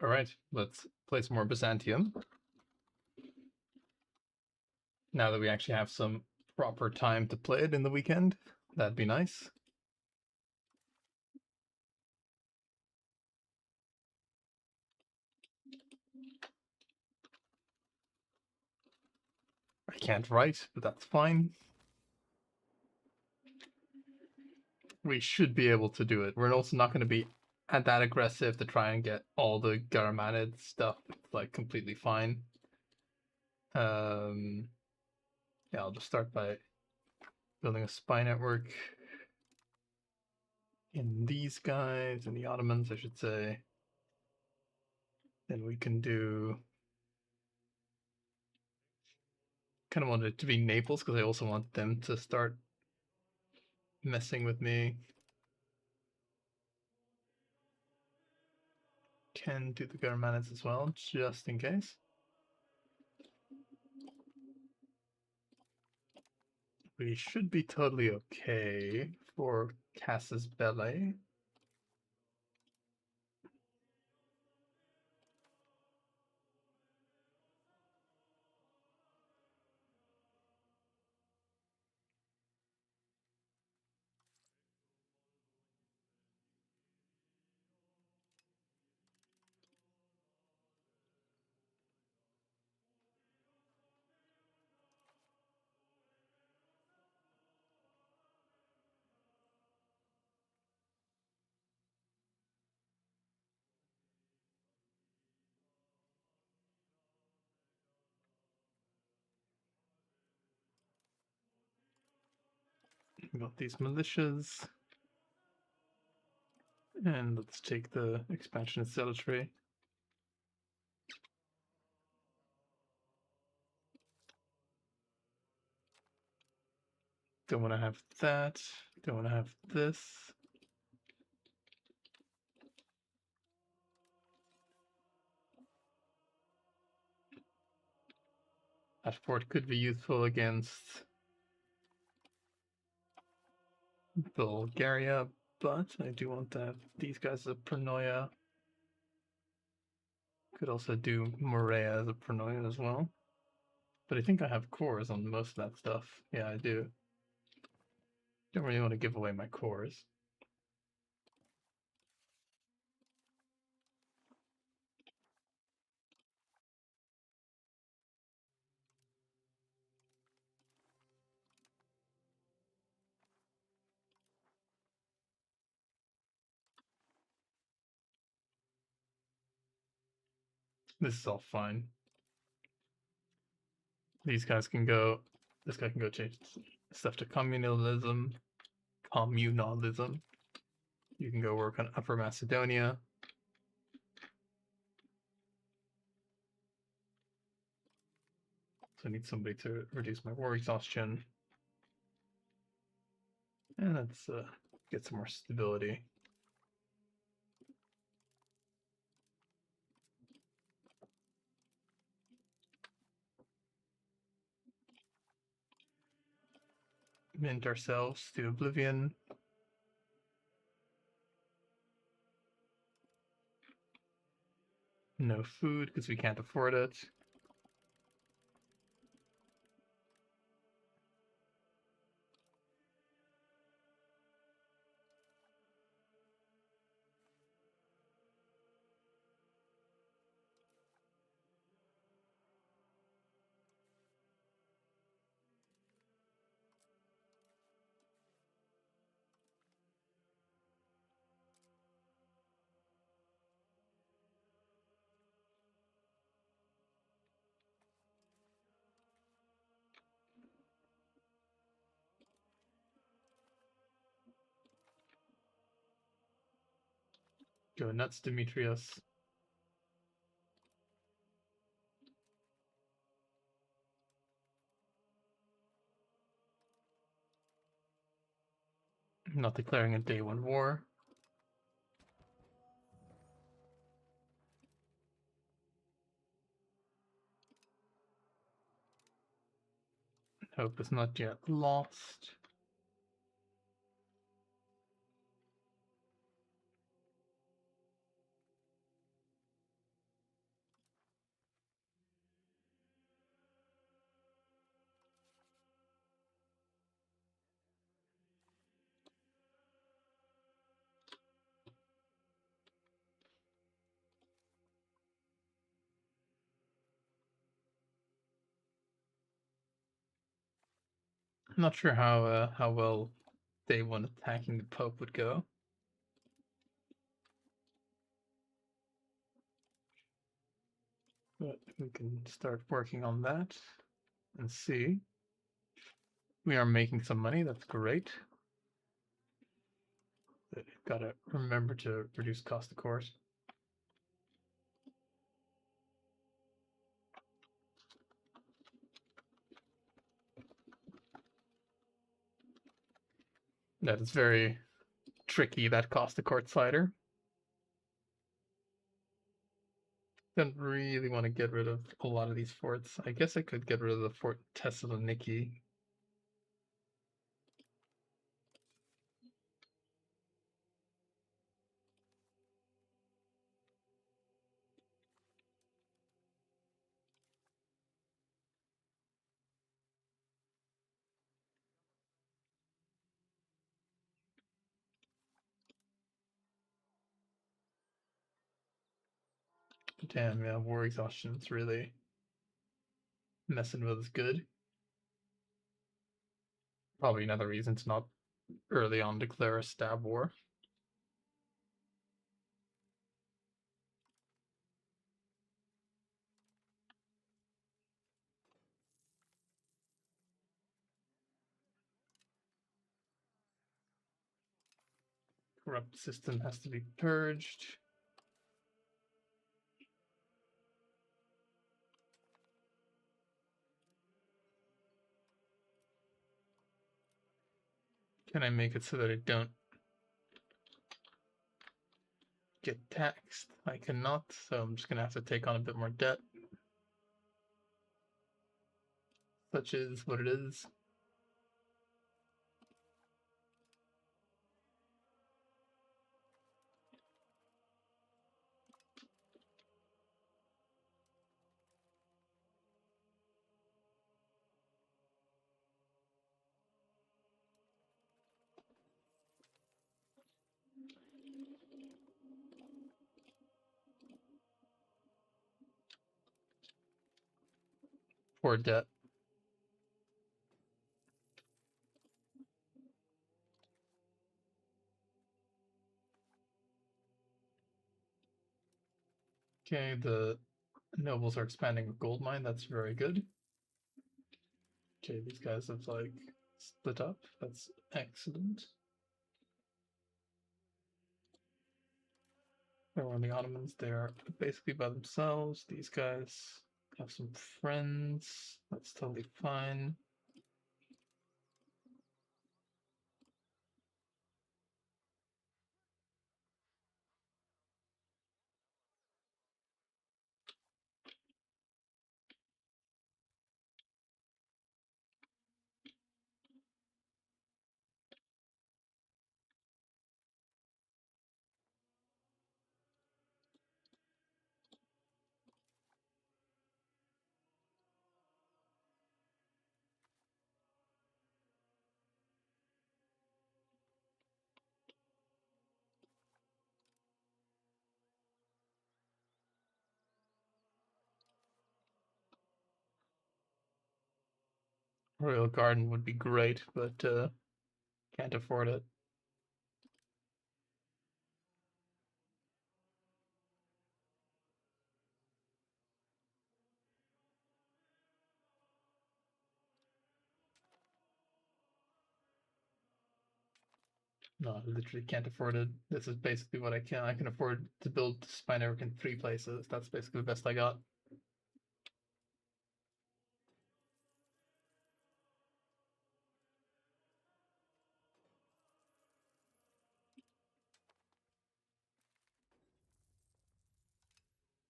All right, let's play some more Byzantium. Now that we actually have some proper time to play it in the weekend, that'd be nice. I can't write, but that's fine. We should be able to do it. We're also not going to be that aggressive to try and get all the Garamanid stuff. It's like completely fine. Yeah, I'll just start by building a spy network in these guys, in the Ottomans, I should say. Then we can do... kind of want it to be Naples because I also want them to start messing with me. Can do the Garmanids as well, just in case. We should be totally okay for Casus Belli. We got these militias. And let's take the expansionist zealotry. Don't want to have that. Don't want to have this. That fort could be useful against Bulgaria, but I do want to have these guys as a Pranoia. Could also do Morea as a Pranoia as well. But I think I have cores on most of that stuff. Yeah, I do. Don't really want to give away my cores. This is all fine. These guys can go. This guy can go change stuff to communalism. Communalism. You can go work on Upper Macedonia. So I need somebody to reduce my war exhaustion. And let's get some more stability. Mint ourselves to oblivion. No food because we can't afford it. Go nuts, Demetrius. I'm not declaring a day one war. Hope is not yet lost. not sure how well day one attacking the Pope would go. But we can start working on that and see. We are making some money, that's great. But gotta remember to reduce cost, of course. That is very tricky, that cost of court slider. Don't really want to get rid of a lot of these forts. I guess I could get rid of the Fort Thessaloniki. Damn, yeah, war exhaustion's really messing with us good. Probably another reason to not early on declare a stab war. Corrupt system has to be purged. Can I make it so that I don't get taxed? I cannot, so I'm just gonna have to take on a bit more debt. Such is what it is. Poor debt. Okay, the nobles are expanding a gold mine. That's very good. Okay, these guys have like split up. That's excellent. Where are the Ottomans? They're basically by themselves. These guys have some friends. That's totally fine. Royal Garden would be great, but can't afford it. No, I literally can't afford it. This is basically what I can. I can afford to build spy network in 3 places. That's basically the best I got.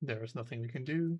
There is nothing we can do.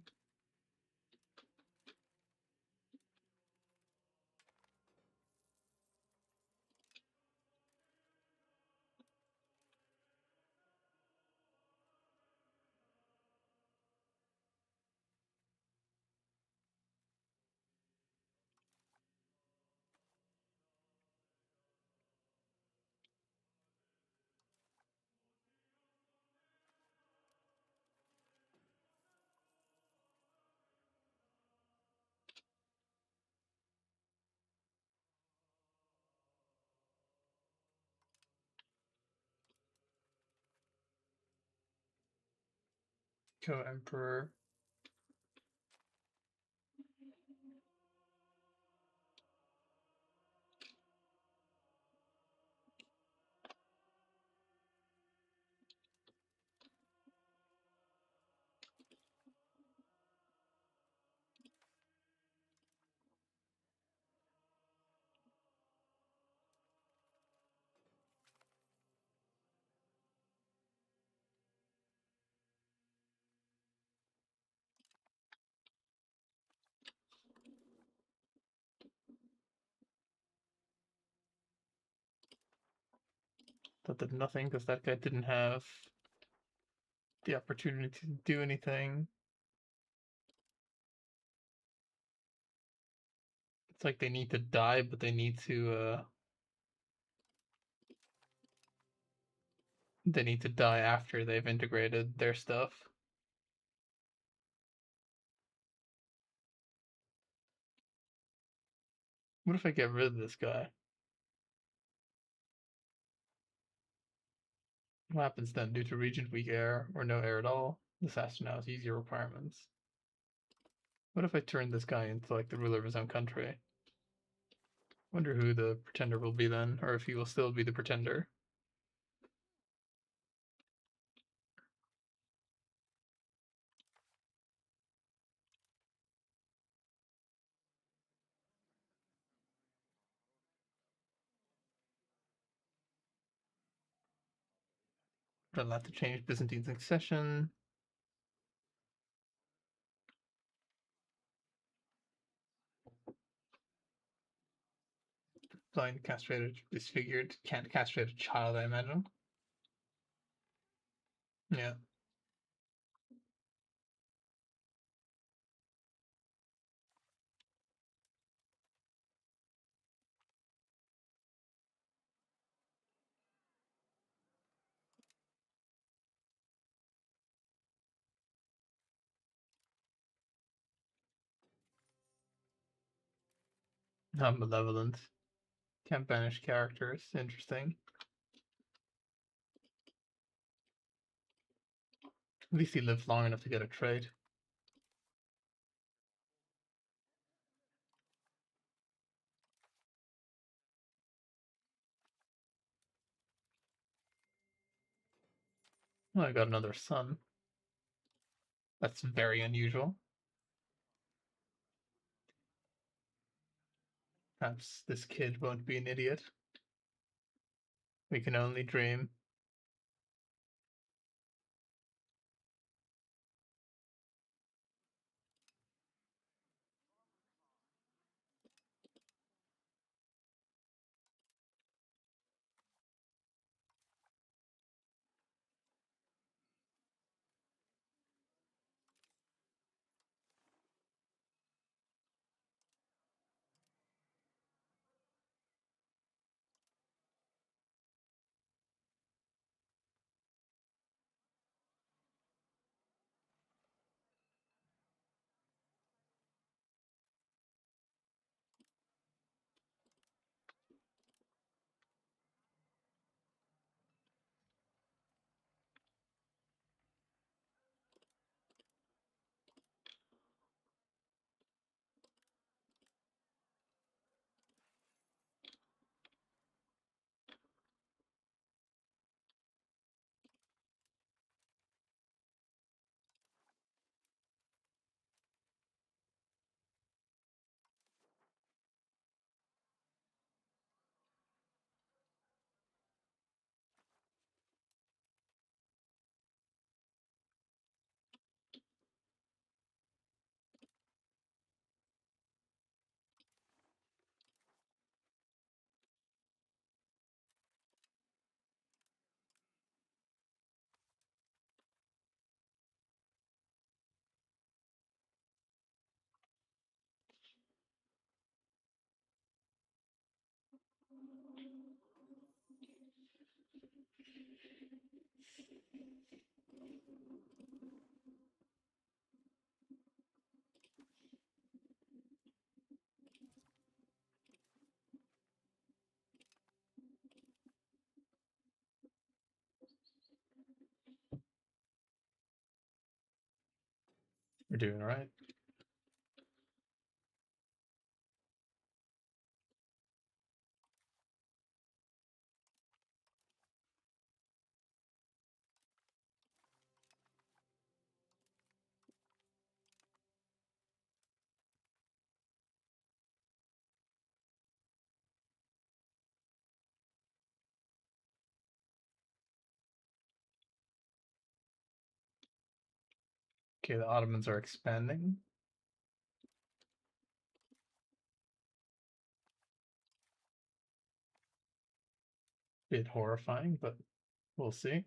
Co-emperor. That did nothing because that guy didn't have the opportunity to do anything. It's like they need to die, but they need to die after they've integrated their stuff. What if I get rid of this guy? What happens then? Due to Regent weak heir or no heir at all, this has to now has easier requirements. What if I turn this guy into like the ruler of his own country? Wonder who the pretender will be then, or if he will still be the pretender. Don't have to change Byzantine succession. Blind, castrated, disfigured. Can't castrate a child, I imagine. Yeah. Not malevolent. Can't banish characters. Interesting. At least he lived long enough to get a trade. Well, I got another son. That's very unusual. Perhaps this kid won't be an idiot. We can only dream. We're doing right. Okay, the Ottomans are expanding. Bit horrifying, but we'll see.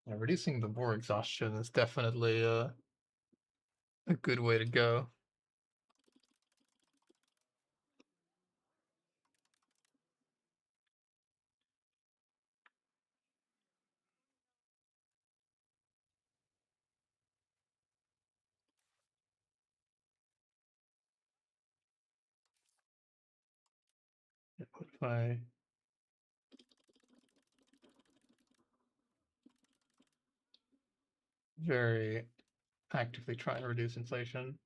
Yeah, reducing the war exhaustion is definitely a good way to go. What if I very actively try to reduce inflation?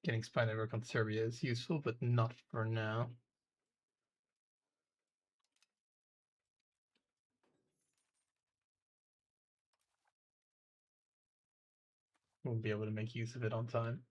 Getting spy network on Serbia is useful, but not for now. Won't be able to make use of it on time.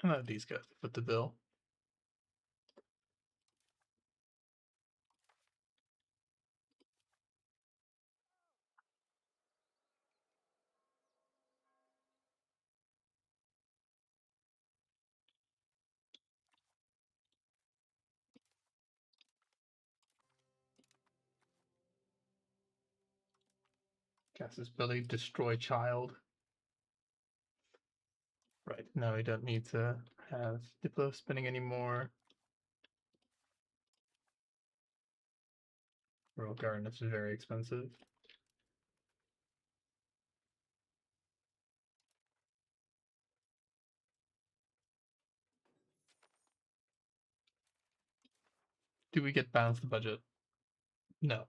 I have these guys to foot the bill. Casus Belli, destroy child. Right, now we don't need to have Diplo spinning anymore. Royal Garden is very expensive. Do we get balanced the budget? No.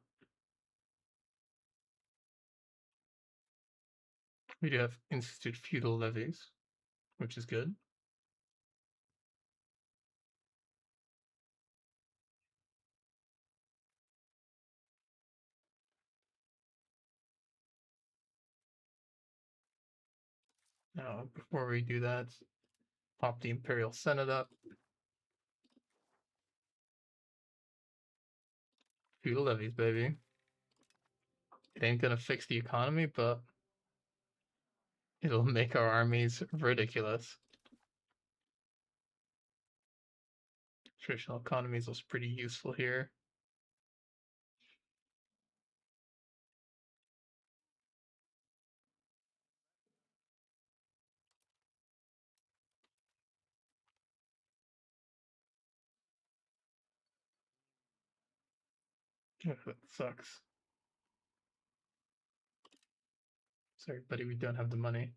We do have institute feudal levies, which is good. Now, before we do that, pop the Imperial Senate up. Feudal levies, baby. It ain't gonna fix the economy, but it'll make our armies ridiculous. traditional economies was pretty useful here. Oh, that sucks. Sorry, buddy, we don't have the money.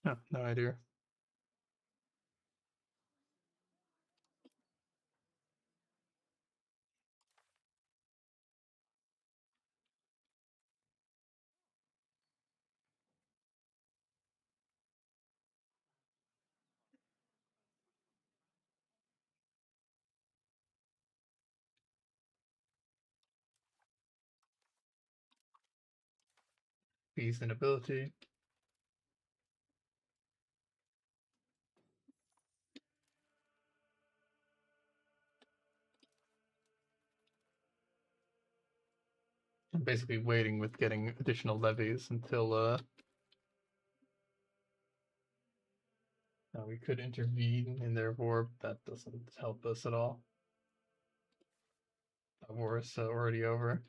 Oh, no idea. Fees and ability. I'm basically waiting with getting additional levies until we could intervene in their war, but that doesn't help us at all. The war is already over.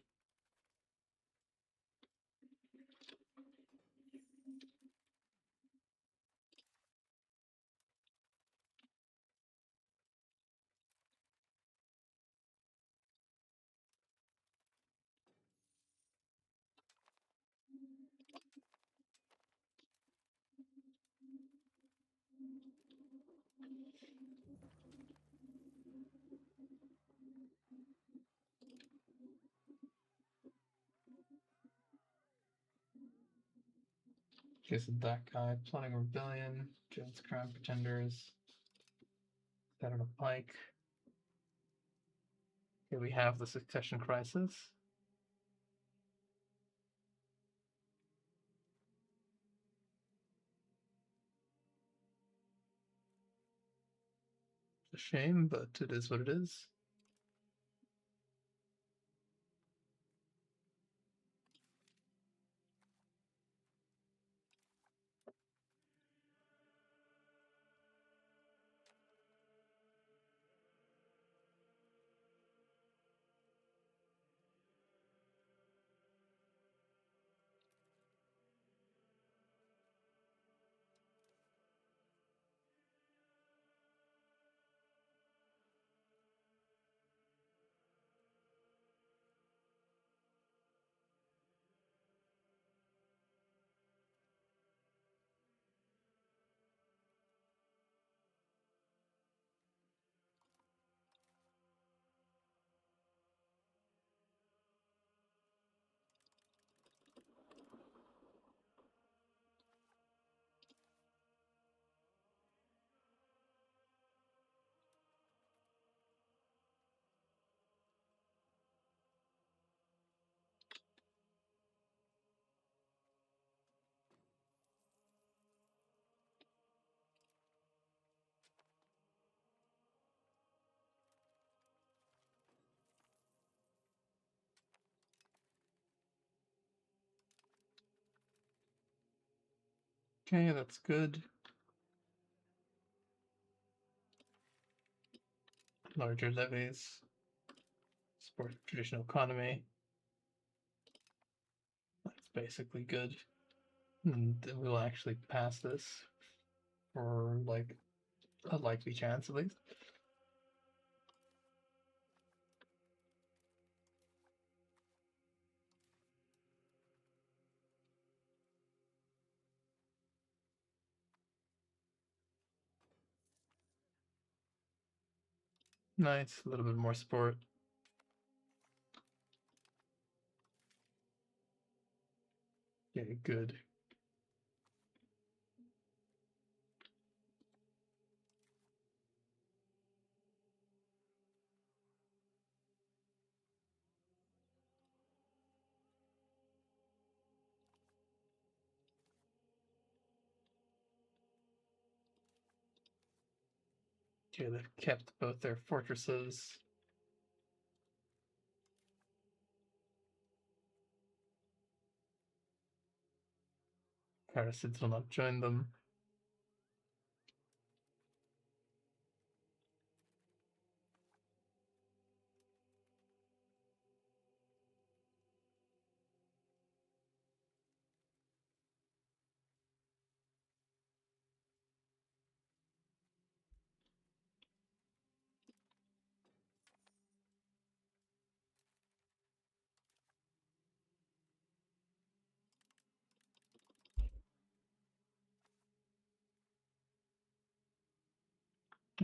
Okay, so that guy, plotting rebellion, Jones crown pretenders, that on a pike. Okay, we have the succession crisis. It's a shame, but it is what it is. Okay, that's good. Larger levies, support traditional economy. That's basically good. And we'll actually pass this for like a likely chance at least. Nice, a little bit more support. Okay, good. Okay, they've kept both their fortresses. Parasites will not join them.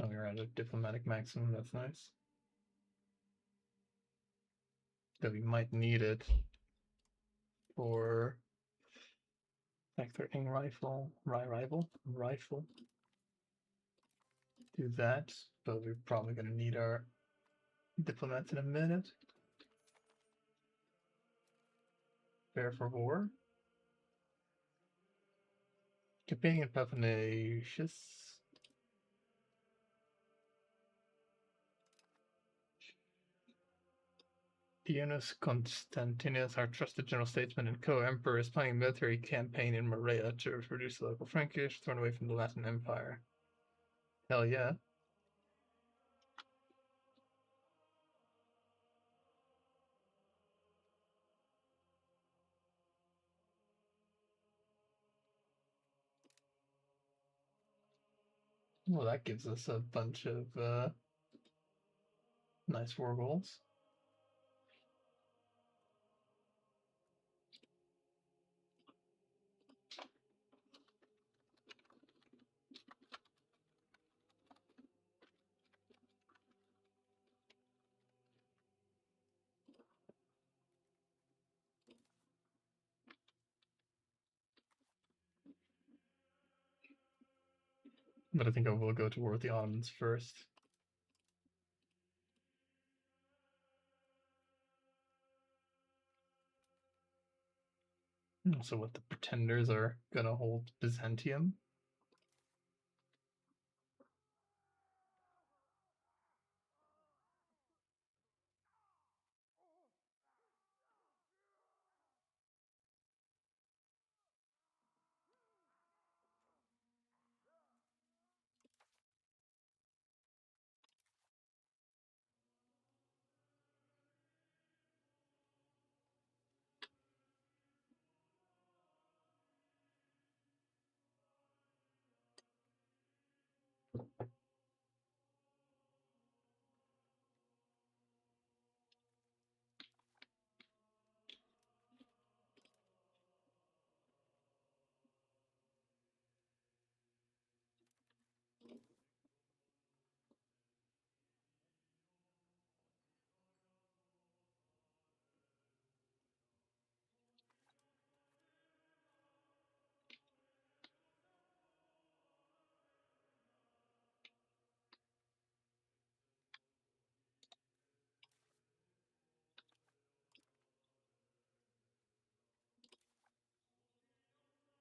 Oh, we're at a diplomatic maximum, that's nice. Though we might need it for back-threatening rifle. Do that, but we're probably gonna need our diplomats in a minute. Prepare for war. Campaigning in Paphnatius. Dionys Constantinus, our trusted general statesman and co-emperor, is planning a military campaign in Morea to reduce the local Frankish, thrown away from the Latin Empire. Hell yeah. Well, that gives us a bunch of nice war goals. But I think I will go to war with the Ottomans first. So what, the pretenders are gonna hold Byzantium?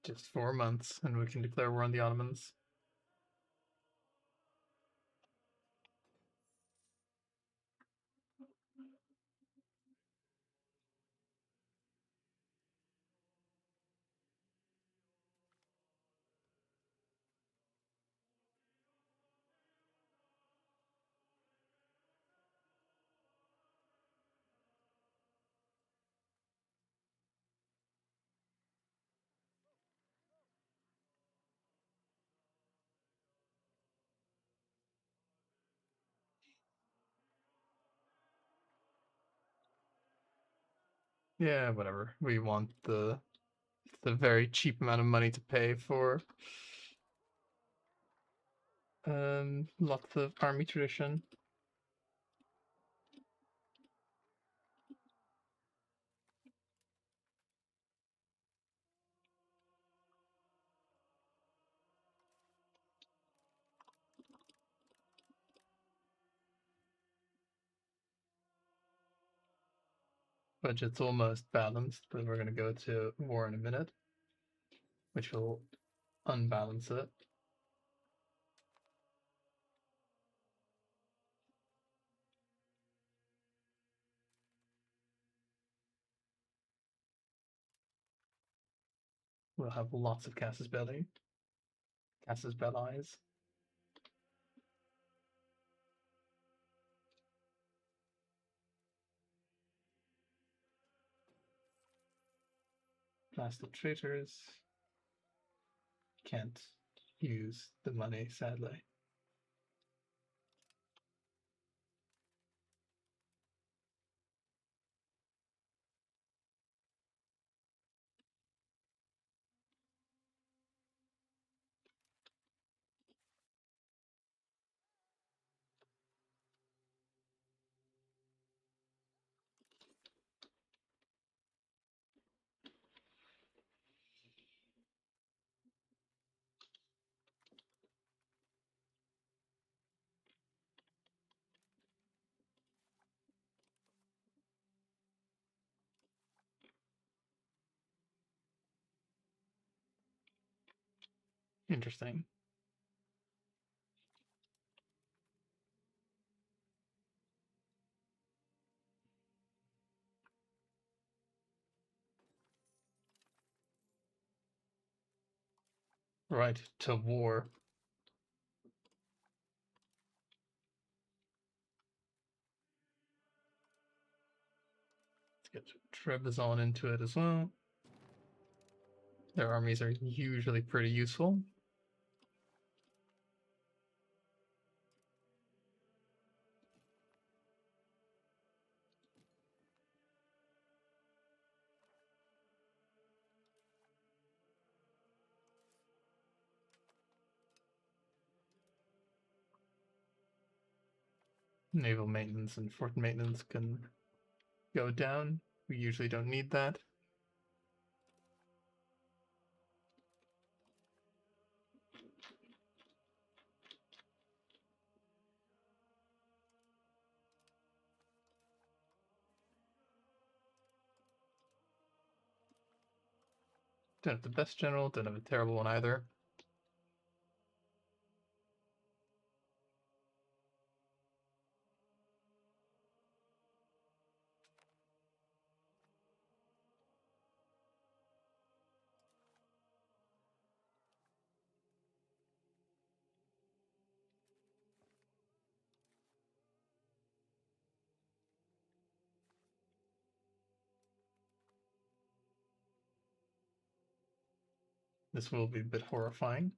Just 4 months, and we can declare war on the Ottomans. Yeah, whatever. We want the very cheap amount of money to pay for lots of army tradition. Budget's almost balanced, but we're going to go to war in a minute, which will unbalance it. We'll have lots of Casus Belli. Casus Belli's. Blast the traitors. Can't use the money, sadly. Interesting. Right, to war. Let's get Trebizond into it as well. Their armies are usually pretty useful. Naval maintenance and fort maintenance can go down. We usually don't need that. Don't have the best general, don't have a terrible one either. This will be a bit horrifying.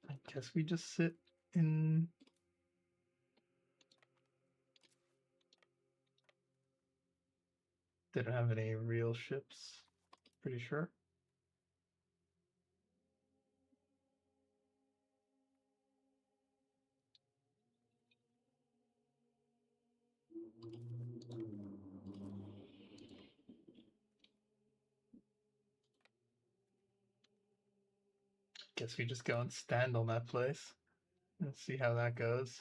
I guess we just sit in... They don't have any real ships, pretty sure. Guess we just go and stand on that place and see how that goes.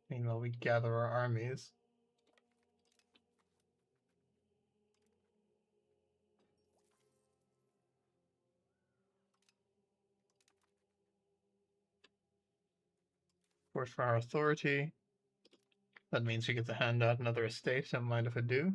Meanwhile, we gather our armies. Force for our authority. That means we get to hand out another estate. Don't mind if I do.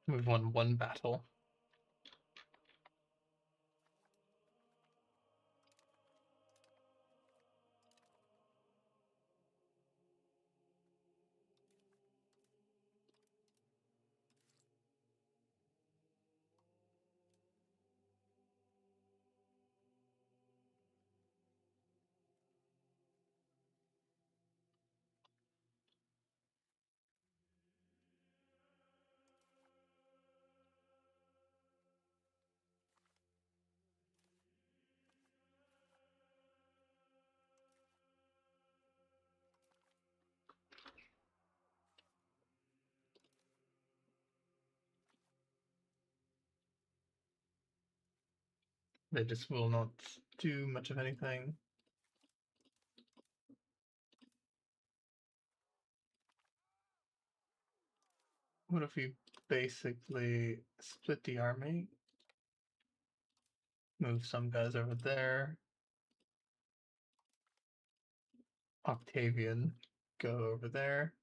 We've won one battle. They just will not do much of anything. What if we basically split the army? Move some guys over there. Octavian, go over there.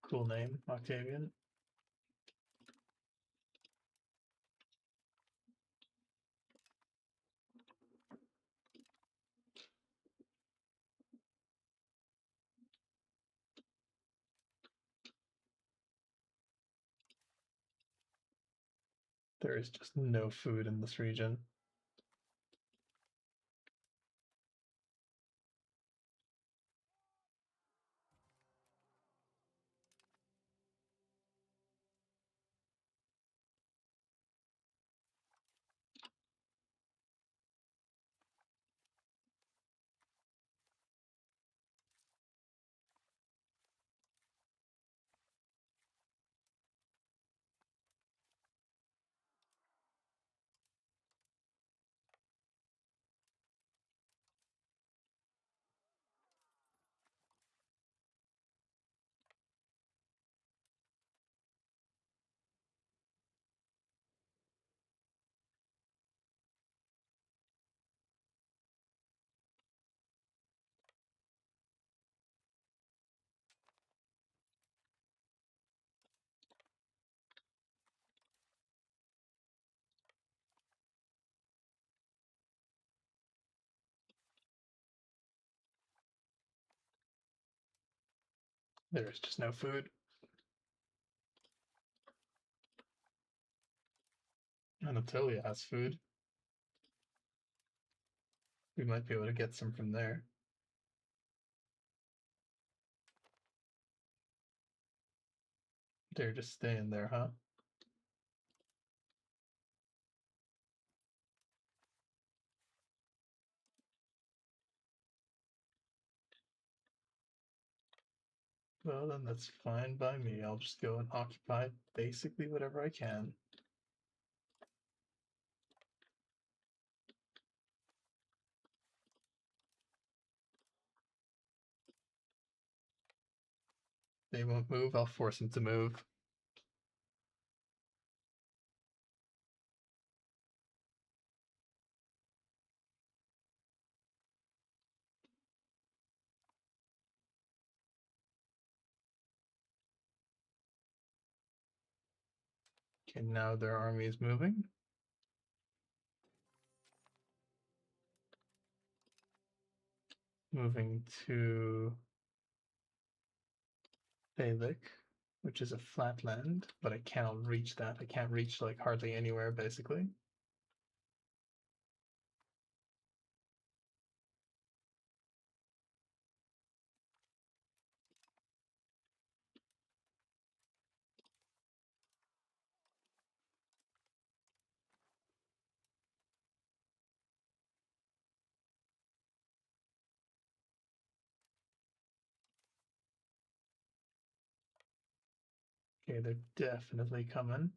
Cool name, Octavian. There is just no food in this region. There is just no food. Anatolia has food. We might be able to get some from there. They're just staying there, huh? Well, then that's fine by me. I'll just go and occupy basically whatever I can. They won't move, I'll force them to move. Okay, now their army is moving. Moving to Balik, which is a flatland, but I cannot reach that. I can't reach like hardly anywhere, basically. Okay, they're definitely coming.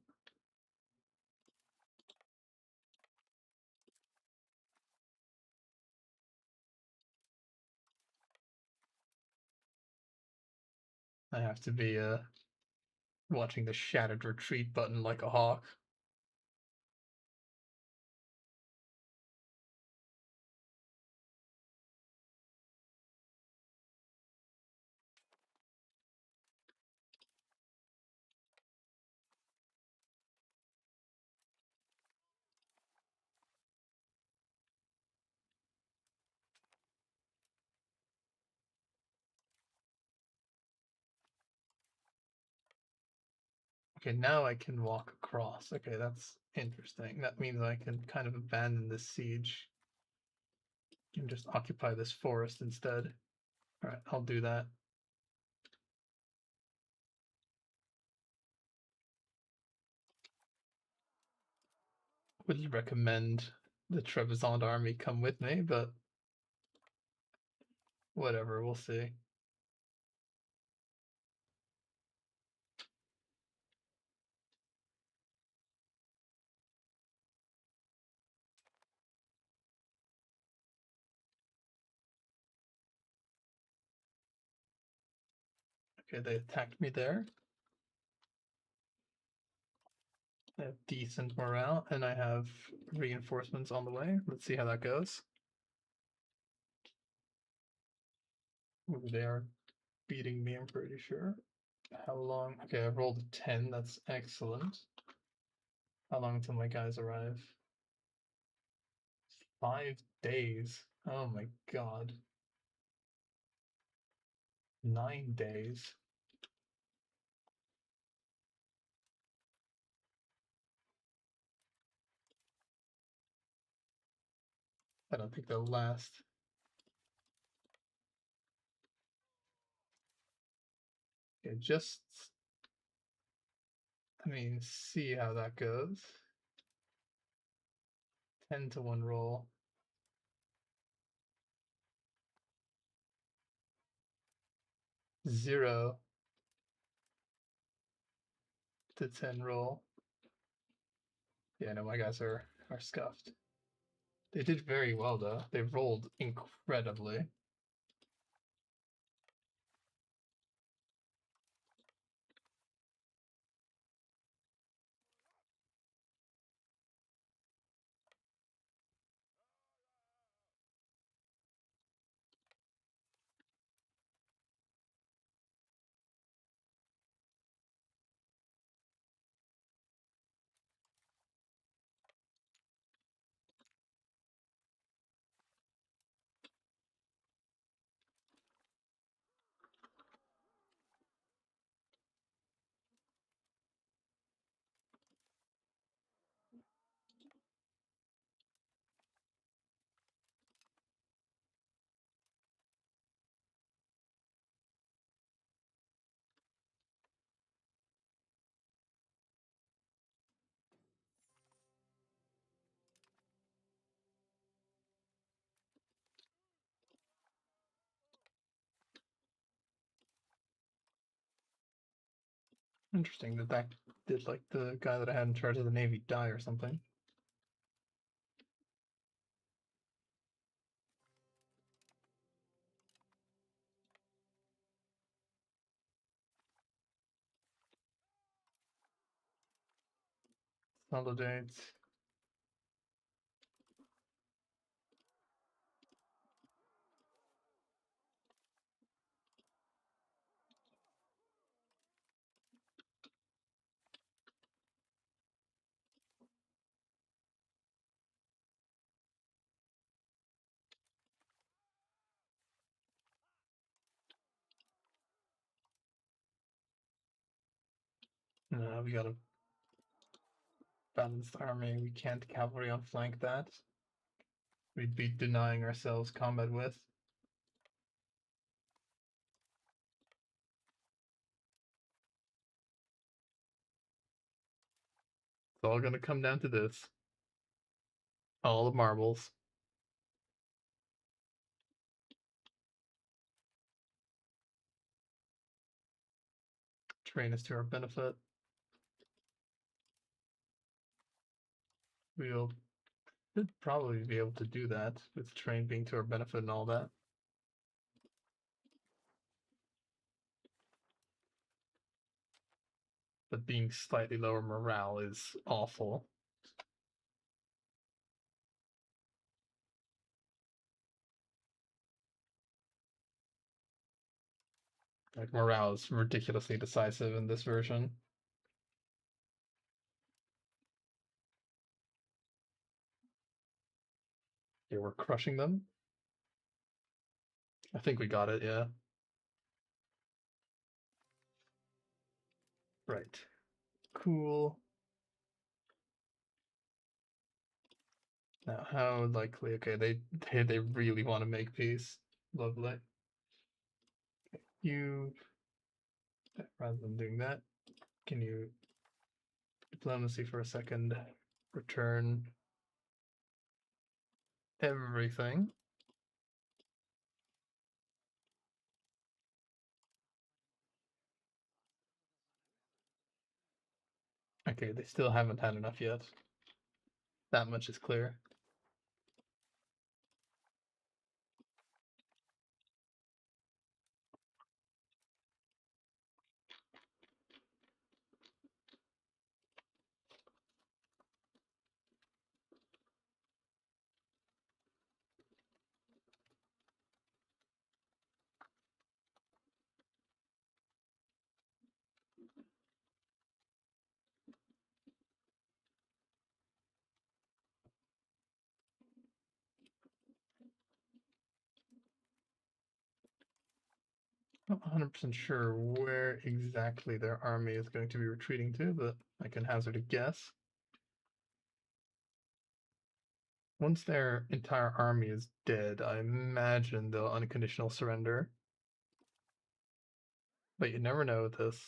I have to be watching the shattered retreat button like a hawk. Okay, now I can walk across. Okay, that's interesting. That means I can kind of abandon this siege and just occupy this forest instead. Alright, I'll do that. Wouldn't recommend the Trebizond army come with me, but whatever, we'll see. Okay, they attacked me there. I have decent morale, and I have reinforcements on the way. Let's see how that goes. Ooh, they are beating me, I'm pretty sure. How long? Okay, I rolled a 10. That's excellent. How long until my guys arrive? 5 days. Oh my god. 9 days. I don't think they'll last. Okay, just, I mean, see how that goes. 10 to 1 roll. 0 to 10 roll. Yeah, no, my guys are scuffed. They did very well though. They rolled incredibly. Interesting that that did like the guy that I had in charge of the Navy die or something. Consolidate. No, we got a balanced army. We can't cavalry outflank that. We'd be denying ourselves combat with. It's all gonna come down to this. All the marbles. Train is to our benefit. We'll should probably be able to do that with train being to our benefit and all that. But being slightly lower morale is awful. Like morale is ridiculously decisive in this version. Yeah, we're crushing them. I think we got it, yeah. Right. Cool. Now, how likely? Okay, they really want to make peace. Lovely. You, rather than doing that, can you diplomacy for a second? Return everything. Okay, they still haven't had enough yet. That much is clear. Not 100% sure where exactly their army is going to be retreating to, but I can hazard a guess. Once their entire army is dead, I imagine they'll unconditional surrender. But you never know with this.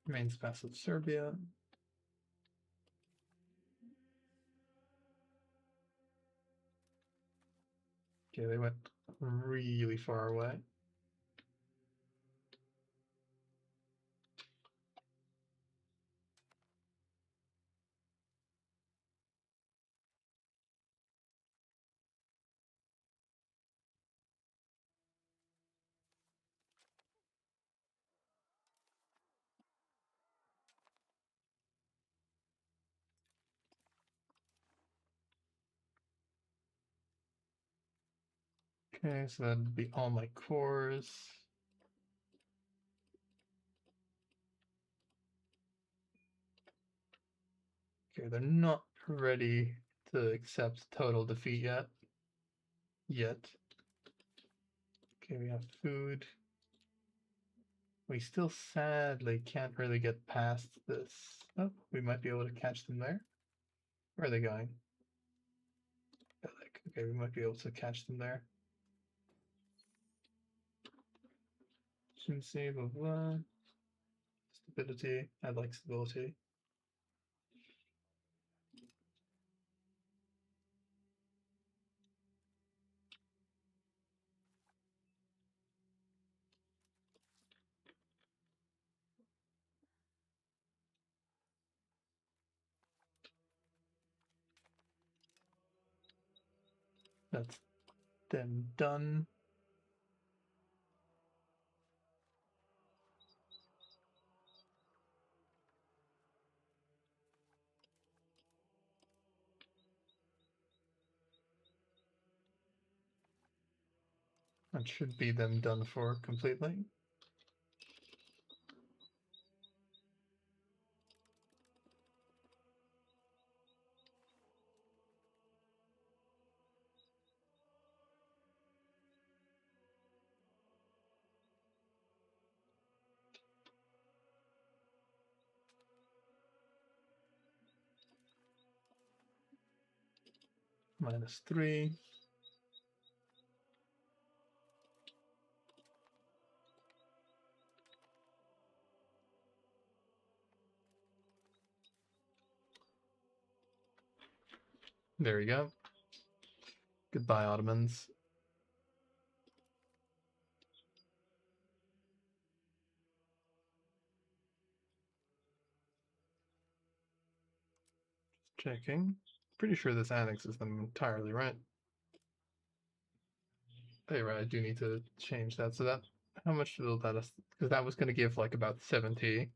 Remains passive Serbia. Okay, they went really far away. Okay, so that'd be all my cores. Okay, they're not ready to accept total defeat yet. Okay, we have food. We still sadly can't really get past this. Oh, we might be able to catch them there. Where are they going? Okay, we might be able to catch them there. Efficiency, blah blah. Stability. I like stability. That's them done. That should be them done for completely. -3. There we go. Goodbye, Ottomans. Checking. Pretty sure this annexes them entirely, right? Oh, you're right, I do need to change that. So that, how much will that, because that was going to give like about 70.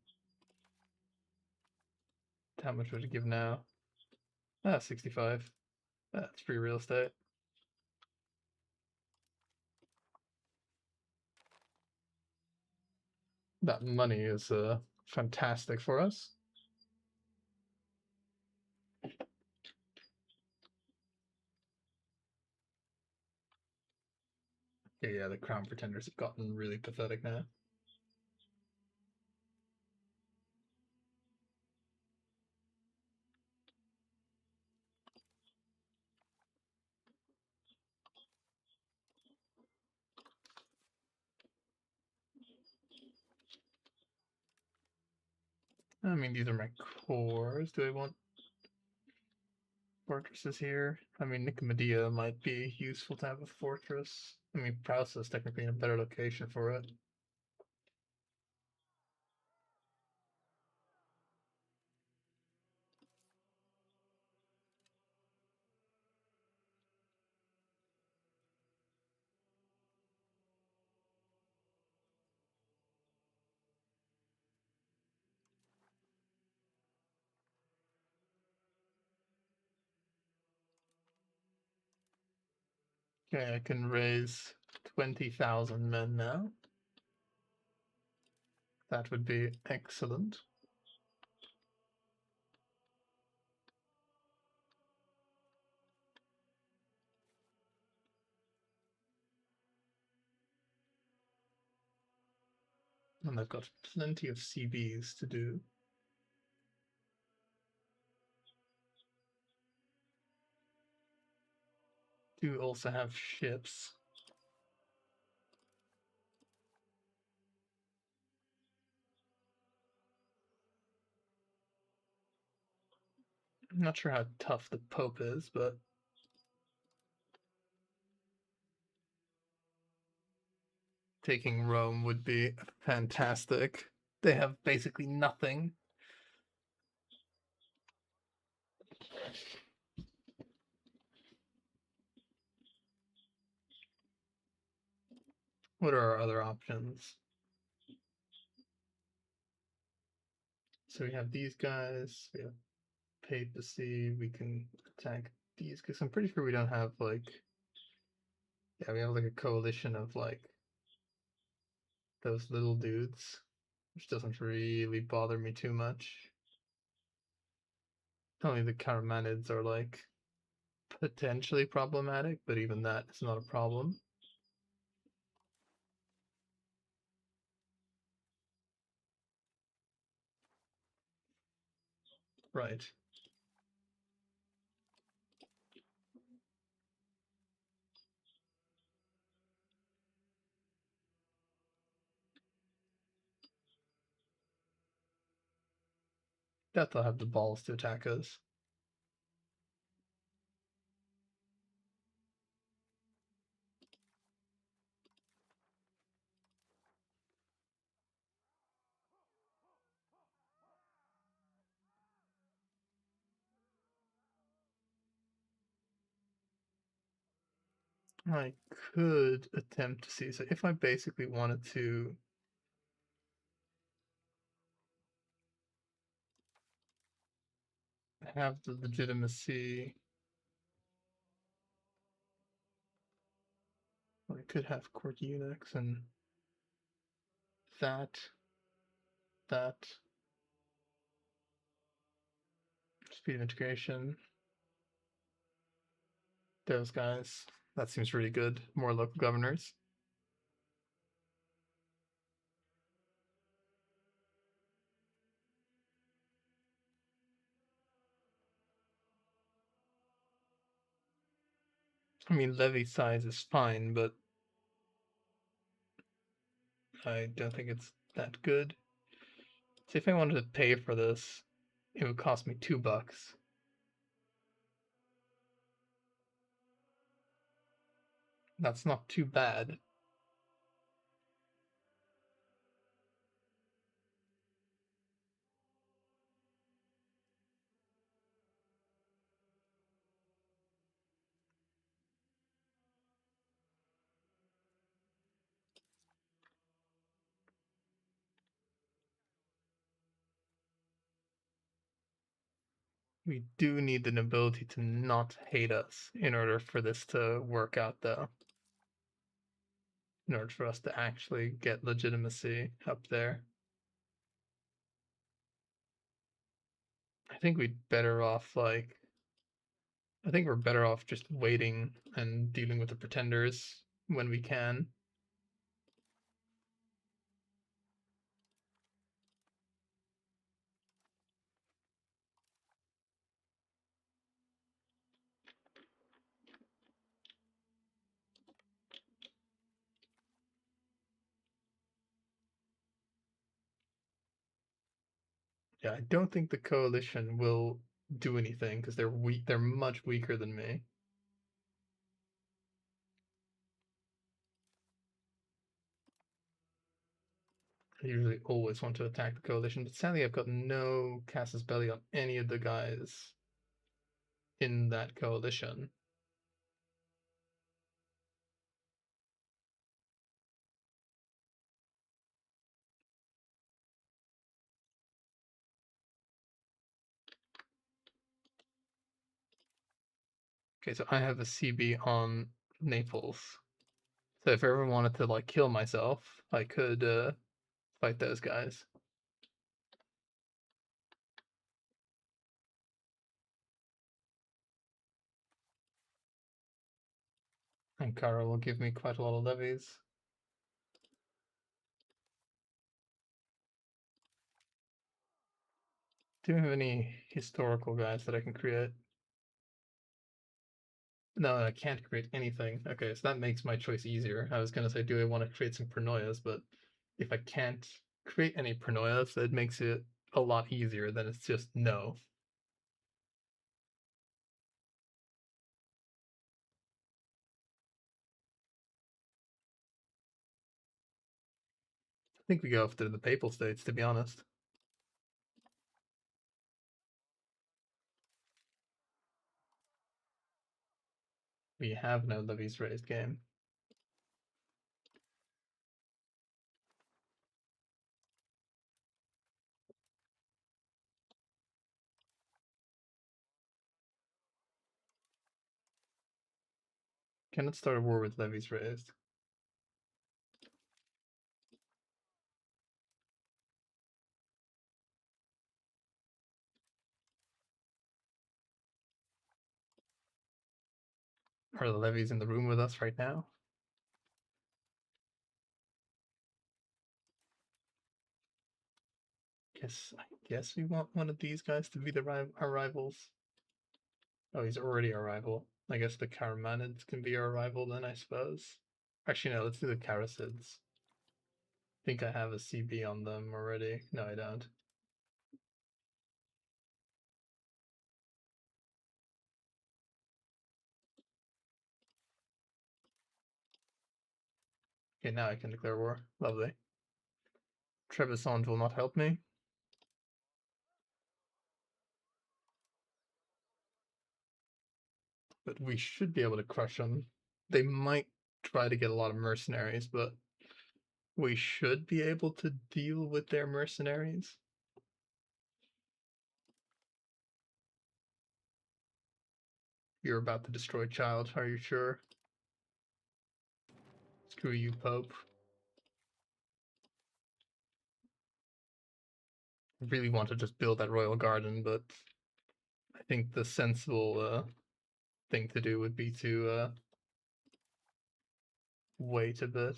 How much would it give now? 65. That's free real estate. That money is fantastic for us. Yeah, the crown pretenders have gotten really pathetic now. I mean, these are my cores. Do I want fortresses here? I mean, Nicomedia might be useful to have a fortress. I mean, Prousa is technically in a better location for it. Okay, I can raise 20,000 men now. That would be excellent. And I've got plenty of CBs to do. Do also have ships. I'm not sure how tough the Pope is, but taking Rome would be fantastic. They have basically nothing. What are our other options? So we have these guys, we have papacy, we can attack these, because I'm pretty sure we don't have like, yeah, we have like a coalition of like those little dudes, which doesn't really bother me too much. Only the Karamanids are like potentially problematic, but even that is not a problem. Right. That they'll have the balls to attack us. I could attempt to see. So if I basically wanted to have the legitimacy, well, I could have court eunuchs and that, speed of integration, those guys. That seems really good. More local governors. I mean, levy size is fine, but I don't think it's that good. So if I wanted to pay for this, it would cost me $2. That's not too bad. We do need the nobility to not hate us in order for this to work out, though. In order for us to actually get legitimacy up there. I think we'd better off, like, I think we're better off just waiting and dealing with the pretenders when we can. Yeah, I don't think the coalition will do anything because they're weak. They're much weaker than me. I usually always want to attack the coalition, but sadly I've got no casus belli on any of the guys in that coalition. Okay, so I have a CB on Naples. So if I ever wanted to like kill myself, I could fight those guys. Ankara will give me quite a lot of levies. Do you have any historical guys that I can create? No, I can't create anything. Okay, so that makes my choice easier. I was gonna say, do I want to create some Prenoias, but if I can't create any Prenoias, that makes it a lot easier than it's just no. I think we go after the Papal States, to be honest. We have no levies raised game. Cannot start a war with levies raised. Are the levies in the room with us right now? I guess we want one of these guys to be our rivals. Oh, he's already our rival. I guess the Karamanids can be our rival then, I suppose. Actually, no, let's do the Karasids. I think I have a CB on them already. No, I don't. Okay, now I can declare war. Lovely. Trebizond will not help me. But we should be able to crush them. They might try to get a lot of mercenaries, but we should be able to deal with their mercenaries. You're about to destroy child, are you sure? Screw you, Pope. I really want to just build that royal garden, but I think the sensible thing to do would be to wait a bit.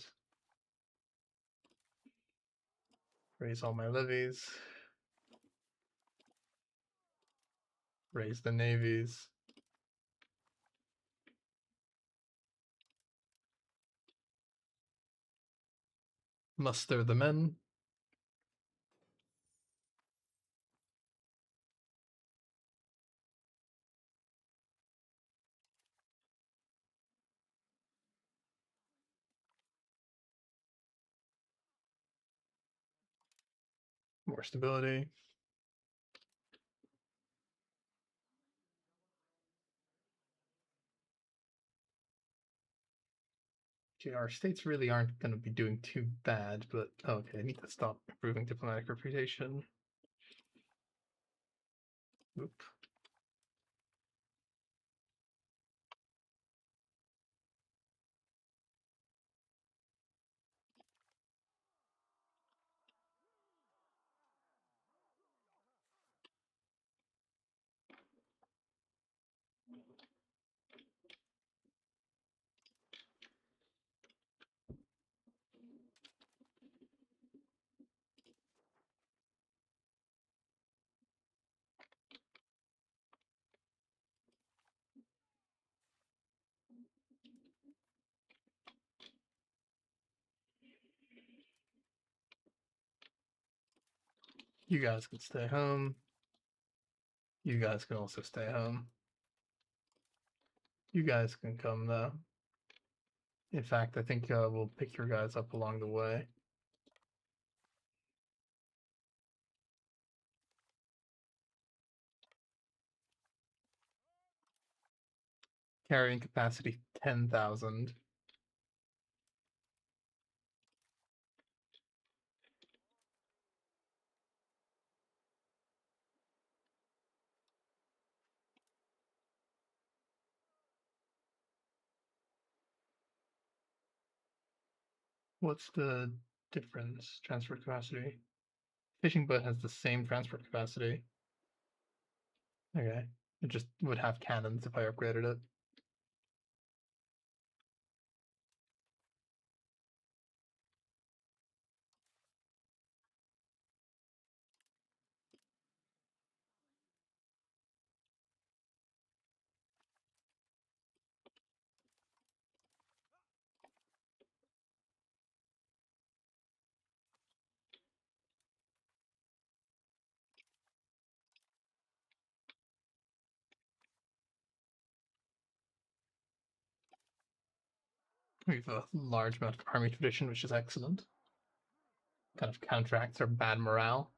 Raise all my levies. Raise the navies. Muster the men. More stability. Okay, our states really aren't going to be doing too bad, but okay, I need to stop improving diplomatic reputation. Oop. You guys can stay home. You guys can also stay home. You guys can come though. In fact, I think we'll pick your guys up along the way. Carrying capacity 10,000. What's the difference? Transport capacity. Fishing boat has the same transport capacity. Okay. It just would have cannons if I upgraded it. We have a large amount of army tradition, which is excellent. Kind of counteracts our bad morale.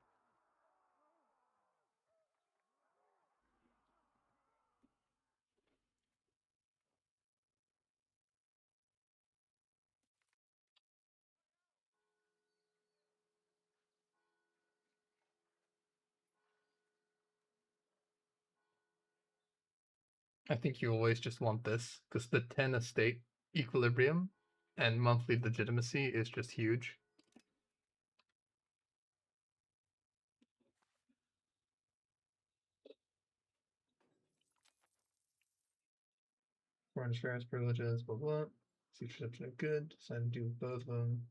I think you always just want this, because the 10 estate equilibrium and monthly legitimacy is just huge. Foreign shares, privileges, blah blah. Suiturships are good. Decided to do both of them.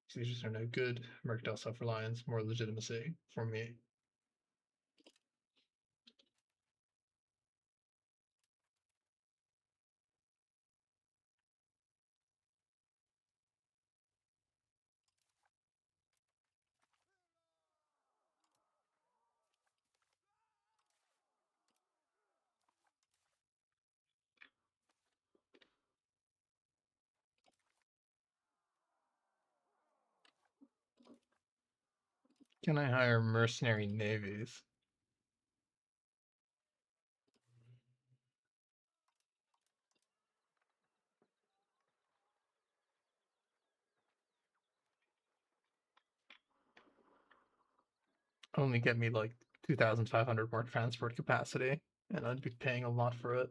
Sieges are no good. Mercantile self-reliance, more legitimacy for me. Can I hire mercenary navies? Only get me like 2,500 more transport capacity, and I'd be paying a lot for it.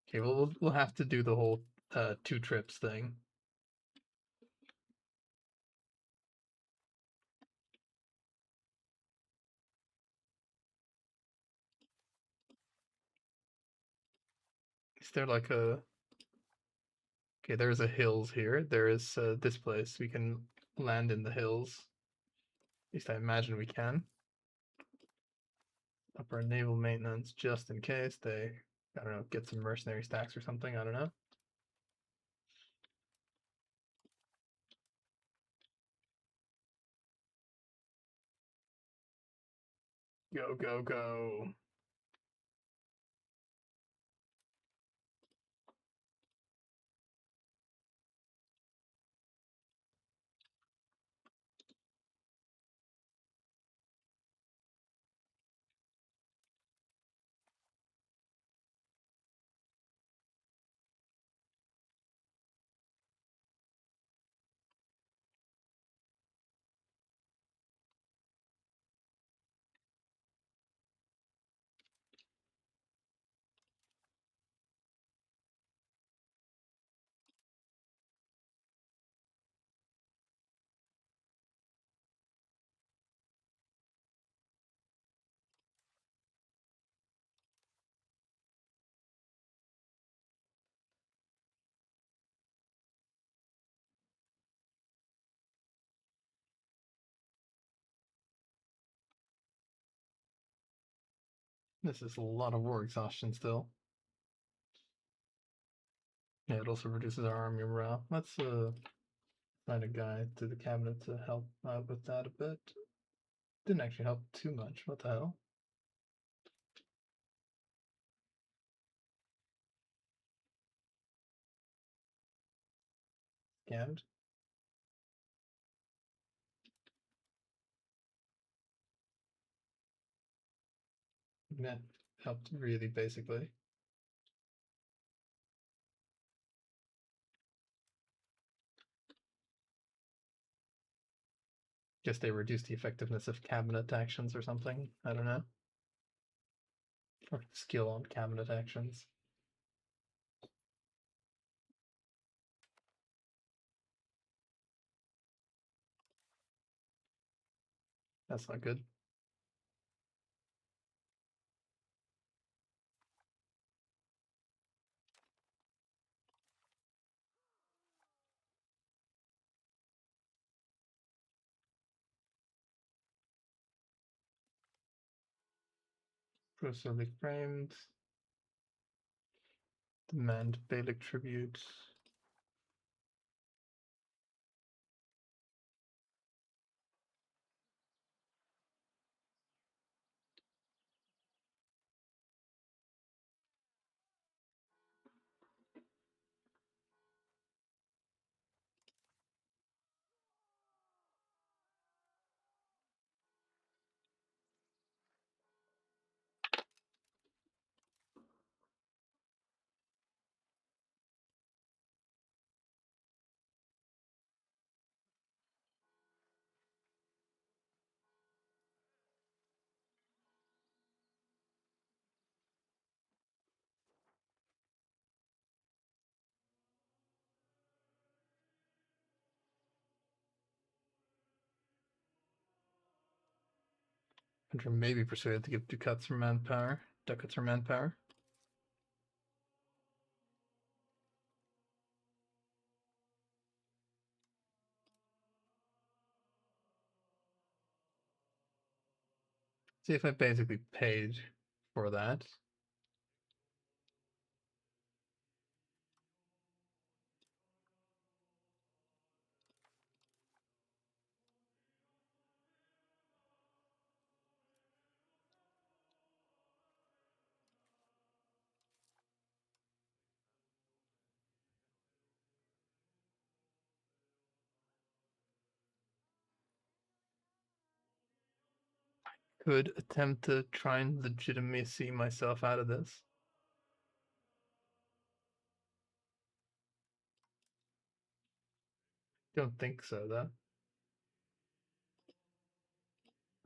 Okay, well, we'll have to do the whole 2 trips thing. Is there like a... Okay, there's a hills here. There is this place. We can land in the hills. At least I imagine we can. Up our naval maintenance just in case they, I don't know, get some mercenary stacks or something. I don't know. Go, go, go. This is a lot of war exhaustion still. Yeah, it also reduces our army morale. Let's Find a guy to the cabinet to help out with that a bit. Didn't actually help too much. What the hell? Scammed? That helped really basically. Guess they reduced the effectiveness of cabinet actions or something. I don't know. Or skill on cabinet actions. That's not good. Procedurally framed. Demand Beylik tribute. Hunter may be persuaded to give ducats for manpower. Ducats for manpower. See if I basically paid for that. Could attempt to try and legitimacy myself out of this. Don't think so, though.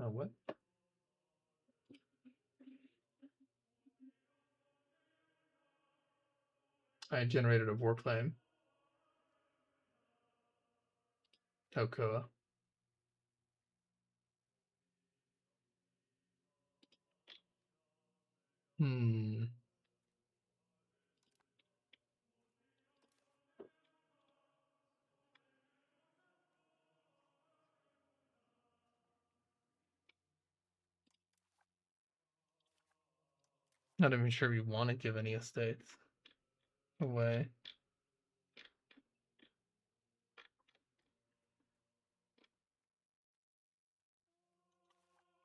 Oh, what? I generated a war claim. Tokoa. Hmm. Not even sure we want to give any estates away.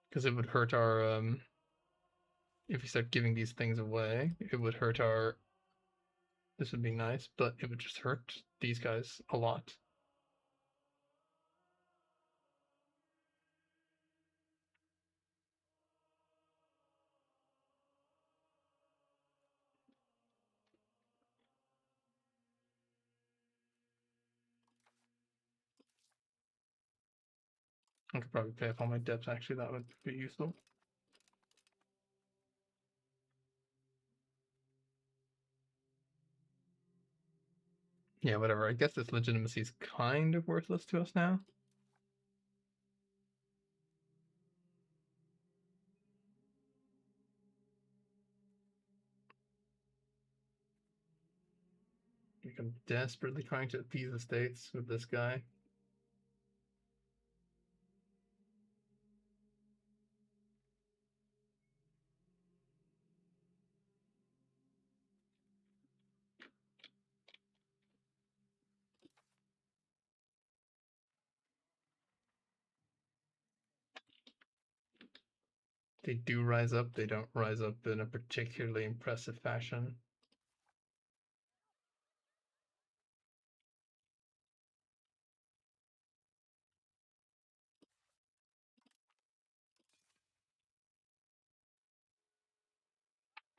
Because it would hurt our, if we start giving these things away, it would hurt our, this would be nice, but it would just hurt these guys a lot. I could probably pay off all my debts, actually, that would be useful. Yeah, whatever. I guess this legitimacy is kind of worthless to us now. Like I'm desperately trying to appease the states with this guy. They do rise up, they don't rise up in a particularly impressive fashion.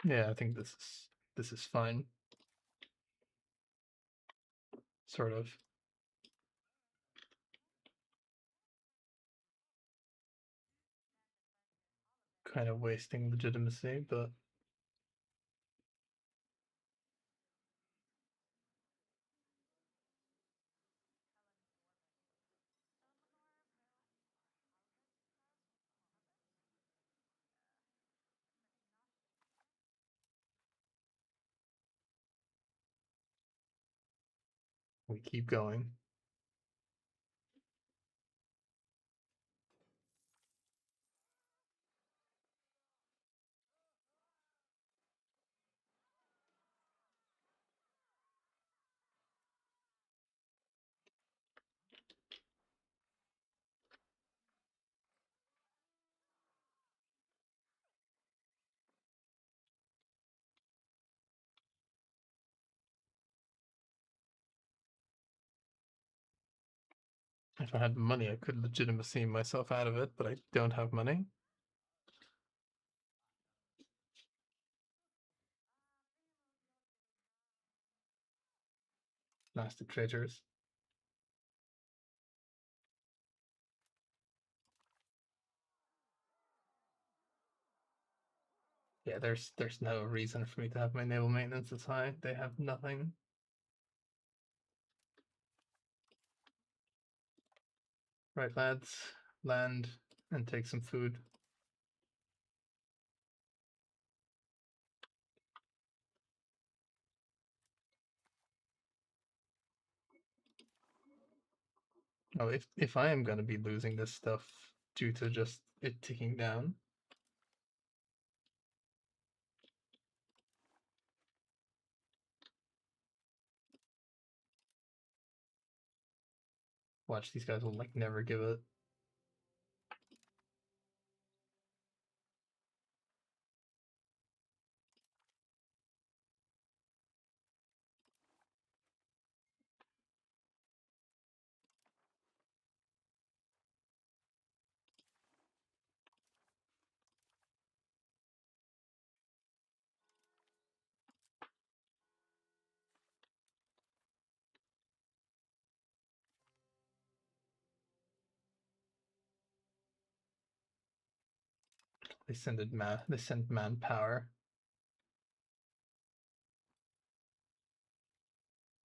Yeah, I think this is fine. Sort of. Kind of wasting legitimacy, but we keep going. If I had money, I could legitimacy myself out of it, but I don't have money. Nasty traitors. Yeah, there's no reason for me to have my naval maintenance as high. They have nothing. Right, lads, land and take some food. Oh, if I am gonna be losing this stuff due to just it ticking down, watch, these guys will like never give it. They sent manpower.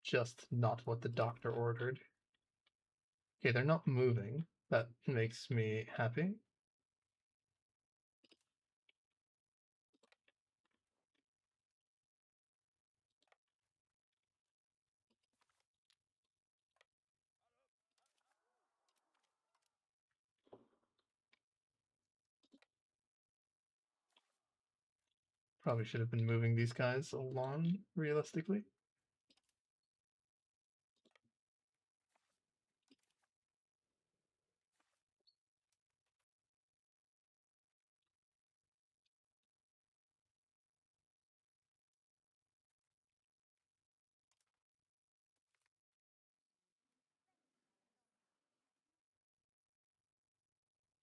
Just not what the doctor ordered. Okay, they're not moving. That makes me happy. Probably should have been moving these guys along, realistically.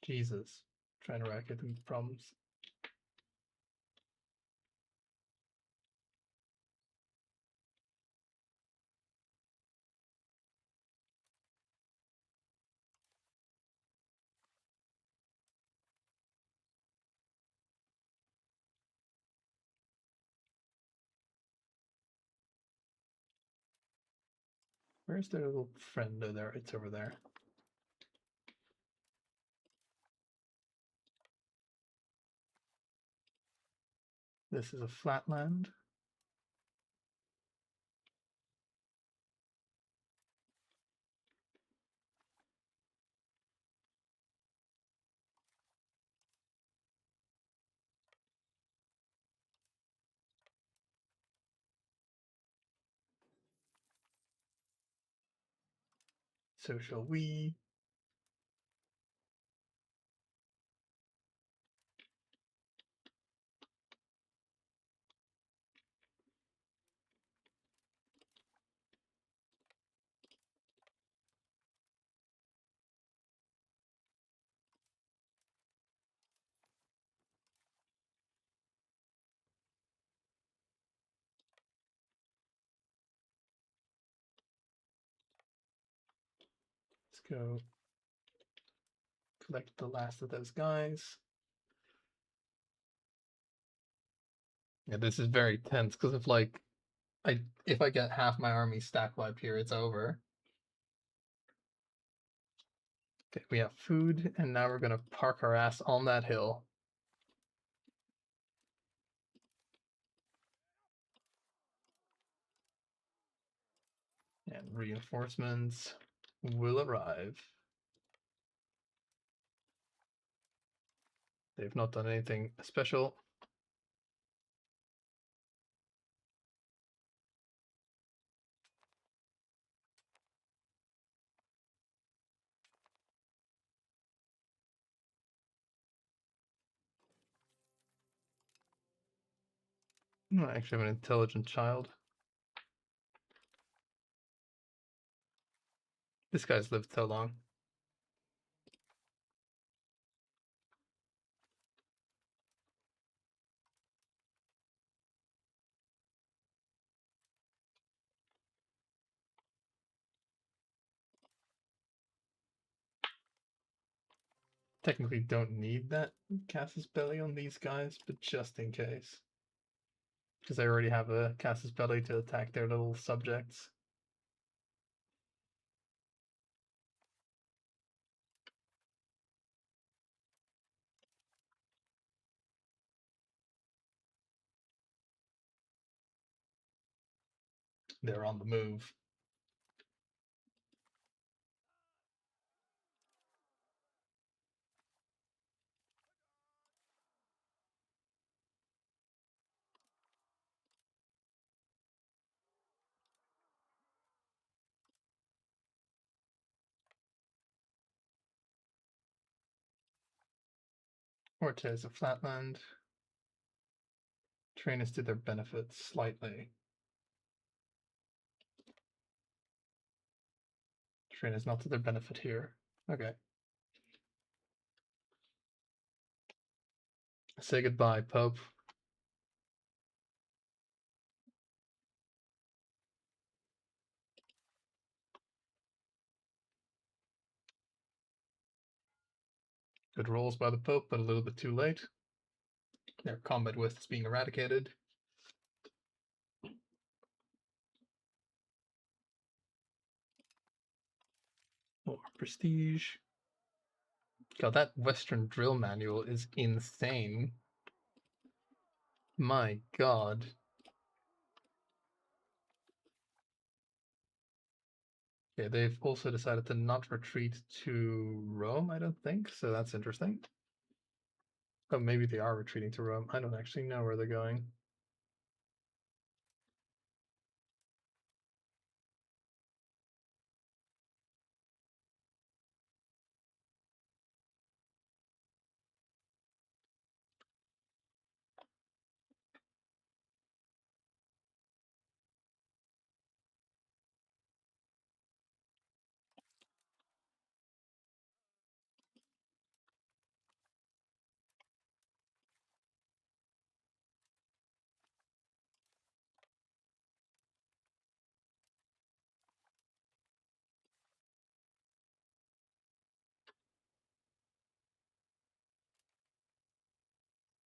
Jesus. Trying to racket them with problems. Where's their little friend? Oh, there, it's over there. This is a flatland. So shall we. Go collect the last of those guys. Yeah, this is very tense because if I get half my army stack wiped here, it's over. Okay, we have food, and now we're gonna park our ass on that hill. And reinforcements will arrive. They've not done anything special. I actually have an intelligent child. This guy's lived so long. Technically don't need that Casus Belli on these guys, but just in case. Because I already have a Casus Belli to attack their little subjects. They're on the move. Ortez a flatland. Train is to their benefit slightly. Train is not to their benefit here. Okay. Say goodbye, Pope. Good rolls by the Pope, but a little bit too late. Their combat with is being eradicated. More prestige. God, that Western drill manual is insane. My God. Yeah, they've also decided to not retreat to Rome, I don't think, so that's interesting. Oh, maybe they are retreating to Rome. I don't actually know where they're going.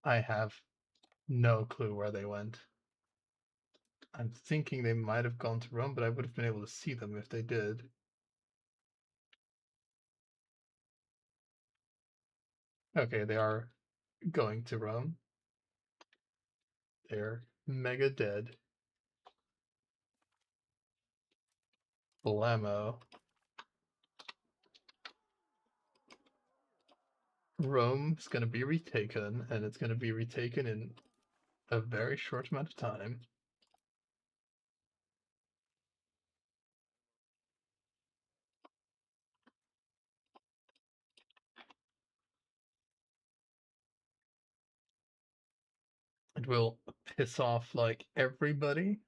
I have no clue where they went. I'm thinking they might have gone to Rome, but I would have been able to see them if they did. Okay, they are going to Rome. They're mega dead. Blammo. Rome is going to be retaken, and it's going to be retaken in a very short amount of time. It will piss off like everybody.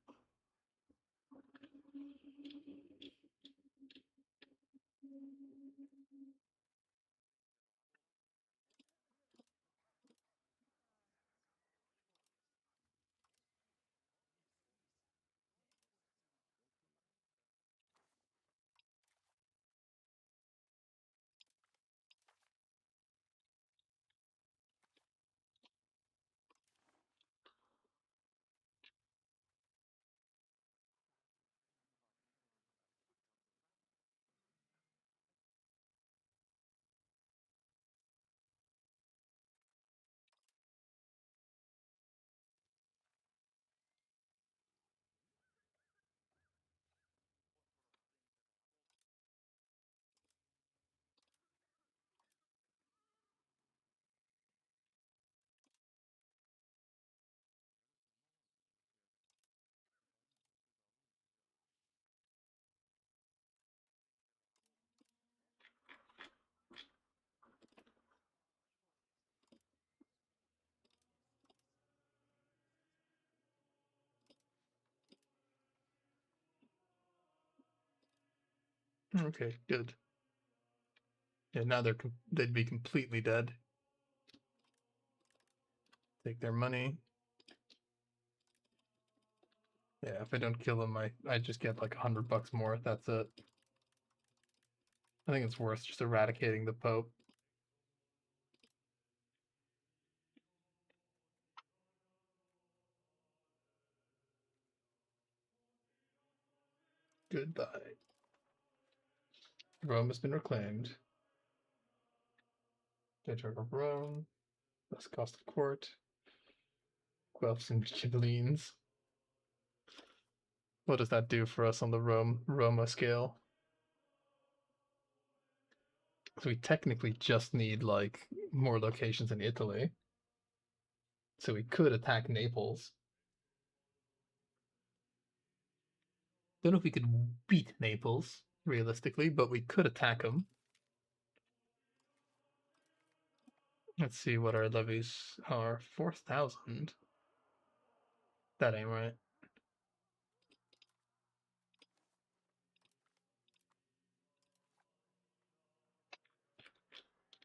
Okay, good. Yeah, now they'd be completely dead. Take their money. Yeah, if I don't kill them, I just get like $100 more. That's it. I think it's worth just eradicating the Pope. Goodbye. Rome has been reclaimed. Patriarch of Rome. Less cost of court. Guelphs and Ghibellines. What does that do for us on the Roma scale? So we technically just need like more locations in Italy. So we could attack Naples. Don't know if we could beat Naples realistically, but we could attack them. Let's see what our levies are. 4,000. That ain't right.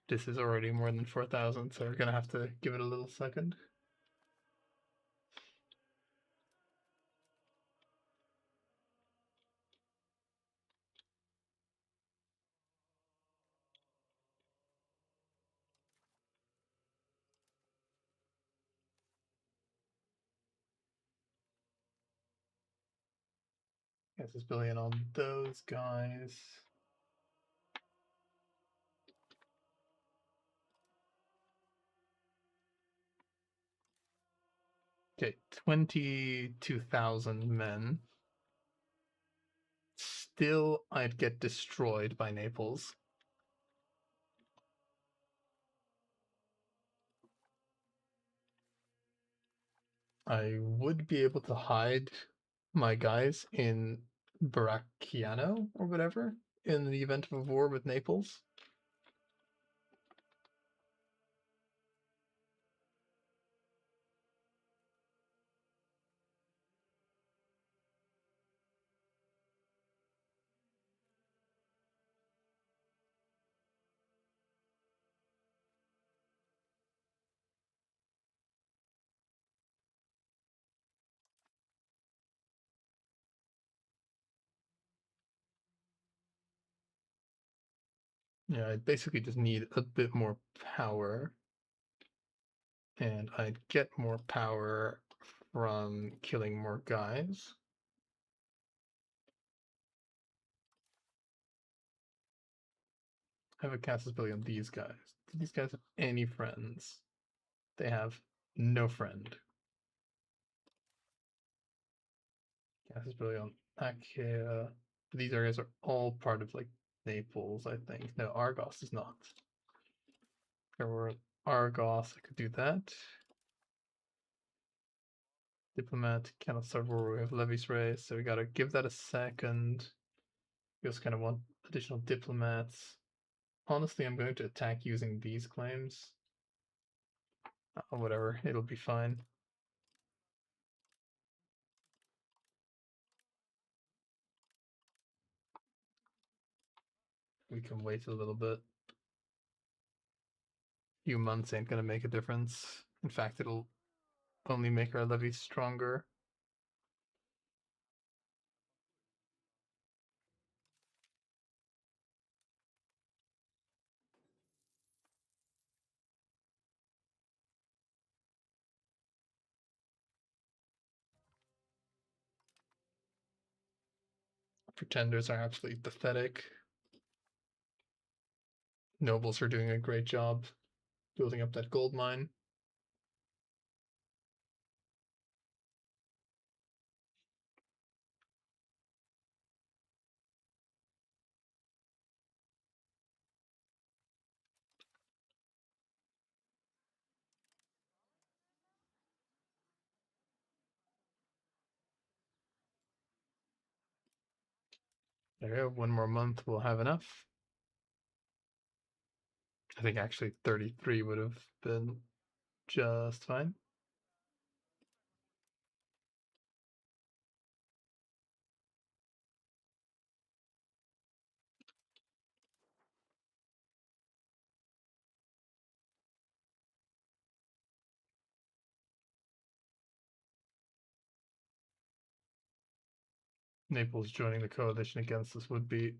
This is already more than 4,000, so we're gonna have to give it a little second. Guess it's billion on those guys. Okay, 22,000 men. Still, I'd get destroyed by Naples. I would be able to hide my guys in Bracciano or whatever in the event of a war with Naples. Yeah, I basically just need a bit more power. And I'd get more power from killing more guys. I have a casus belli on these guys. Do these guys have any friends? They have no friend. Casus belli on Achaea. These areas are all part of like Naples, I think. No, Argos is not. If there were Argos, I could do that. Diplomat cannot start war. We have levies raised, so we gotta give that a second. We also kind of want additional diplomats. Honestly, I'm going to attack using these claims. Whatever, it'll be fine. We can wait a little bit. Few months ain't gonna make a difference. In fact, it'll only make our levies stronger. Pretenders are absolutely pathetic. Nobles are doing a great job building up that gold mine. There we go. One more month, we'll have enough. I think actually 33 would have been just fine. Naples joining the coalition against us would be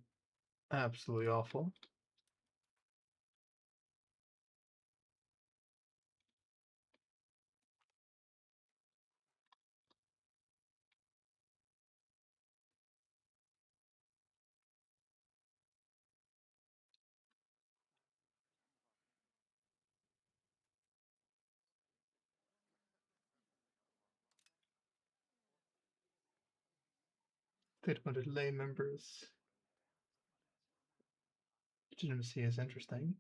absolutely awful. They wanted lay members. Legitimacy is interesting.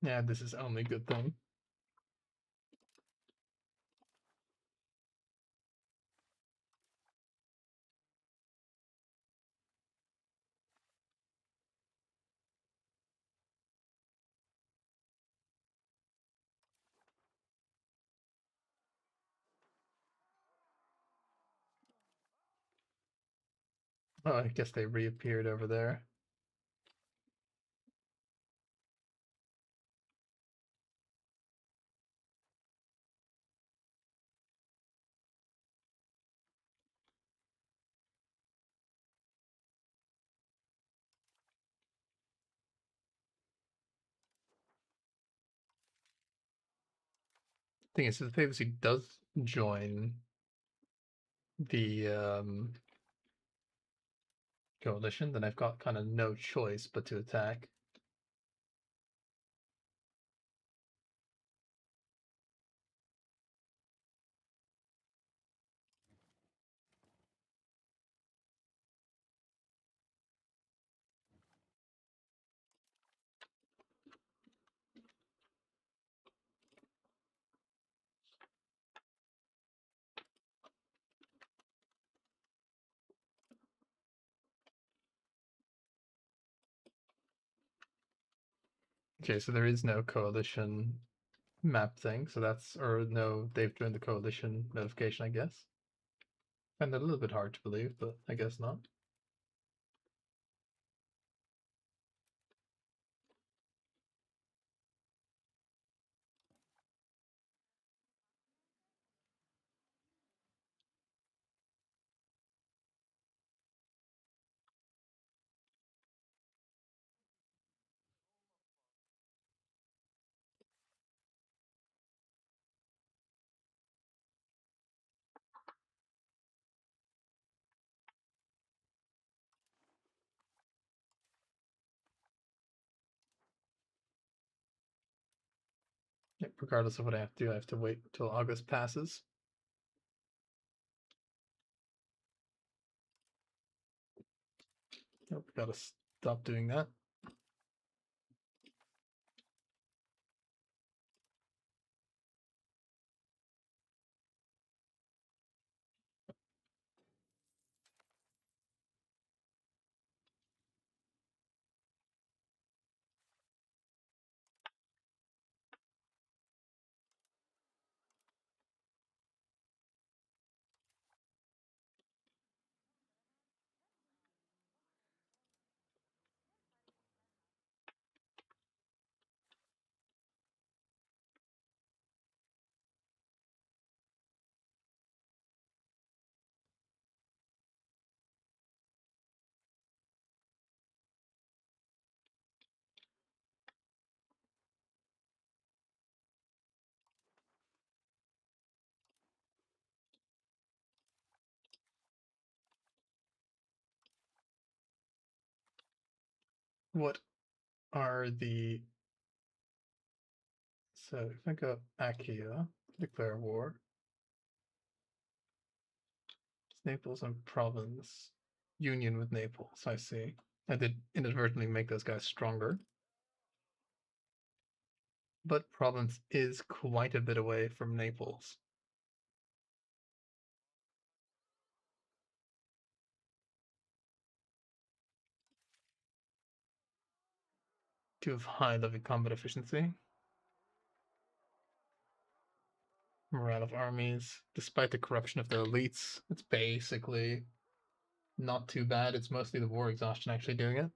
Yeah, this is only good thing. Oh, I guess they reappeared over there. Thing is, if the papacy does join the coalition, then I've got kind of no choice but to attack. Okay, so there is no coalition map thing, so that's, or no, they've joined the coalition notification, I guess. And a little bit hard to believe, but I guess not. Yep, regardless of what I have to do, I have to wait until August passes. Yep, gotta stop doing that. What are the... So if I go Achaia, declare war, Naples and Provence, union with Naples, I see. I did inadvertently make those guys stronger. But Provence is quite a bit away from Naples. Two of high level combat efficiency. Morale of armies. Despite the corruption of the elites, it's basically not too bad. It's mostly the war exhaustion actually doing it.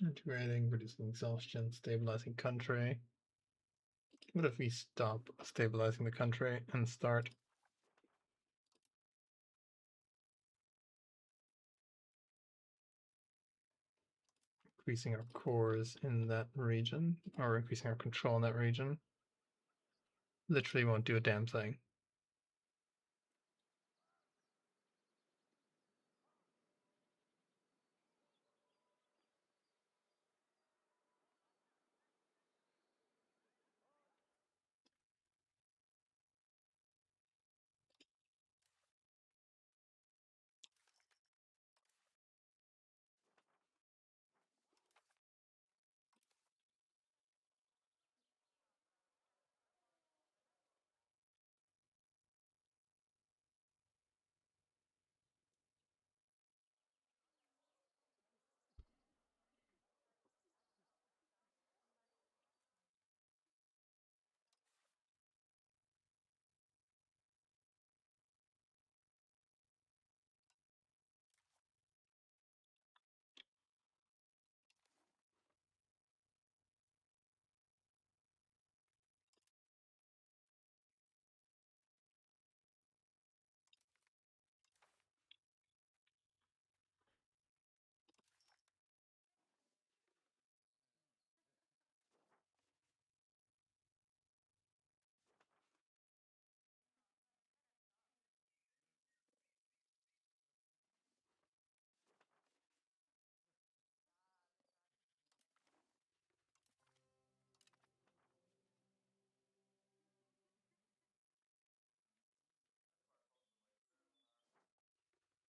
Integrating, reducing exhaustion, stabilizing country. What if we stop stabilizing the country and start increasing our cores in that region, or increasing our control in that region? Literally won't do a damn thing.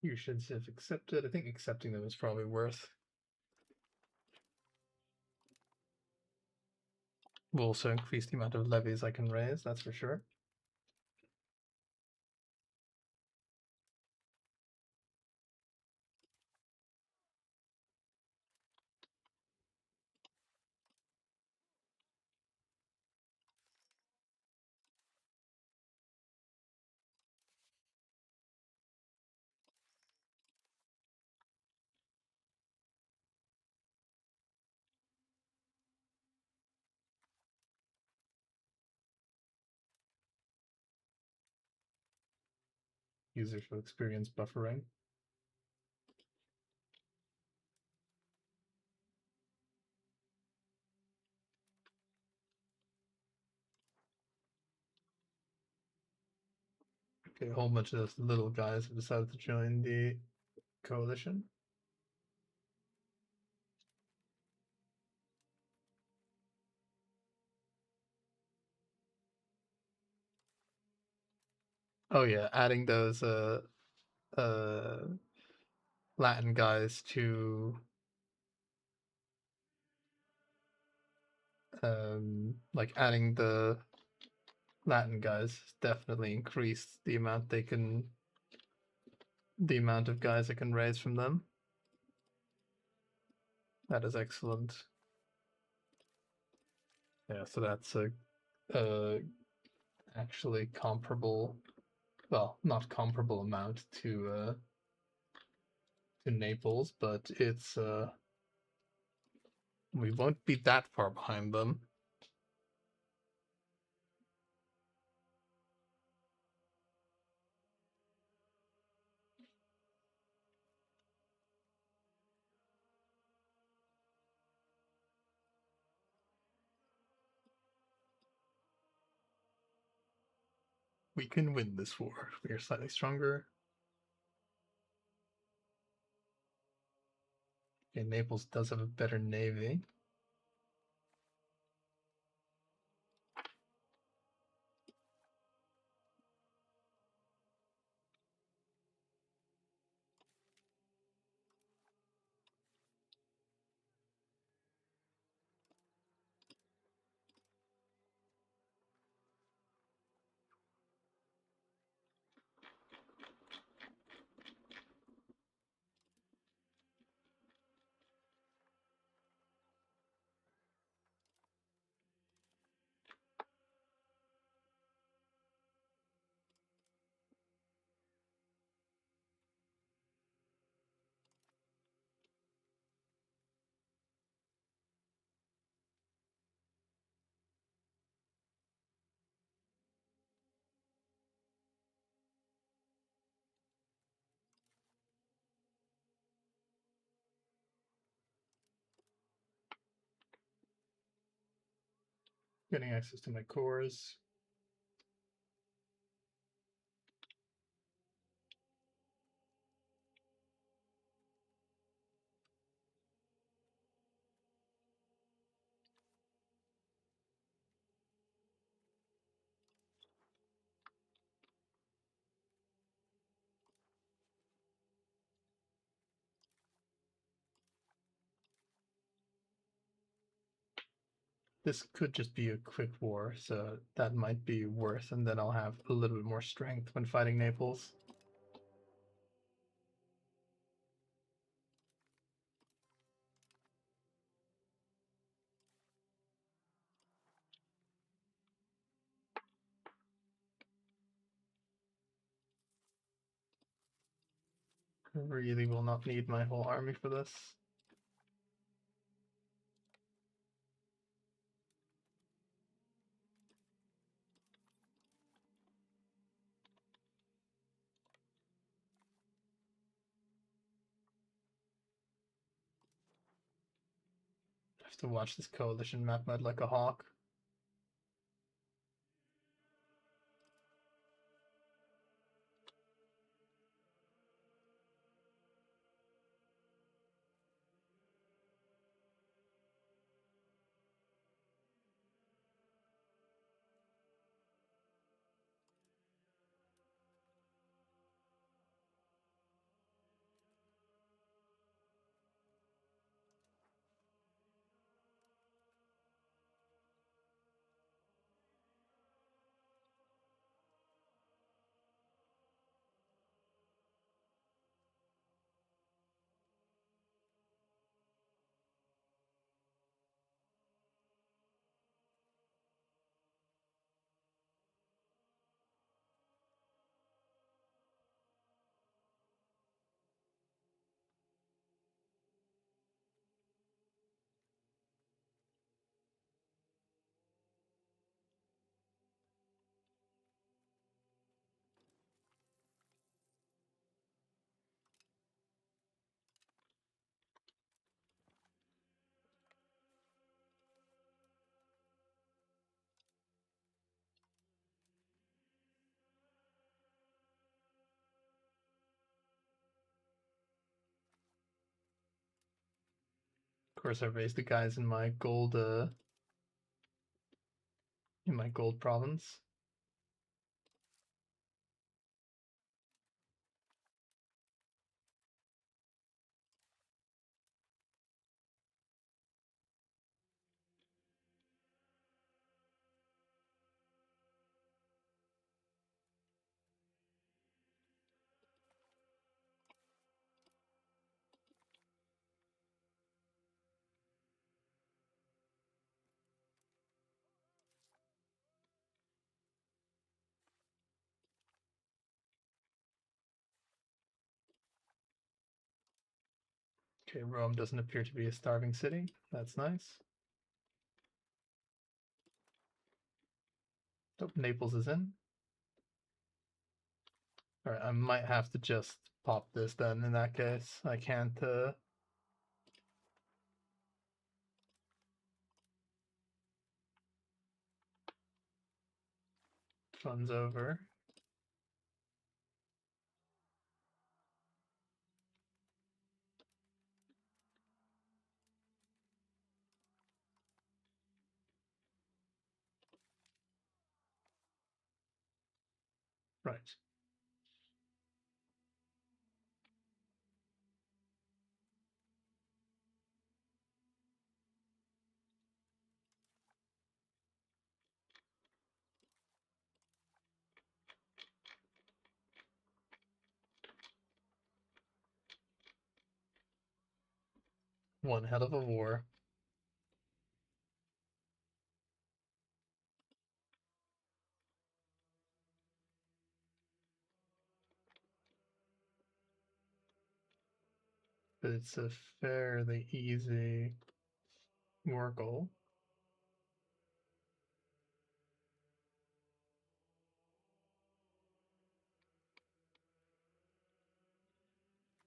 You should have accepted. I think accepting them is probably worth. Will also increase the amount of levies I can raise, that's for sure. Users will experience buffering. Okay, a whole bunch of those little guys have decided to join the coalition. Oh yeah, adding those Latin guys to like adding the Latin guys definitely increased the amount they can, the amount of guys I can raise from them. That is excellent. Yeah, so that's a actually comparable, well, not comparable amount to Naples, but it's we won't be that far behind them. We can win this war. We are slightly stronger. Okay, Naples does have a better navy. Getting access to my cores. This could just be a quick war, so that might be worth, and then I'll have a little bit more strength when fighting Naples. Really will not need my whole army for this. I have to watch this coalition map out like a hawk. Of course, I raised the guys in my gold province. Okay, Rome doesn't appear to be a starving city. That's nice. Oh, Naples is in. Alright, I might have to just pop this then in that case. I can't funds over. Right. One hell of a war. But it's a fairly easy war goal.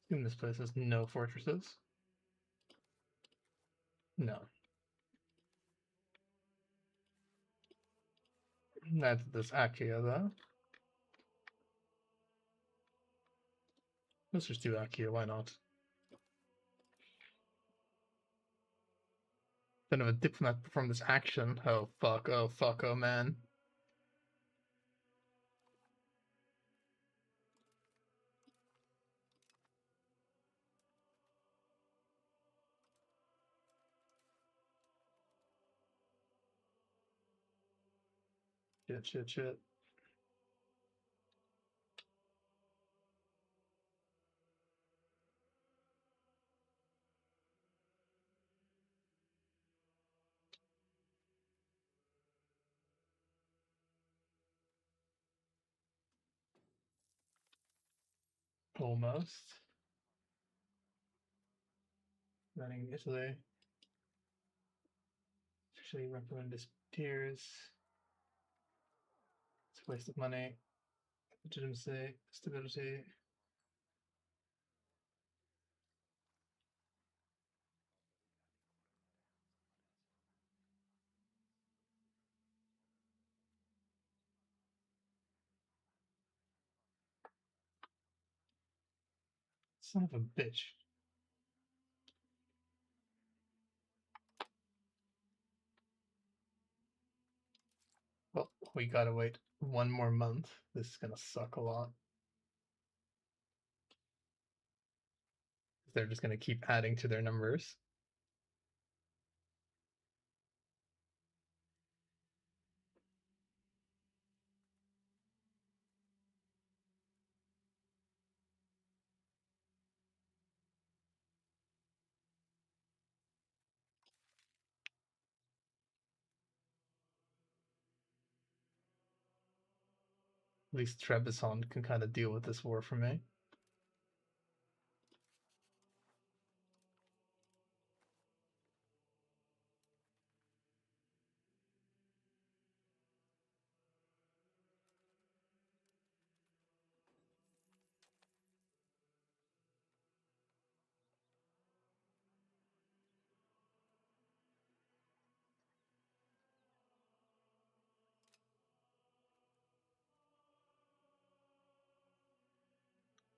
Assume this place has no fortresses. No. Neither does Achaia, though. Let's just do Achaia, why not? Then if a diplomat performed this action, oh fuck, oh man. Shit. Almost. Running Italy. Especially recommend disappears. It's a waste of money. Legitimacy, stability. Son of a bitch. Well, we gotta wait one more month. This is gonna suck a lot. They're just gonna keep adding to their numbers. At least Trebizond can kind of deal with this war for me.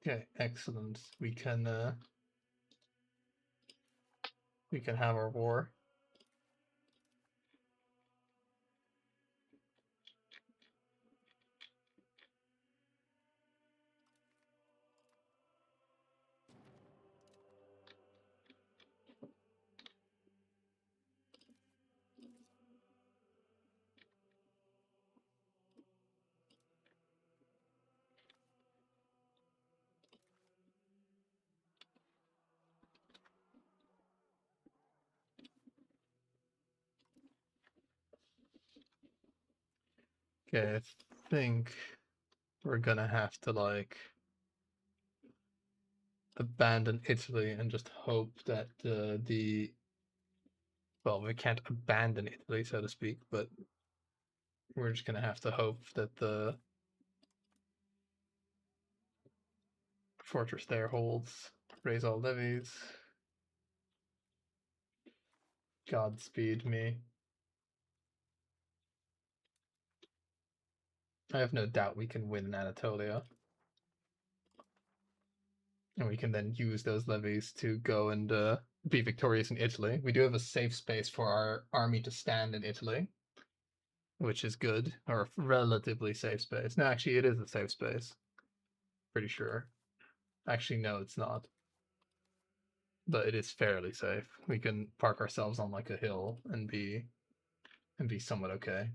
Okay, excellent. We can have our war. Okay, I think we're gonna have to like abandon Italy and just hope that well, we can't abandon Italy, so to speak, but we're just gonna have to hope that the fortress there holds. Raise all levies. Godspeed me. I have no doubt we can win Anatolia. And we can then use those levies to go and be victorious in Italy. We do have a safe space for our army to stand in Italy. which is good, or relatively safe space. No, actually, it is a safe space. Pretty sure. Actually, no, it's not. But it is fairly safe. We can park ourselves on like a hill and be somewhat okay.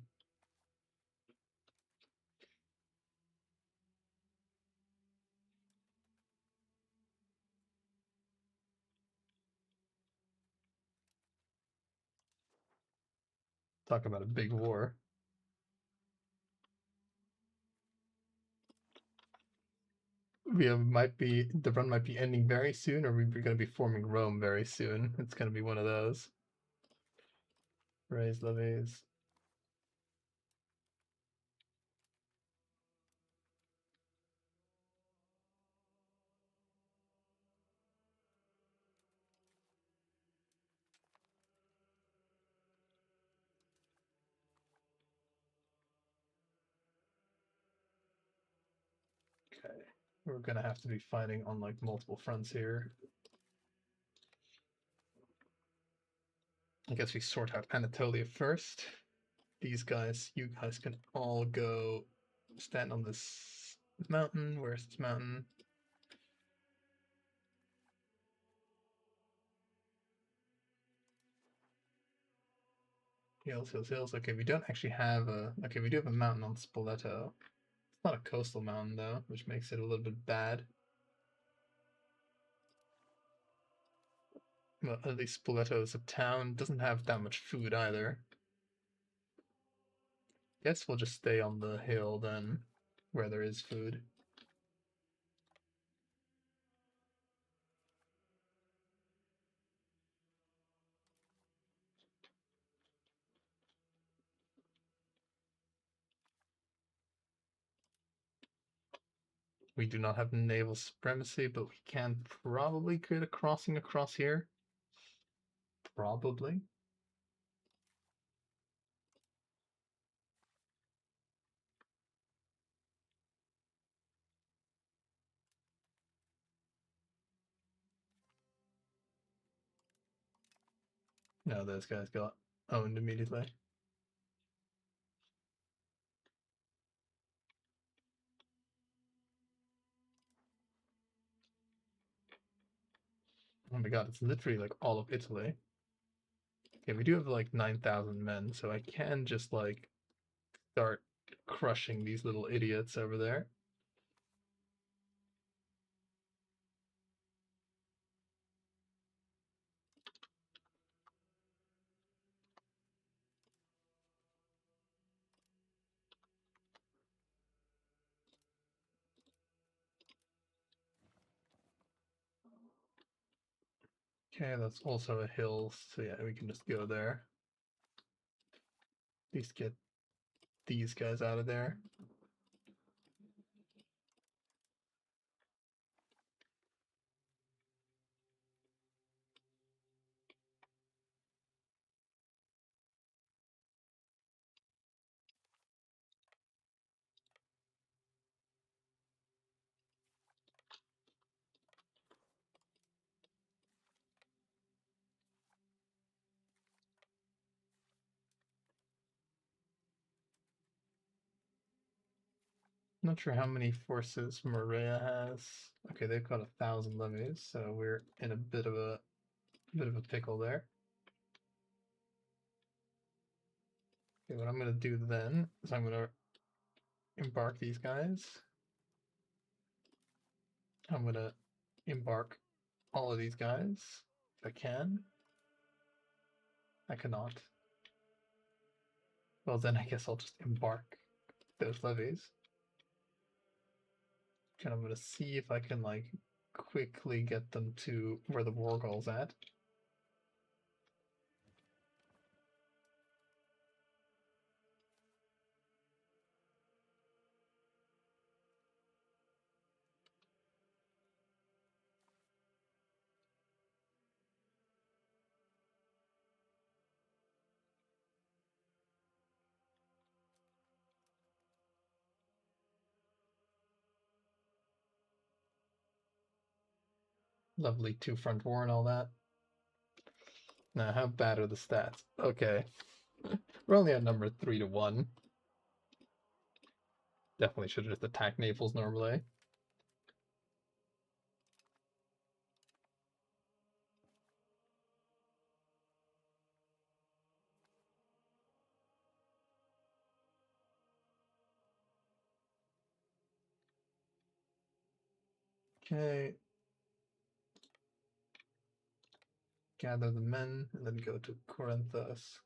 Talk about a big war. The run might be ending very soon, or we're going to be forming Rome very soon. It's going to be one of those. Raise levies. Okay, we're going to have to be fighting on like multiple fronts here. I guess we sort out Anatolia first. You guys can all go stand on this mountain. Where's this mountain? Hills, hills, hills. Okay, we don't actually have a. Okay, we do have a mountain on Spoleto. It's not a coastal mountain though, which makes it a little bit bad. Well, at least Spoleto is a town. Doesn't have that much food either. Guess we'll just stay on the hill then, where there is food. We do not have naval supremacy, but we can probably create a crossing across here. Probably. No, those guys got owned immediately. Oh my god, it's literally like all of Italy. Okay, we do have like 9,000 men, so I can just like start crushing these little idiots over there. Okay, that's also a hill, so yeah, we can just go there. At least get these guys out of there. Not sure how many forces Maria has. Okay, they've got 1,000 levies, so we're in a bit of a pickle there. Okay, what I'm gonna do then is I'm gonna embark these guys. I'm gonna embark all of these guys if I can. I cannot. Well, then I guess I'll just embark those levies. And I'm gonna see if I can like quickly get them to where the war goal's at. Lovely two front war and all that. Now, how bad are the stats? Okay. We're only at number 3-1. Definitely should have just attacked Naples normally. Okay. Gather the men and then go to Corinthus.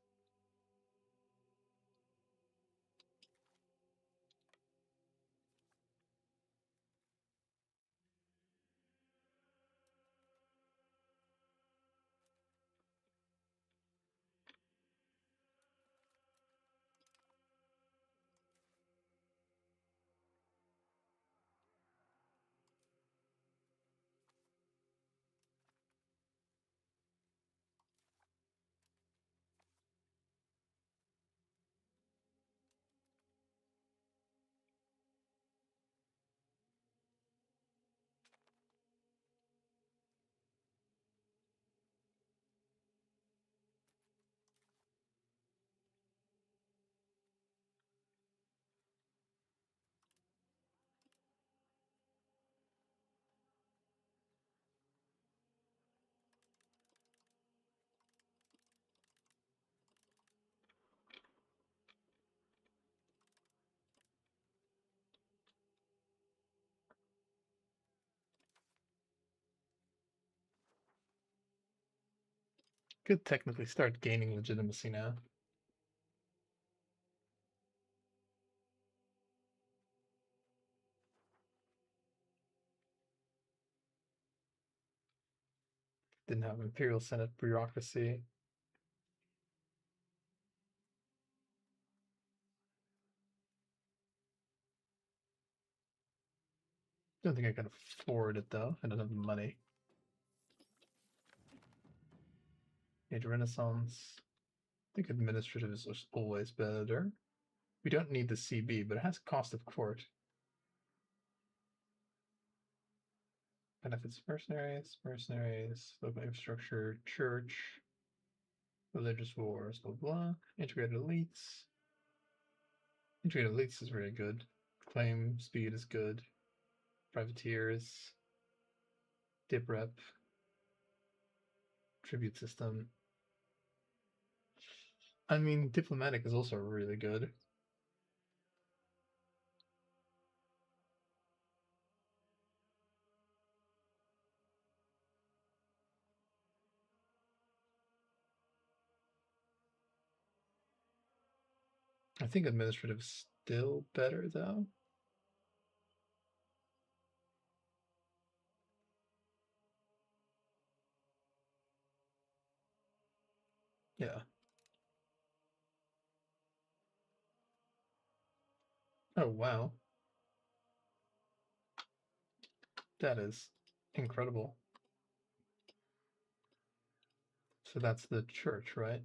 Could technically start gaining legitimacy now. Didn't have Imperial Senate bureaucracy. Don't think I can afford it though. I don't have the money. Age of Renaissance. I think administrative is always better. We don't need the CB, but it has cost of court. Benefits mercenaries, local infrastructure, church, religious wars, blah blah. Integrated elites. Integrated elites is very good. Claim speed is good. Privateers. Dip rep. Tribute system. I mean, diplomatic is also really good. I think administrative is still better though. Yeah. Oh wow. That is incredible. So that's the church, right?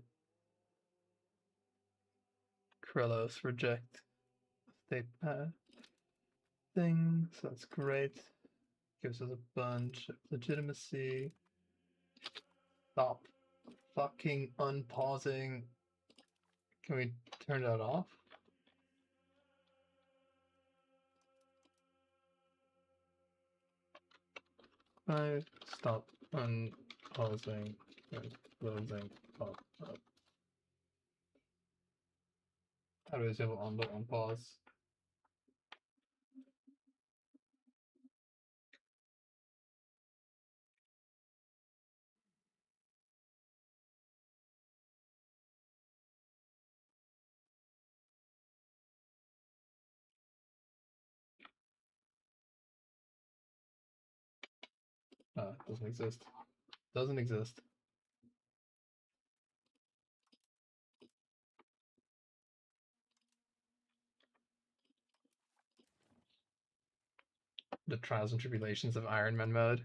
Krelos reject state thing, so that's great. Gives us a bunch of legitimacy. Stop fucking unpausing. Can we turn that off? Stop unpausing and closing pop up. How do I disable on pause? It doesn't exist. Doesn't exist. The trials and tribulations of Iron Man mode.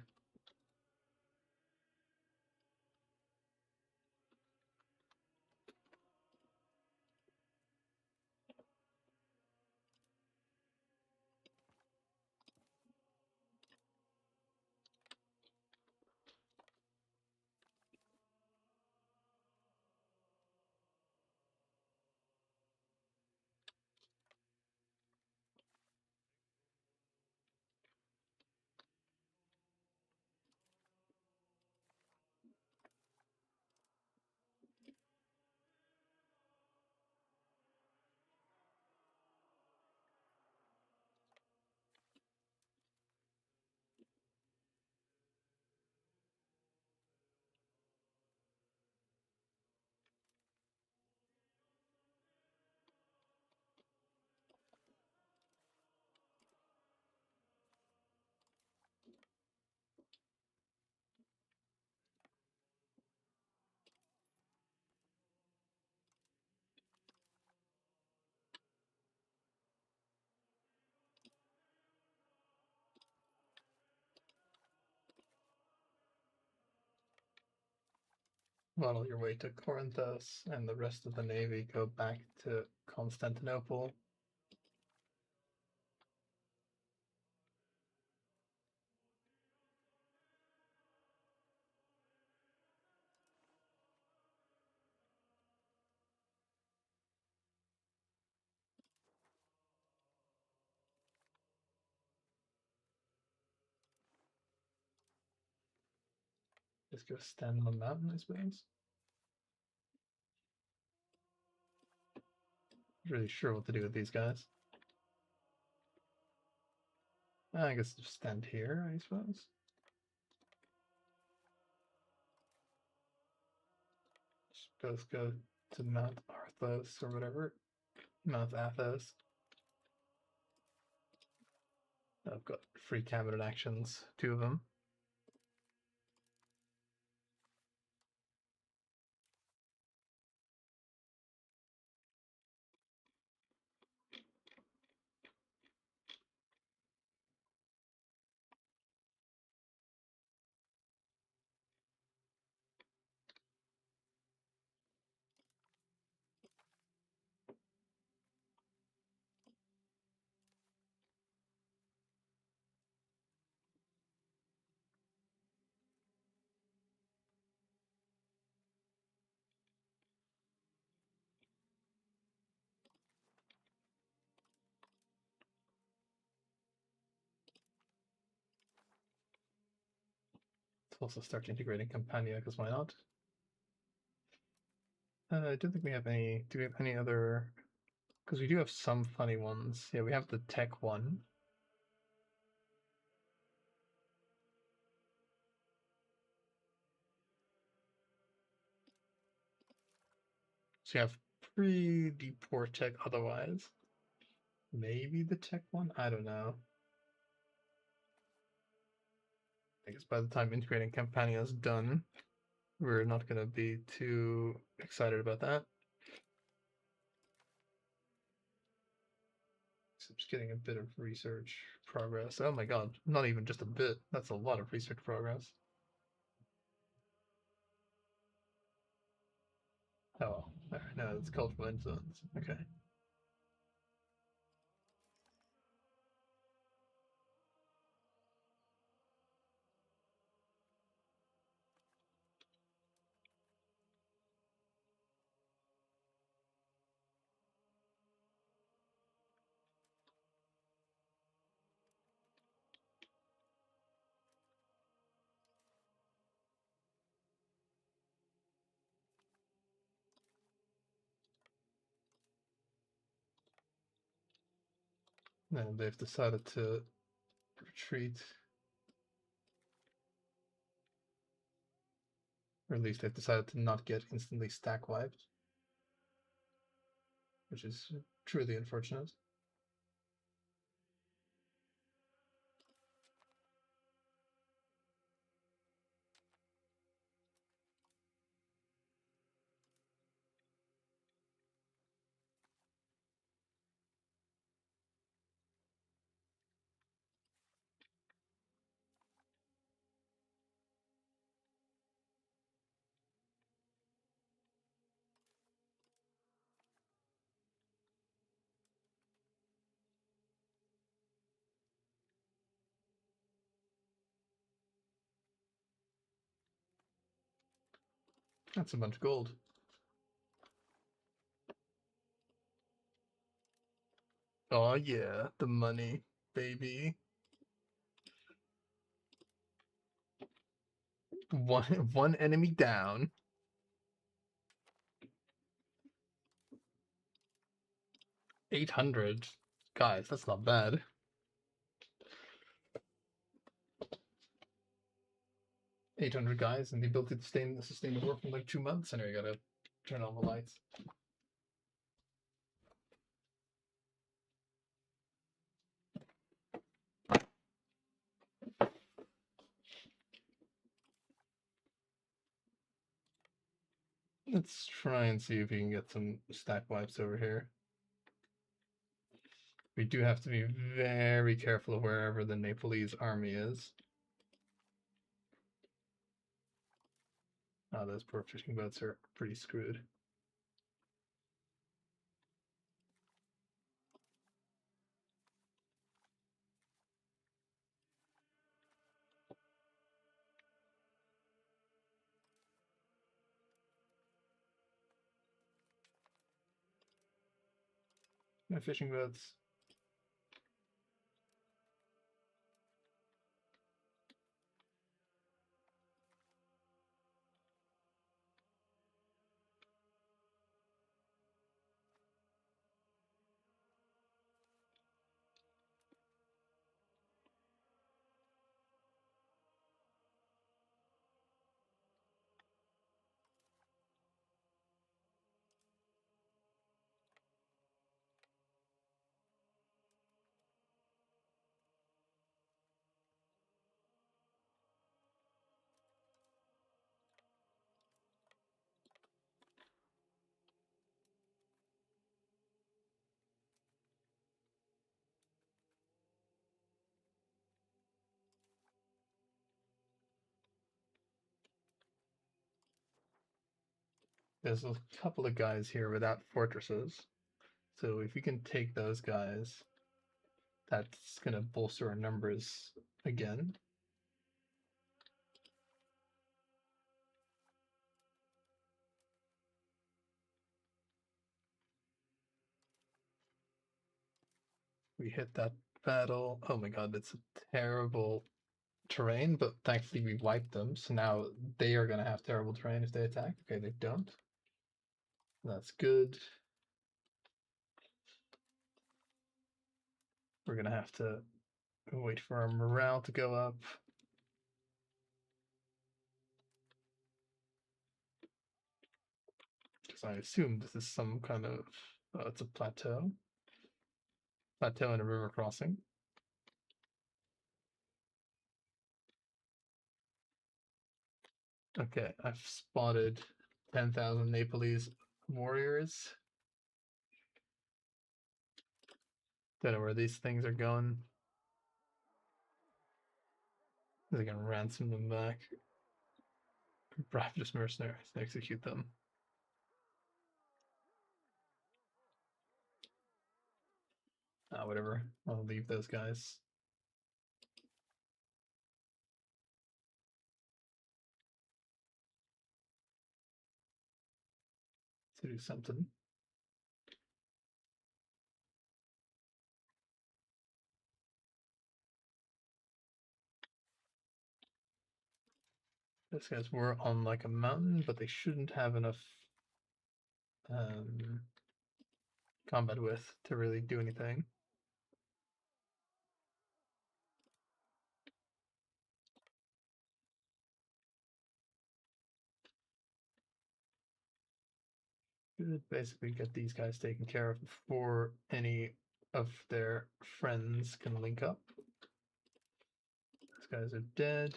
model your way to Corinthos, and the rest of the navy go back to Constantinople. Just go stand on the mountain, I suppose. Not really sure what to do with these guys. I guess just stand here, I suppose. Suppose go to Mount Arthos or whatever. Mount Athos. I've got free cabinet actions, 2 of them. Let's also start integrating Campania, because why not? I don't think we have any. Do we have any other? Because we do have some funny ones. Yeah, we have the tech one. So you have pretty poor tech otherwise. Maybe the tech one? I don't know. I guess by the time integrating Campania is done, we're not going to be too excited about that. So I'm just getting a bit of research progress. Oh my god, not even just a bit. That's a lot of research progress. Oh, no, it's cultural influence. Okay. And they've decided to retreat. Or at least they've decided to not get instantly stack wiped. Which is truly unfortunate. That's a bunch of gold. Oh yeah, the money, baby. One enemy down. 800. Guys, that's not bad. 800 guys and the ability to sustain the war for like 2 months. And you gotta turn on the lights. Let's try and see if we can get some stack wipes over here. We do have to be very careful of wherever the Nepalese army is. Oh, those poor fishing boats are pretty screwed. No fishing boats. There's a couple of guys here without fortresses. So if we can take those guys, that's going to bolster our numbers again. We hit that battle. Oh my god, it's a terrible terrain, but thankfully we wiped them. So now they are going to have terrible terrain if they attack. Okay, they don't. That's good. We're going to have to wait for our morale to go up. Because I assume this is some kind of... it's a plateau. Plateau and a river crossing. Okay, I've spotted 10,000 Nepalese warriors. Don't know where these things are going. They're gonna ransom them back. Bravest mercenaries, execute them. Whatever. I'll leave those guys. To do something. Those guys were on like a mountain, but they shouldn't have enough combat width to really do anything. Should basically get these guys taken care of before any of their friends can link up. These guys are dead.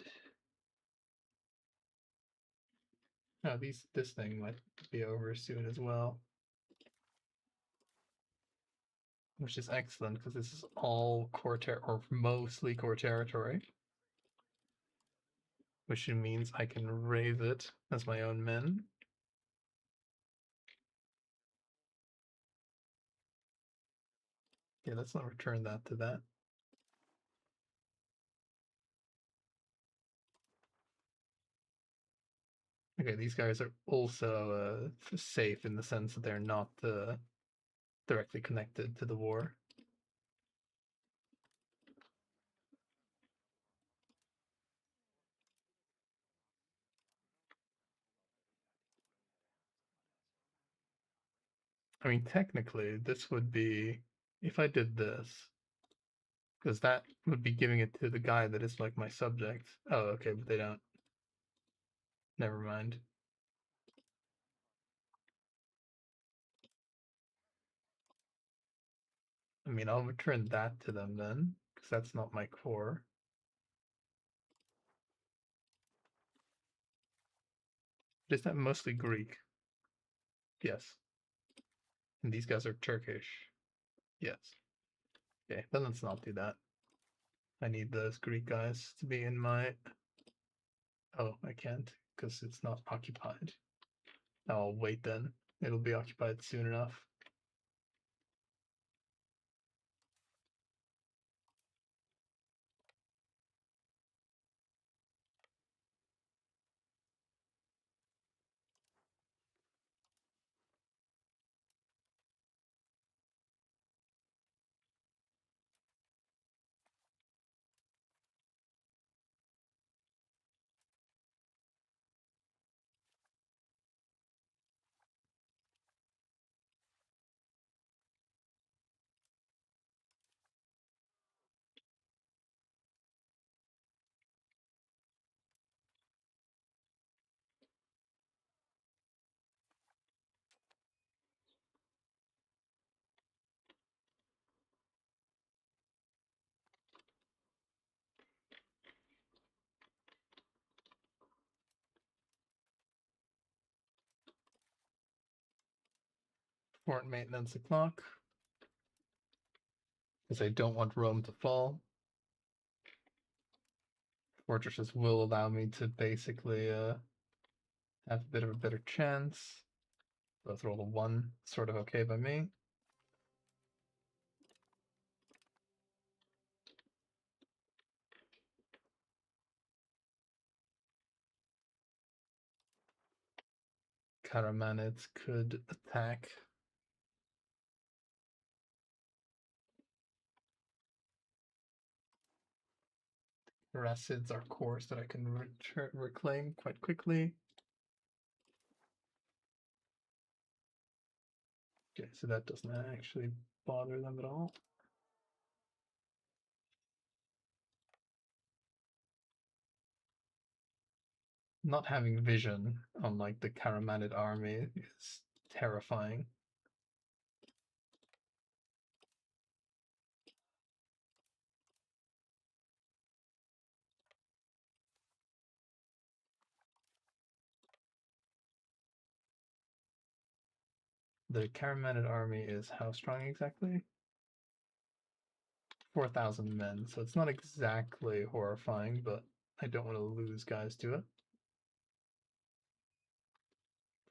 Oh, this thing might be over soon as well. Which is excellent because this is all core or mostly core territory. Which means I can raise it as my own men. Yeah, let's not return that to that. Okay, these guys are also safe in the sense that they're not directly connected to the war. I mean, technically, this would be, if I did this, because that would be giving it to the guy that is like my subject. Oh, okay, but they don't. Never mind. I mean, I'll return that to them then, because that's not my core. Is that mostly Greek? Yes. And these guys are Turkish? Yes. Okay, then let's not do that. I need those Greek guys to be in my... Oh, I can't. because it's not occupied. Now I'll wait then. It'll be occupied soon enough. Fort maintenance o'clock, because I don't want Rome to fall. Fortresses will allow me to basically have a bit of a better chance. Both roll a 1, sort of okay by me. Karamanids could attack. Racids are cores that I can reclaim quite quickly. Okay, so that doesn't actually bother them at all. Not having vision on like the Karamanid army is terrifying. The Karamanid army is how strong exactly? 4,000 men, so it's not exactly horrifying, but I don't want to lose guys to it.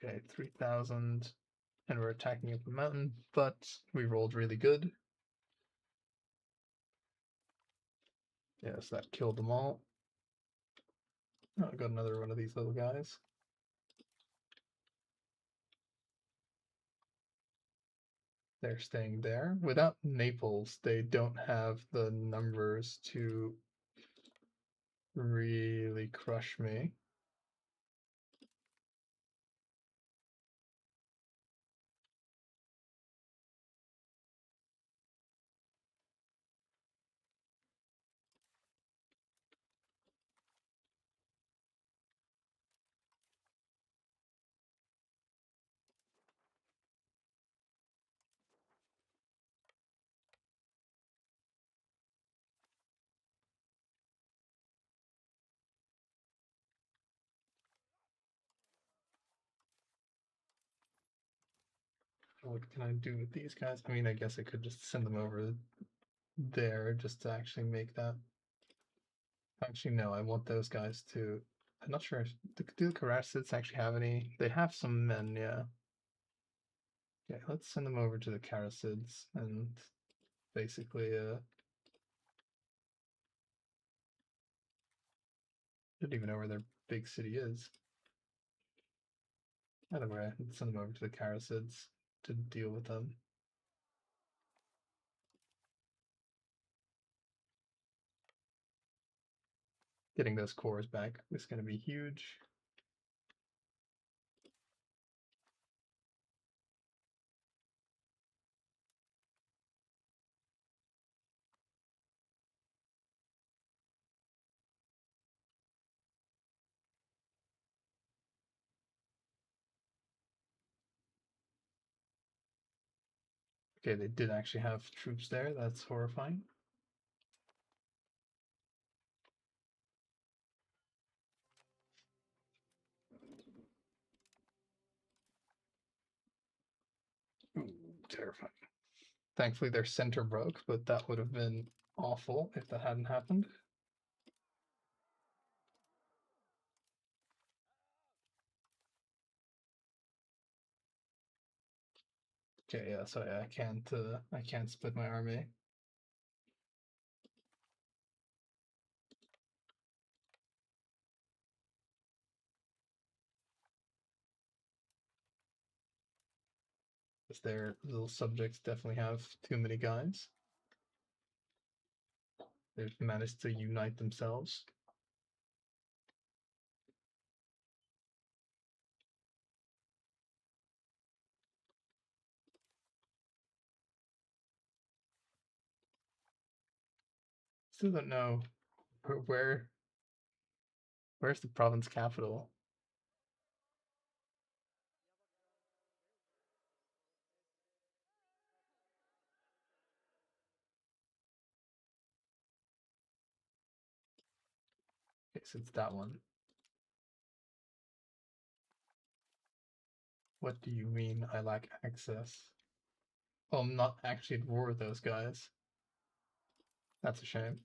Okay, 3,000, and we're attacking up the mountain, but we rolled really good. Yes, that killed them all. Oh, I got another one of these little guys. They're staying there. Without Naples, they don't have the numbers to really crush me. What can I do with these guys? I mean, I guess I could just send them over there just to actually make that. Actually, no, I want those guys to. I'm not sure if do the Karasids actually have any. They have some men, yeah. Okay, let's send them over to the Karasids and basically don't even know where their big city is. Either way, let's send them over to the Karasids to deal with them. Getting those cores back is going to be huge. Okay, they did actually have troops there. That's horrifying. Ooh, terrifying. Thankfully, their center broke, but that would have been awful if that hadn't happened. Okay, yeah, so I can't split my army. Because their little subjects definitely have too many guys. They've managed to unite themselves. Still don't know where's the province capital. Okay, so it's that one. What do you mean I lack access? Well, I'm not actually at war with those guys. That's a shame.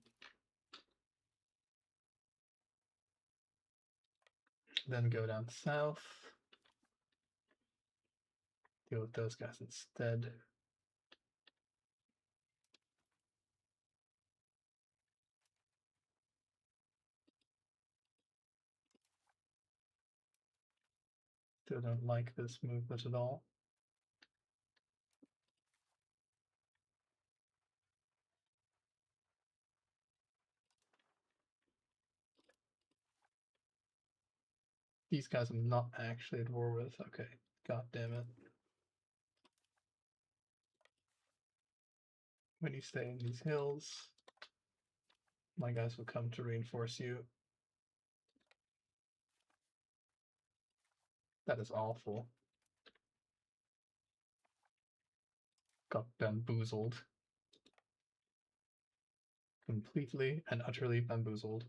Then go down south. Deal with those guys instead. Still don't like this movement at all. These guys I'm not actually at war with. Okay, god damn it. When you stay in these hills, my guys will come to reinforce you. That is awful. Got bamboozled. Completely and utterly bamboozled.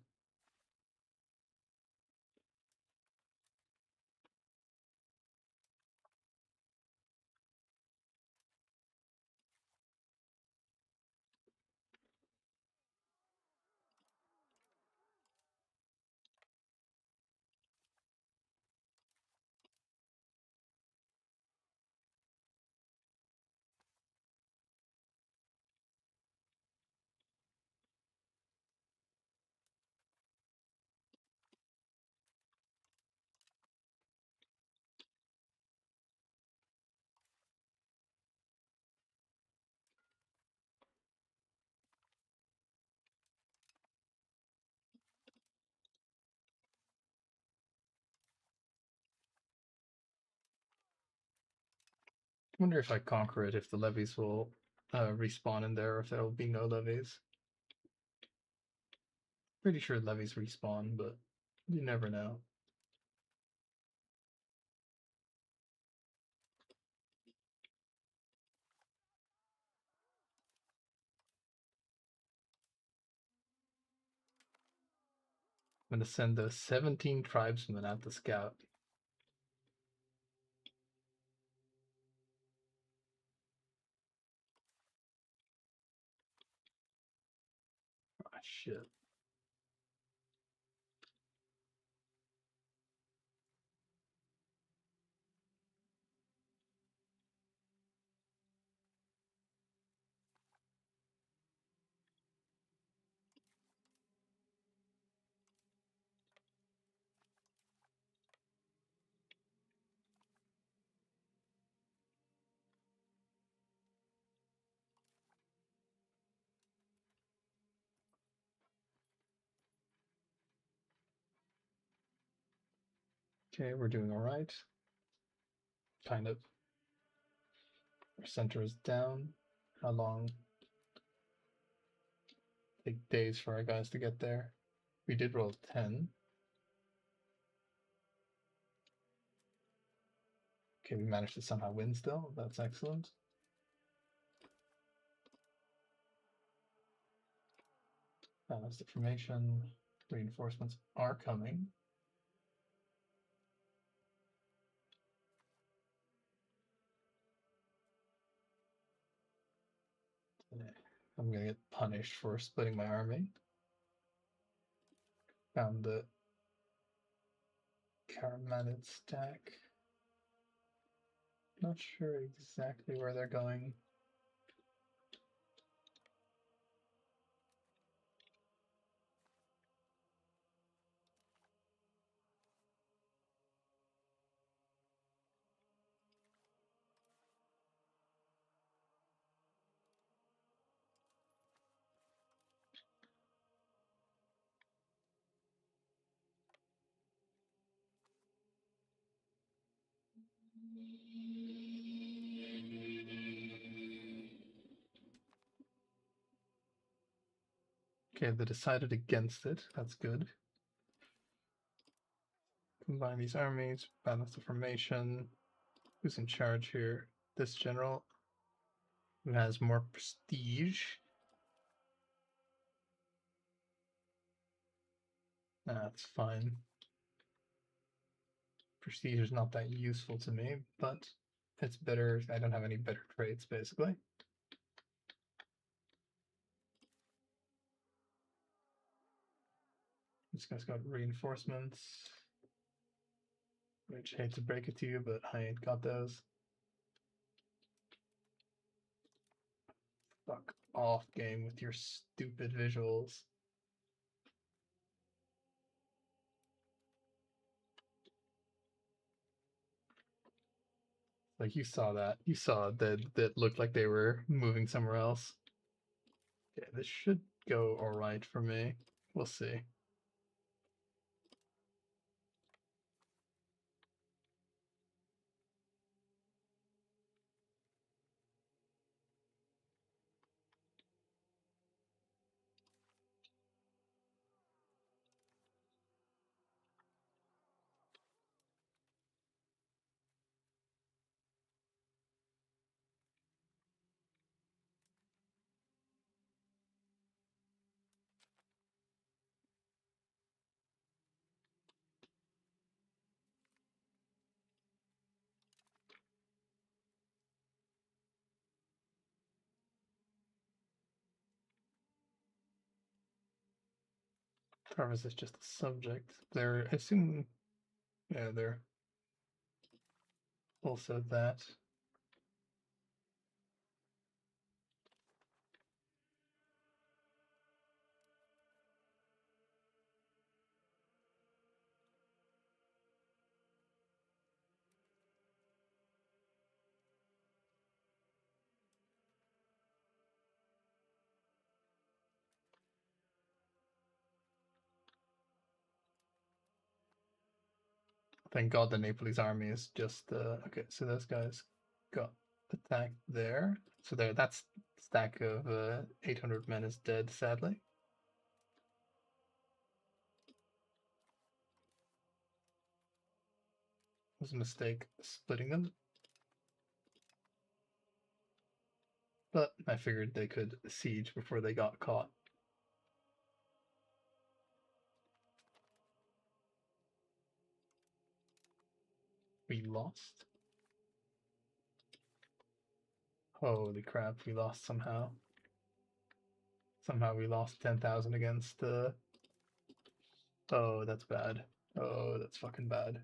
I wonder if I conquer it, if the levies will respawn in there, or if there will be no levies. Pretty sure levies respawn, but you never know. I'm going to send those 17 tribesmen out to scout. Ah, shit. Okay, we're doing all right. Kind of. Our center is down. How long? Take days for our guys to get there. We did roll 10. Okay, we managed to somehow win still. That's excellent. Balanced information. Reinforcements are coming. I'm gonna get punished for splitting my army. Found the Karamanid stack. Not sure exactly where they're going. Okay, they decided against it. That's good. Combine these armies, balance the formation. Who's in charge here? This general who has more prestige. That's fine. Prestige is not that useful to me, but it's better. I don't have any better traits, basically. This guy's got reinforcements. Which, hate to break it to you, but I ain't got those. Fuck off, game, with your stupid visuals. Like, you saw that. You saw that looked like they were moving somewhere else. Okay, this should go alright for me. We'll see. Travis is just a subject. They're, I assume, yeah, they're also that. Thank God the Nepalese army is just okay. So those guys got attacked there. So there, that's stack of 800 men is dead, sadly. It was a mistake splitting them, but I figured they could siege before they got caught. We lost. Holy crap, we lost somehow. Somehow we lost 10,000 against oh, that's bad. Oh, that's fucking bad.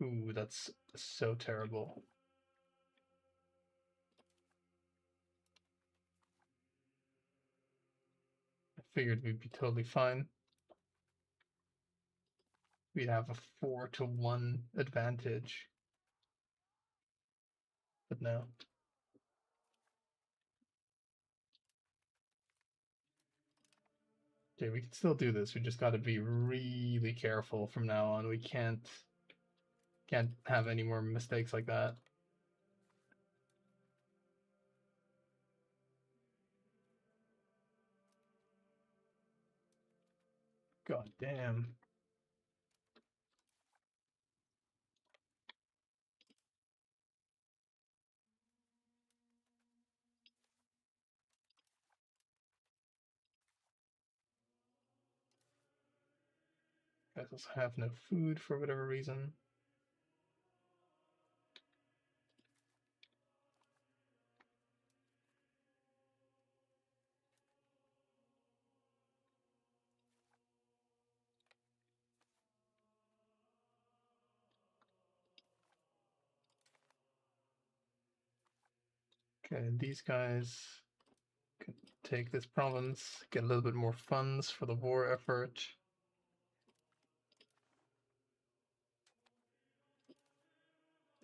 Ooh, that's so terrible. I figured we'd be totally fine. We'd have a 4-1 advantage. But no. Okay, we can still do this. We just gotta be really careful from now on. We can't have any more mistakes like that. God damn. Guys also have no food for whatever reason. Okay, these guys can take this province, get a little bit more funds for the war effort.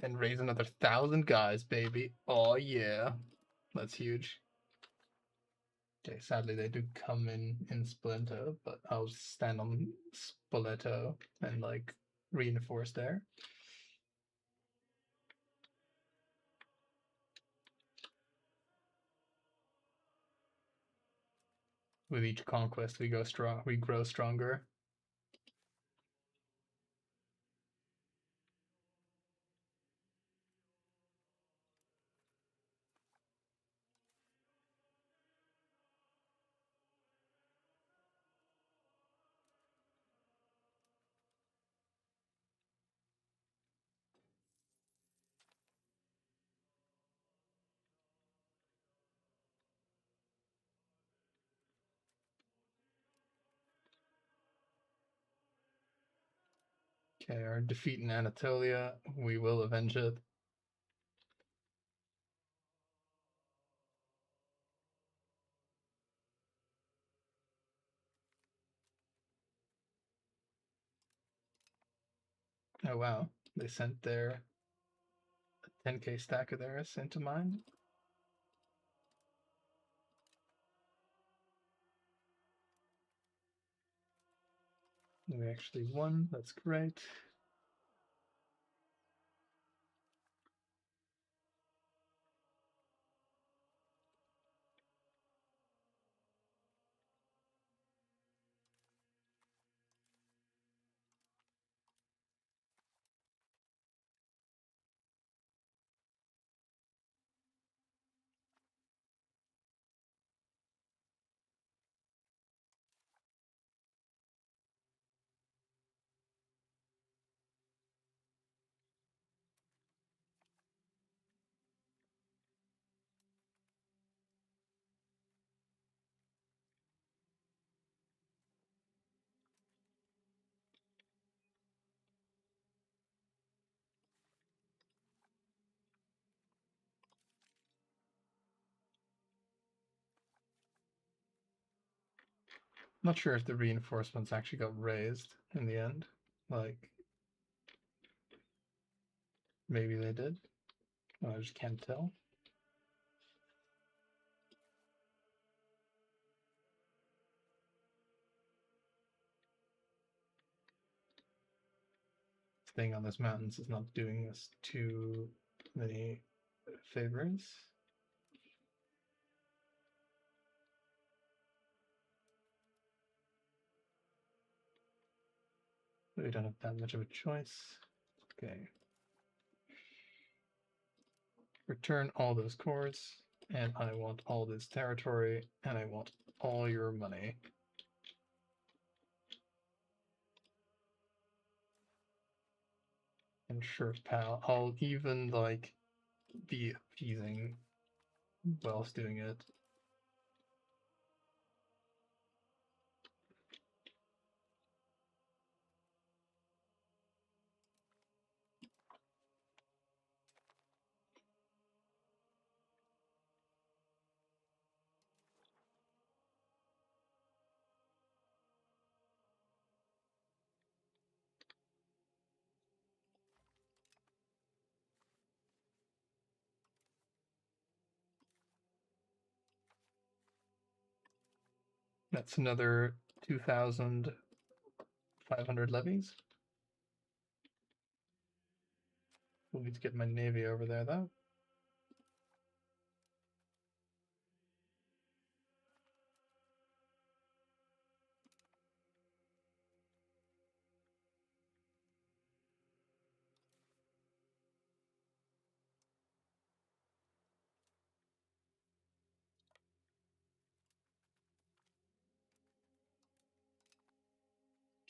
And raise another 1,000 guys, baby. Oh yeah. That's huge. Okay, sadly they do come in Spoleto, but I'll just stand on Spoleto and like reinforce there. With each conquest we grow stronger. Okay, our defeat in Anatolia, we will avenge it. Oh wow, they sent their 10k stack of theirs into mine. We actually won, that's great. Not sure if the reinforcements actually got raised in the end. Like, maybe they did. I just can't tell. Staying on those mountains is not doing us too many favors. We don't have that much of a choice. Okay. Return all those cores, and I want all this territory, and I want all your money. And sure, pal, I'll even, like, be appeasing whilst doing it. That's another 2,500 levies. We'll need to get my navy over there, though.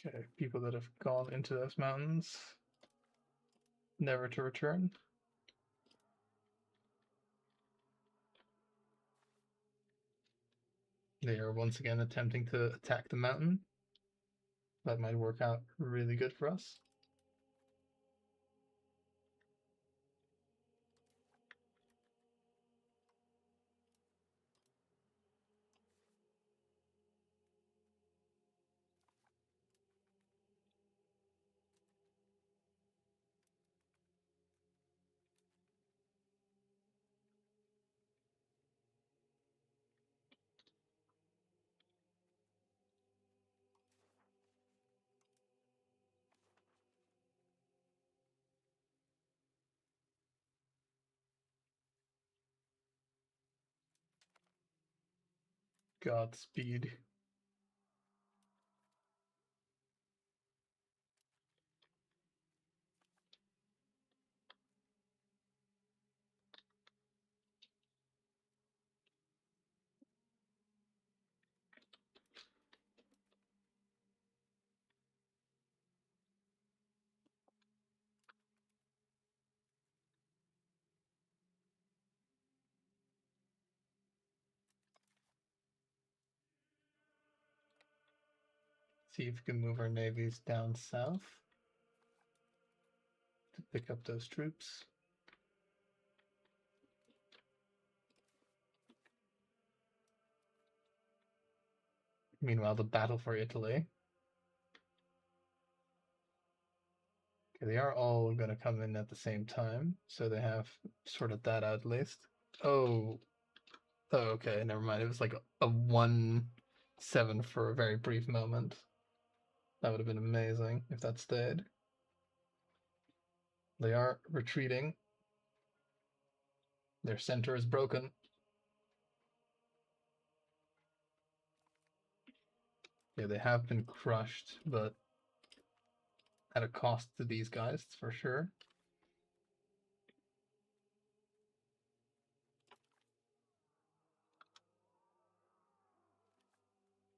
Okay, people that have gone into those mountains, never to return. They are once again attempting to attack the mountain. That might work out really good for us. Godspeed. See if we can move our navies down south to pick up those troops. Meanwhile, the battle for Italy. Okay, they are all going to come in at the same time, so they have sorted that out at least. Oh, okay, never mind. It was like a 1-7 for a very brief moment. That would have been amazing if that stayed. They are retreating. Their center is broken. Yeah, they have been crushed, but at a cost to these guys, for sure.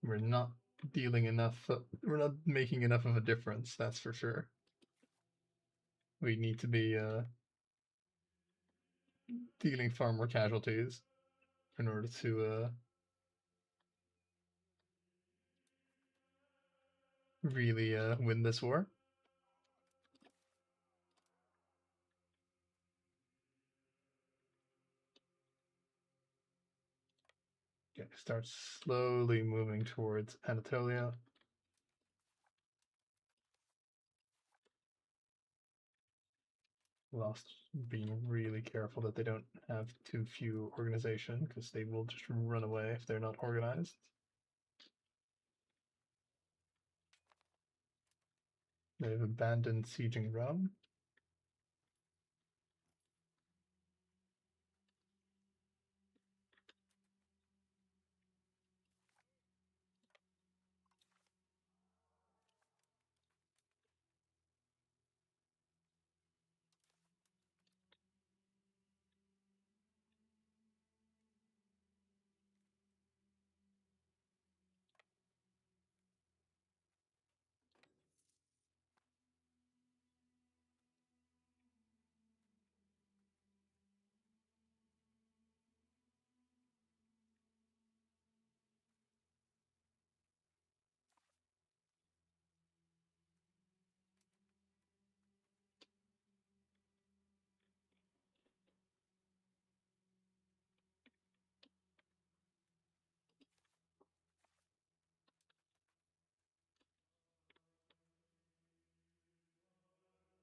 We're not dealing enough. We're not making enough of a difference, that's for sure. We need to be dealing far more casualties in order to really win this war. Okay, start slowly moving towards Anatolia. Lost being really careful that they don't have too few organization, because they will just run away if they're not organized. They've abandoned sieging Rome.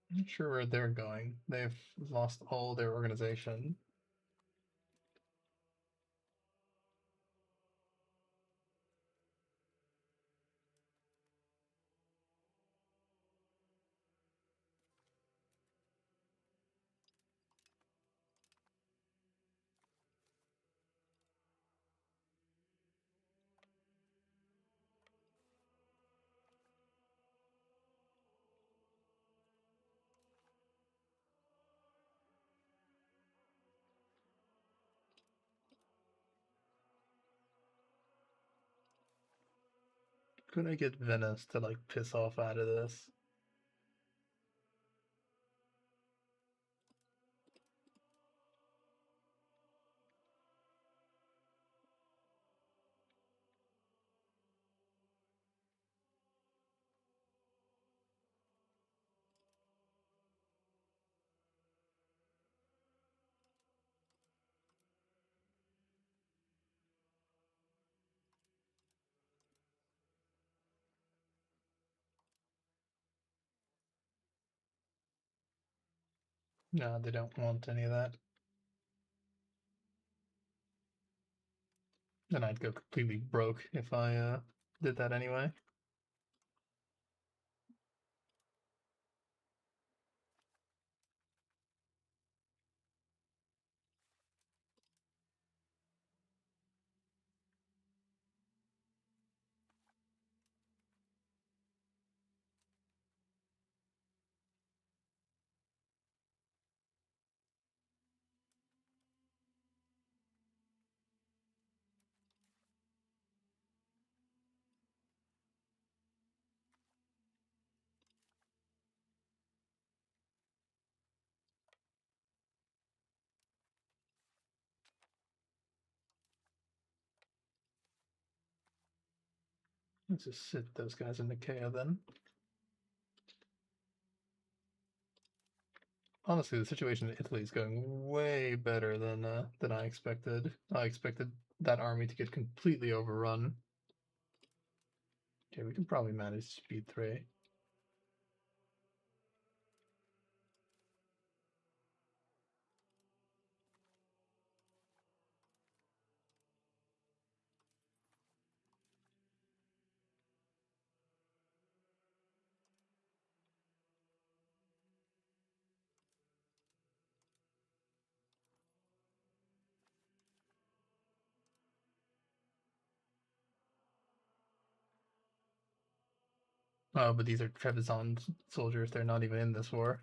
I'm not sure where they're going. They've lost all their organization. Could I get Venice to like piss off out of this? No, they don't want any of that. Then I'd go completely broke if I did that anyway. Let's just sit those guys in Nicaea then. Honestly, the situation in Italy is going way better than I expected. I expected that army to get completely overrun. Okay, we can probably manage speed 3. Oh, but these are Trebizond soldiers. They're not even in this war.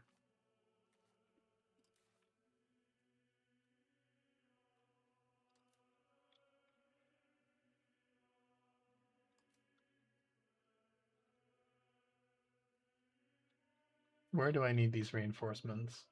Where do I need these reinforcements?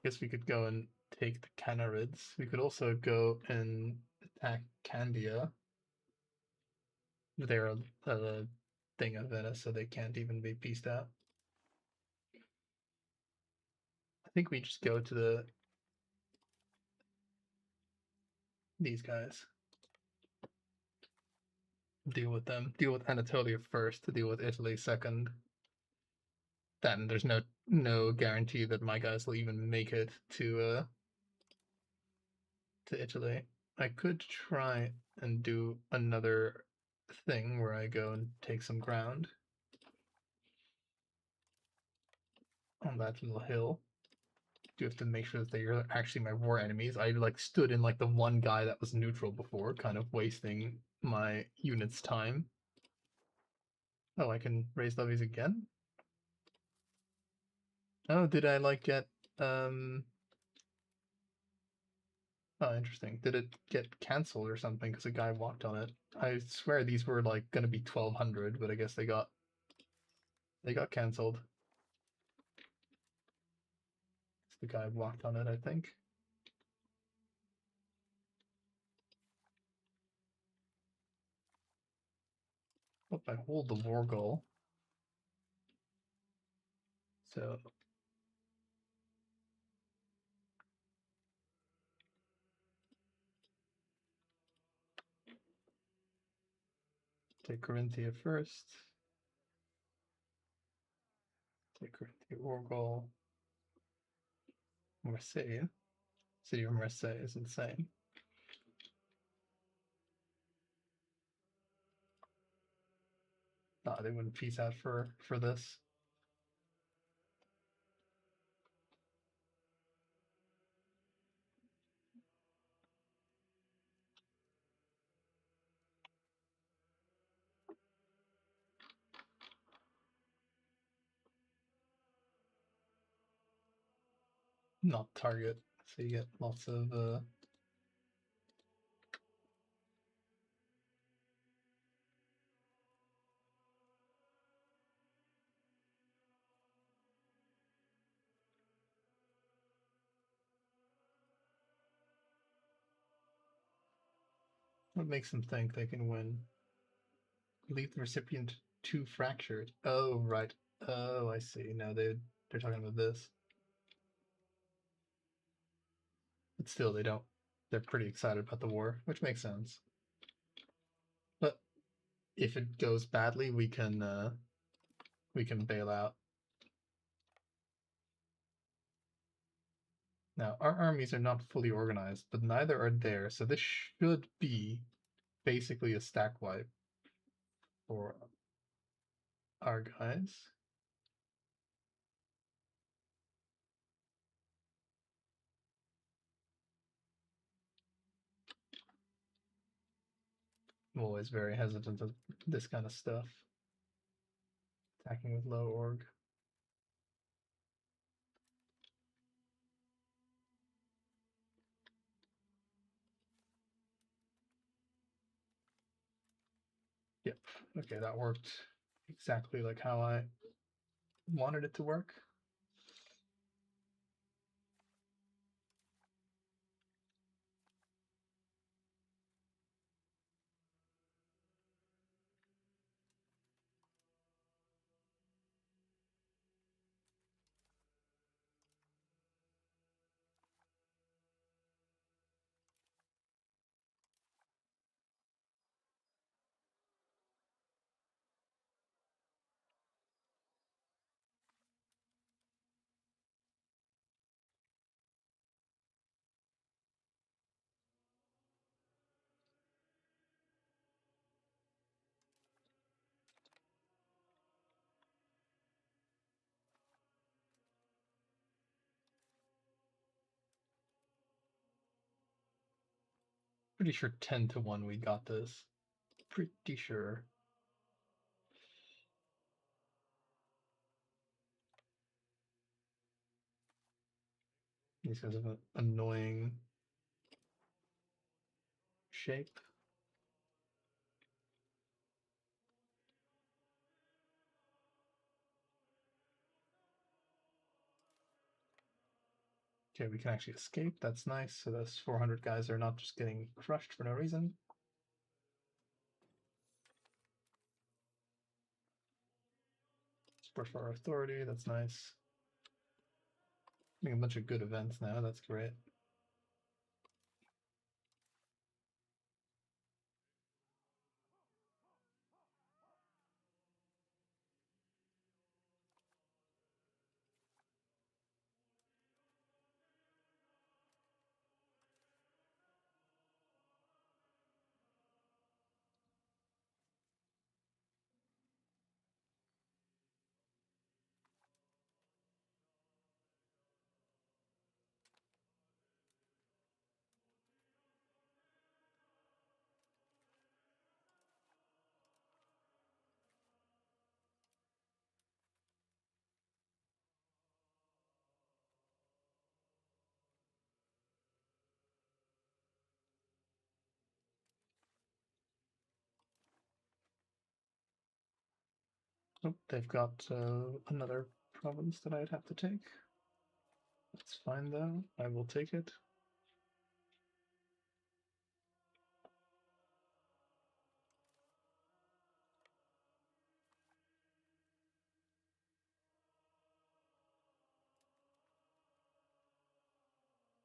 I guess we could go and take the Canarids. We could also go and attack Candia. They're a thing of Venice, so they can't even be pieced out. I think we just go to these guys. Deal with them. Deal with Anatolia first to deal with Italy second. Then there's no guarantee that my guys will even make it to Italy. I could try and do another thing where I go and take some ground on that little hill. Do have to make sure that they are actually my war enemies. I like stood in like the one guy that was neutral before, kind of wasting my unit's time. Oh, I can raise levies again? Oh, did I like get oh, interesting. Did it get cancelled or something because a guy walked on it? I swear these were like gonna be 1200, but I guess they got cancelled. The guy walked on it, I think. Hope I hold the war goal. So take Corinthia first. Take Corinthia war goal. Marseille. City of Marseille is insane. Nah, they wouldn't peace out for this. Not target, so you get lots of what makes them think they can win? Leave the recipient too fractured. Oh, right. Oh, I see. Now they're talking about this. But still, they don't. They're pretty excited about the war, which makes sense. But if it goes badly, we can bail out. Now, our armies are not fully organized, but neither are theirs, so this should be basically a stack wipe for our guys. I'm always very hesitant of this kind of stuff. Attacking with low org. Yep. Okay, that worked exactly like how I wanted it to work. Pretty sure 10-1 we got this. Pretty sure. These guys have an annoying shape. Okay, we can actually escape. That's nice. So those 400 guys are not just getting crushed for no reason. Support for our authority. That's nice. Doing a bunch of good events now. That's great. Oh, they've got another province that I'd have to take. That's fine though. I will take it.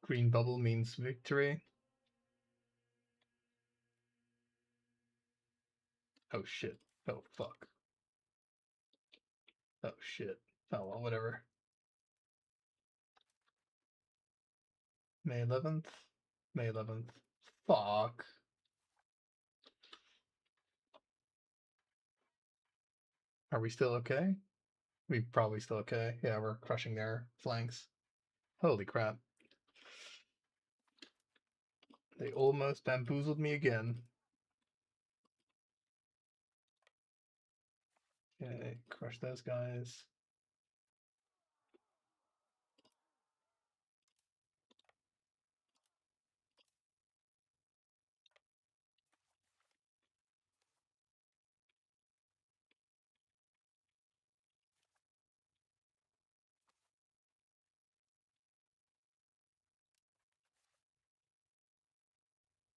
Green bubble means victory. Oh shit. Oh fuck. Oh shit. Oh well, whatever. May 11th. May 11th. Fuck. Are we still okay? We're probably still okay. Yeah, we're crushing their flanks. Holy crap. They almost bamboozled me again. Okay, crush those guys.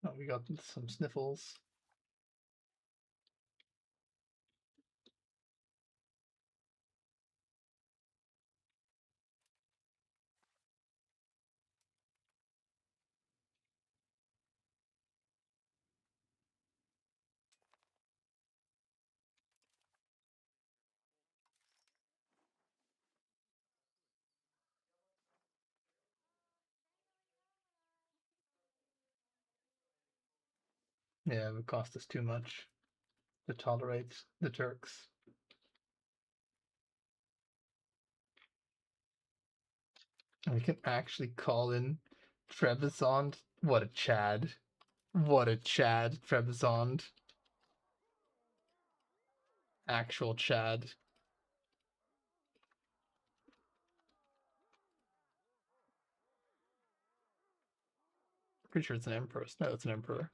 Oh, we got some sniffles. Yeah, it would cost us too much to tolerate the Turks. And we can actually call in Trebizond. What a Chad. What a Chad, Trebizond. Actual Chad. Pretty sure it's an empress. No, it's an emperor.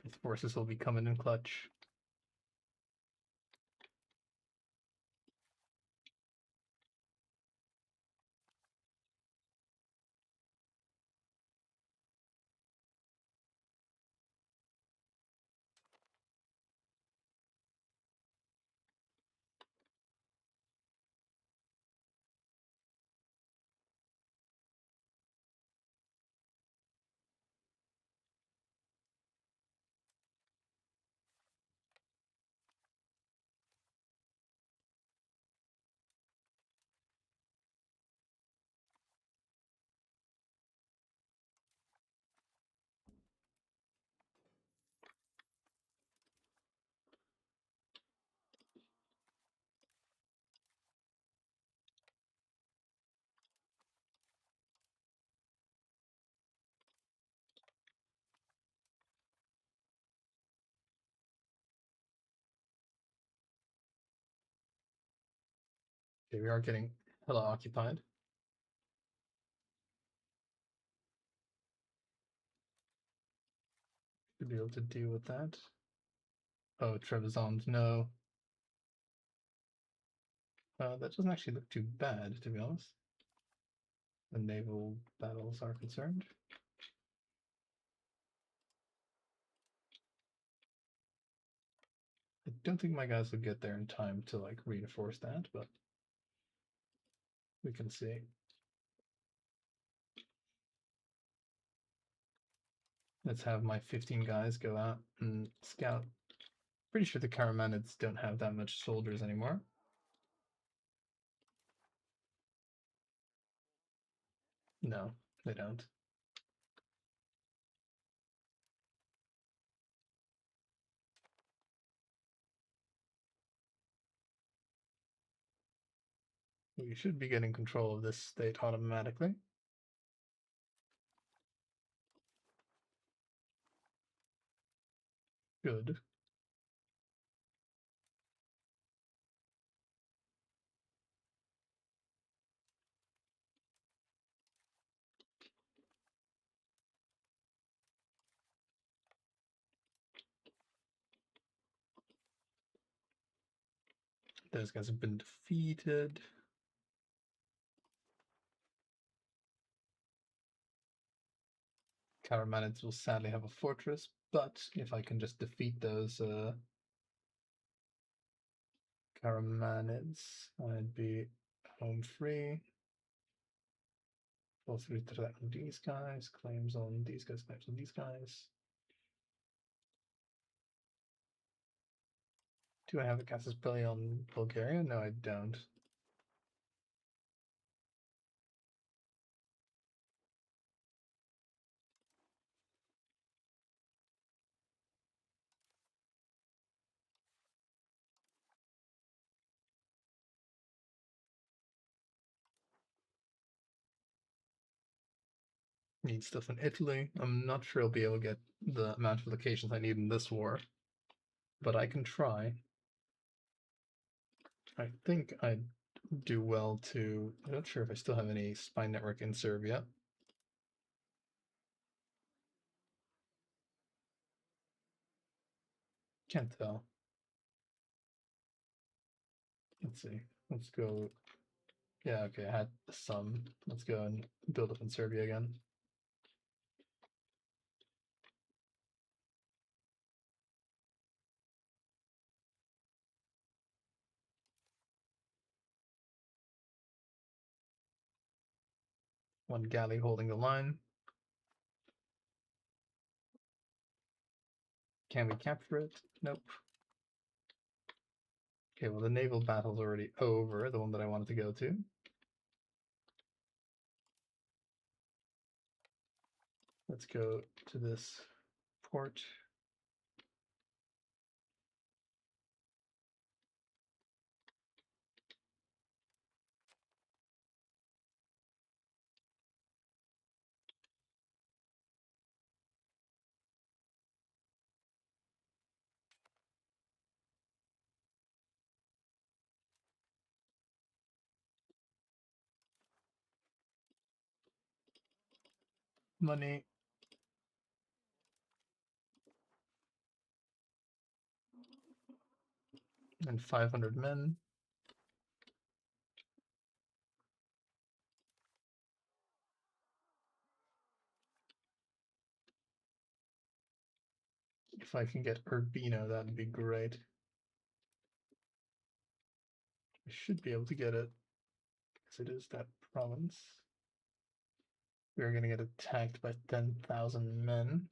His forces will be coming in clutch. Okay, we are getting hella occupied. Should be able to deal with that. Oh, Trebizond, no. That doesn't actually look too bad, to be honest. The naval battles are concerned. I don't think my guys will get there in time to like reinforce that, but we can see. Let's have my 15 guys go out and scout. Pretty sure the Karamanids don't have that much soldiers anymore. No, they don't. We should be getting control of this state automatically. Good. Those guys have been defeated. Karamanids will sadly have a fortress, but if I can just defeat those Karamanids, I'd be home free. Go through to that on these guys, claims on these guys, claims on these guys. Do I have a casus belli on Bulgaria? No, I don't. Need stuff in Italy. I'm not sure I'll be able to get the amount of locations I need in this war, but I can try. I think I'd do well to. I'm not sure if I still have any spy network in Serbia. Can't tell. Let's see. Let's go. Yeah, okay, I had some. Let's go and build up in Serbia again. One galley holding the line. Can we capture it? Nope. Okay, well, the naval battle's already over, the one that I wanted to go to. Let's go to this port. Money. and 500 men. If I can get Urbino, that'd be great. I should be able to get it, because it is that province. We're gonna get attacked by 10,000 men.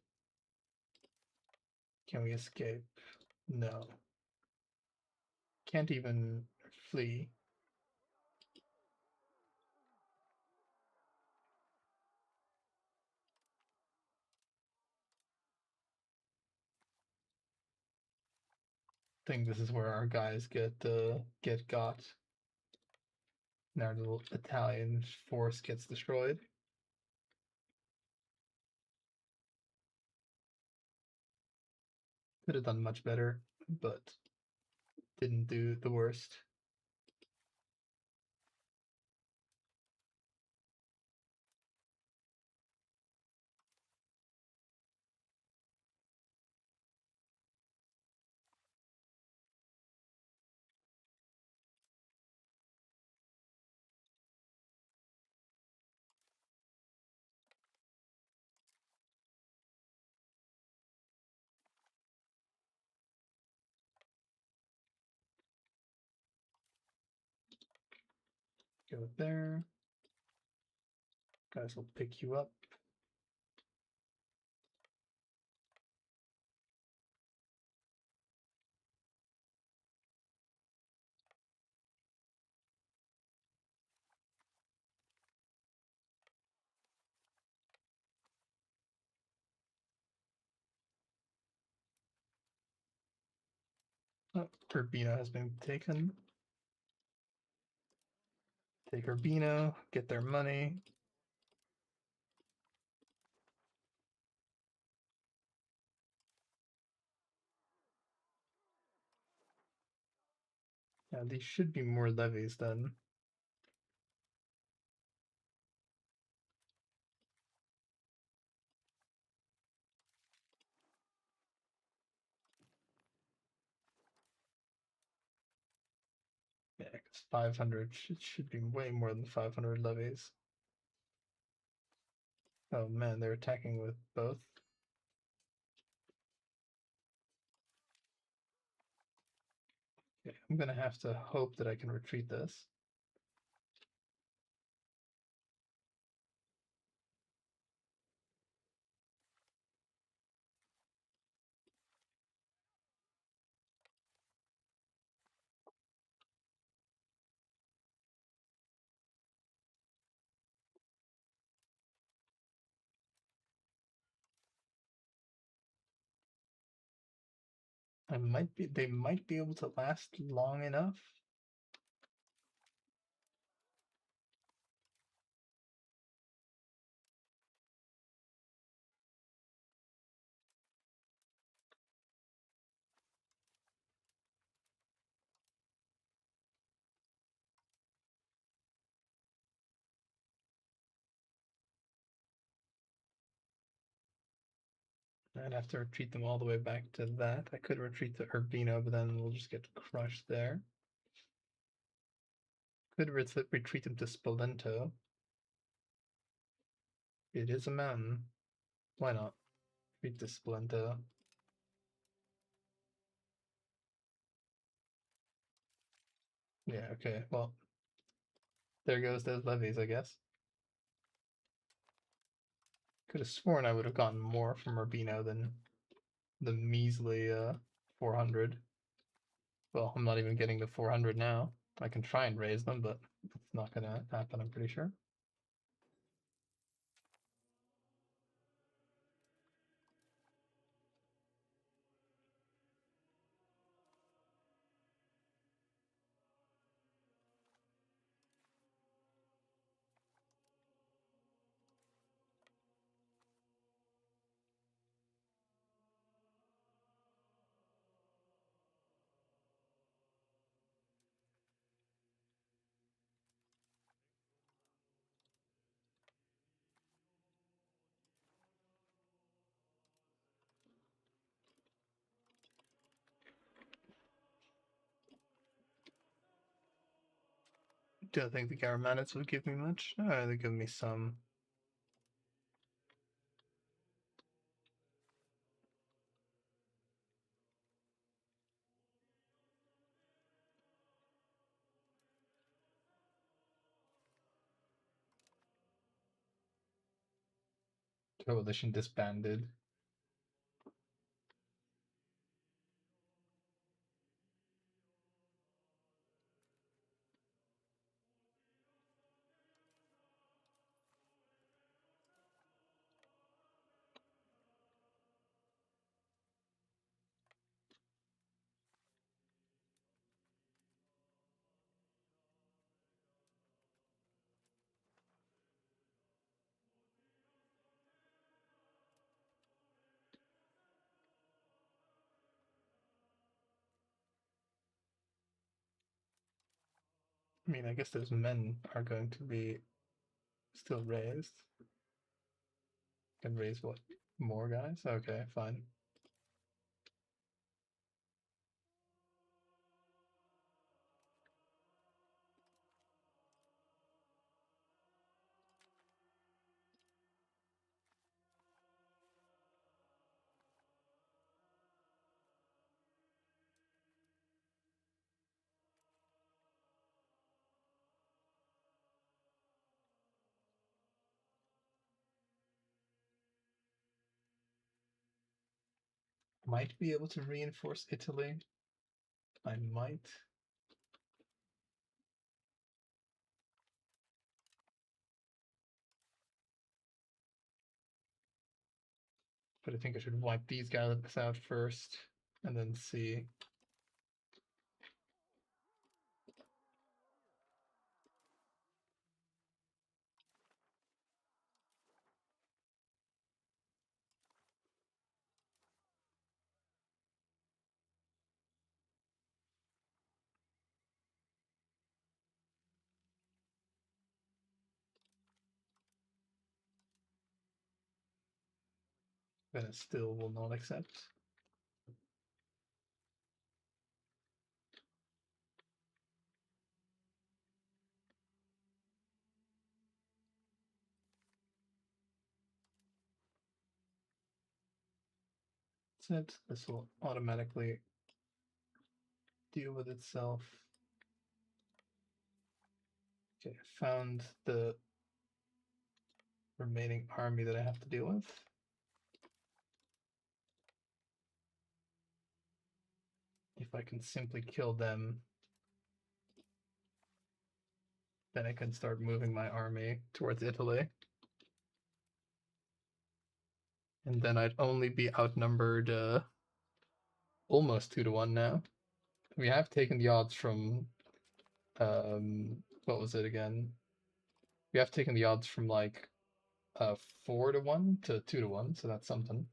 Can we escape? No. Can't even flee. I think this is where our guys get got. And our little Italian force gets destroyed. Could have done much better, but didn't do the worst. Go there. Guys will pick you up. Oh, Urbino has been taken. Take Urbino, get their money. Yeah, these should be more levies then. Yeah, because 500 should be way more than 500 levies. Oh man, they're attacking with both. Okay, I'm gonna have to hope that I can retreat this. They might be able to last long enough. I'd have to retreat them all the way back to that. I could retreat to Urbino, but then we'll just get crushed there. Could retreat them to Spolento. It is a mountain. Why not? Retreat to Spolento. Yeah, okay, well, there goes those levies, I guess. Could have sworn I would have gotten more from Urbino than the measly 400. Well, I'm not even getting the 400 now. I can try and raise them, but it's not gonna happen, I'm pretty sure. don't think the Garamanids would give me much. They give me some. Coalition disbanded. I mean, I guess those men are going to be still raised. Can raise what? More guys? Okay, fine. Might be able to reinforce Italy. I might. But I think I should wipe these guys out first and then see. Venice still will not accept. That's it. This will automatically deal with itself. Okay, I found the remaining army that I have to deal with. If I can simply kill them, then I can start moving my army towards Italy. And then I'd only be outnumbered almost 2-1 now. We have taken the odds from, what was it again? We have taken the odds from like 4-1 to 2-1, so that's something.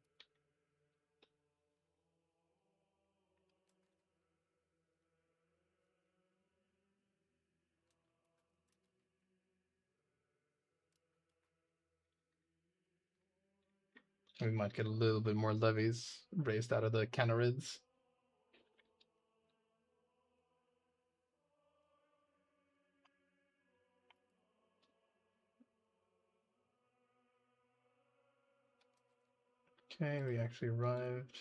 We might get a little bit more levies raised out of the Canarids. Okay, we actually arrived.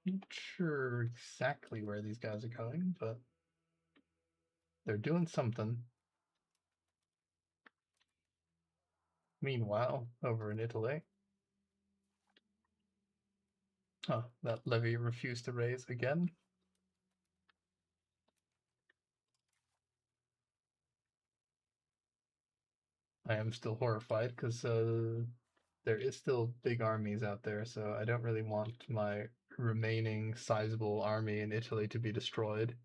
Not sure exactly where these guys are going, but they're doing something. Meanwhile, over in Italy, that levy refused to raise again. I am still horrified because there is still big armies out there, so I don't really want my remaining sizable army in Italy to be destroyed.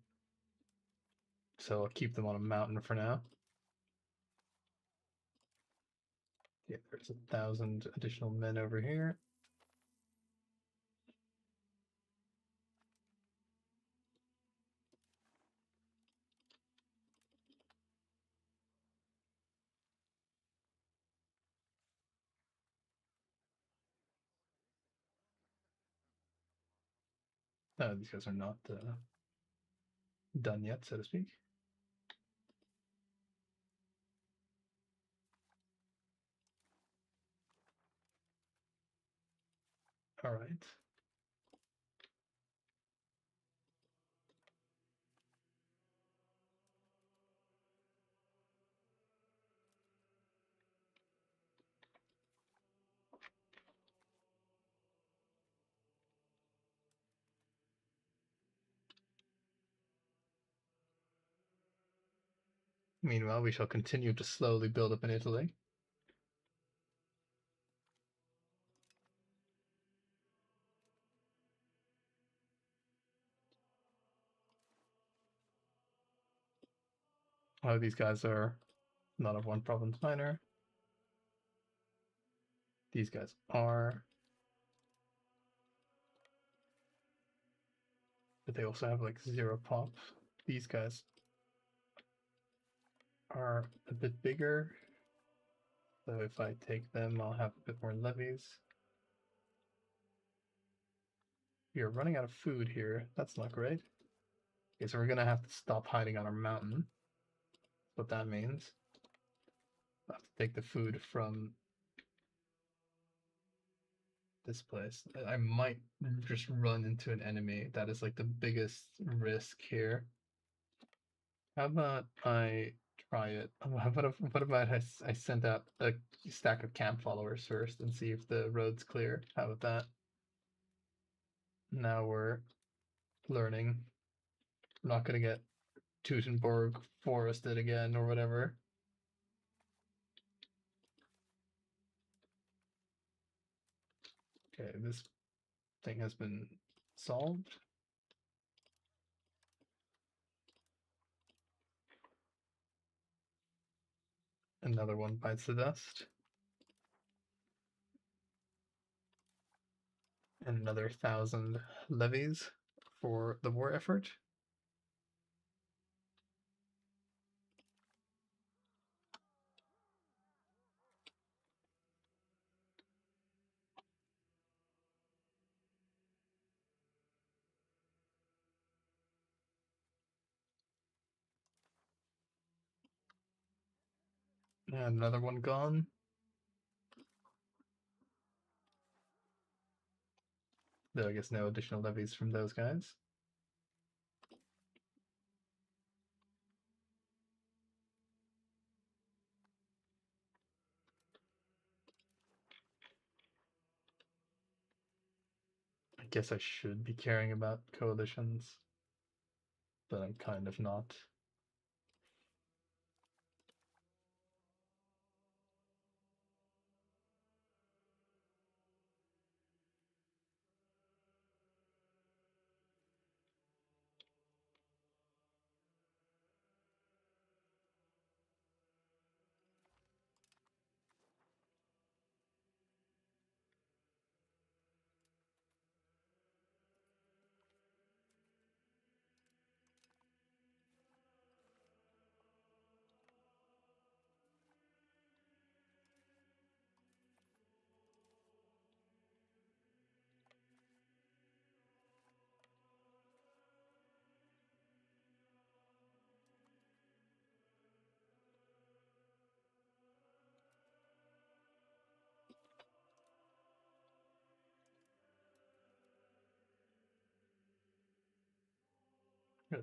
So I'll keep them on a mountain for now. Yeah, there's 1,000 additional men over here. These guys are not done yet, so to speak. All right. Meanwhile, we shall continue to slowly build up in Italy. Oh, these guys are not of one province minor. These guys are. But they also have like 0 pop. These guys are a bit bigger. So if I take them, I'll have a bit more levies. We are running out of food here. That's not great. Okay, so we're gonna have to stop hiding on our mountain. That's what that means. I'll have to take the food from this place. I might just run into an enemy. That is like the biggest risk here. How about I try it? What about I send out a stack of camp followers first and see if the road's clear? How about that? Now we're learning. We're not gonna get Teutonburg forested again or whatever. Okay, this thing has been solved. Another one bites the dust. And another 1,000 levies for the war effort. And another one gone. Though I guess no additional levies from those guys. I guess I should be caring about coalitions, but I'm kind of not.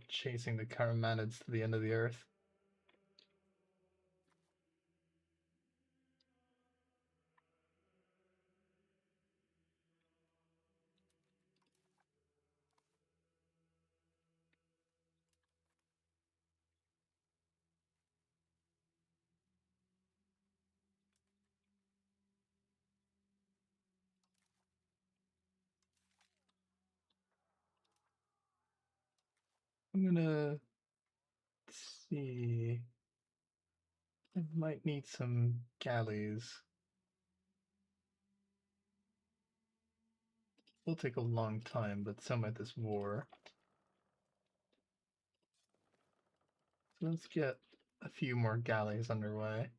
Chasing the Karamanids to the end of the earth. I'm gonna see. I might need some galleys. will take a long time, but so might this war. So let's get a few more galleys underway.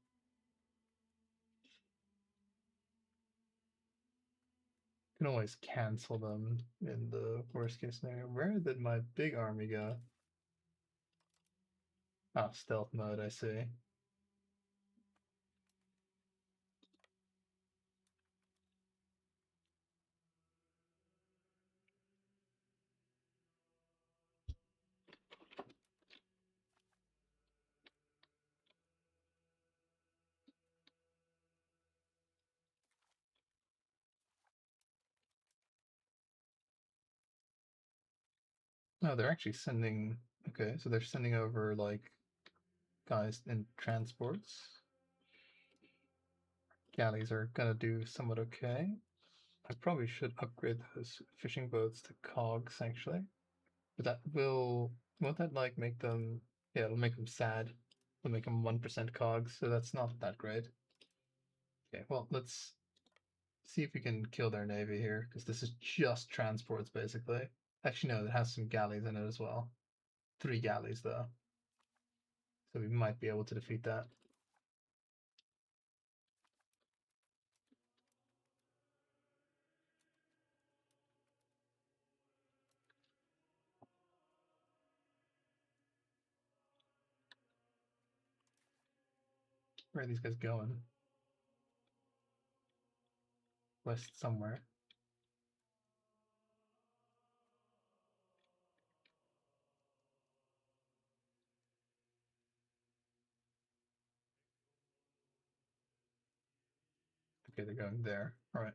You can always cancel them in the worst case scenario. Where did my big army go? Ah, stealth mode, I see. No, they're actually sending. Okay, so they're sending over like guys in transports. Galleys are gonna do somewhat okay. I probably should upgrade those fishing boats to cogs actually, but that won't that like make them? Yeah, it'll make them sad. It'll make them 1% cogs, so that's not that great. Okay, well let's see if we can kill their navy here, because this is just transports basically. Actually, no, it has some galleys in it as well. 3 galleys though, so we might be able to defeat that. Where are these guys going? West somewhere. Okay, they're going there. All right.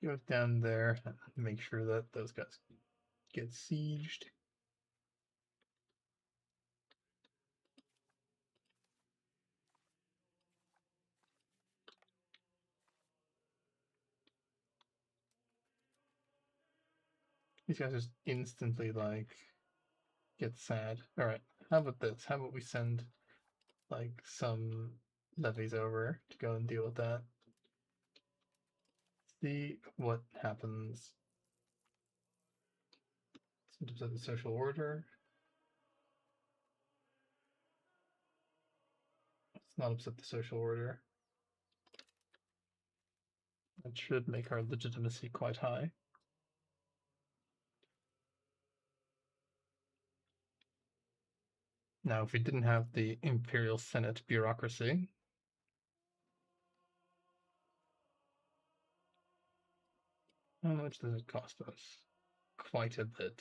Go down there and make sure that those guys get sieged. These guys just instantly like get sad. All right, how about this? How about we send like some levies over to go and deal with that? See what happens. Symptoms of the social order. Let's not upset the social order. That should make our legitimacy quite high. Now, if we didn't have the Imperial Senate bureaucracy, how much does it cost us? Quite a bit.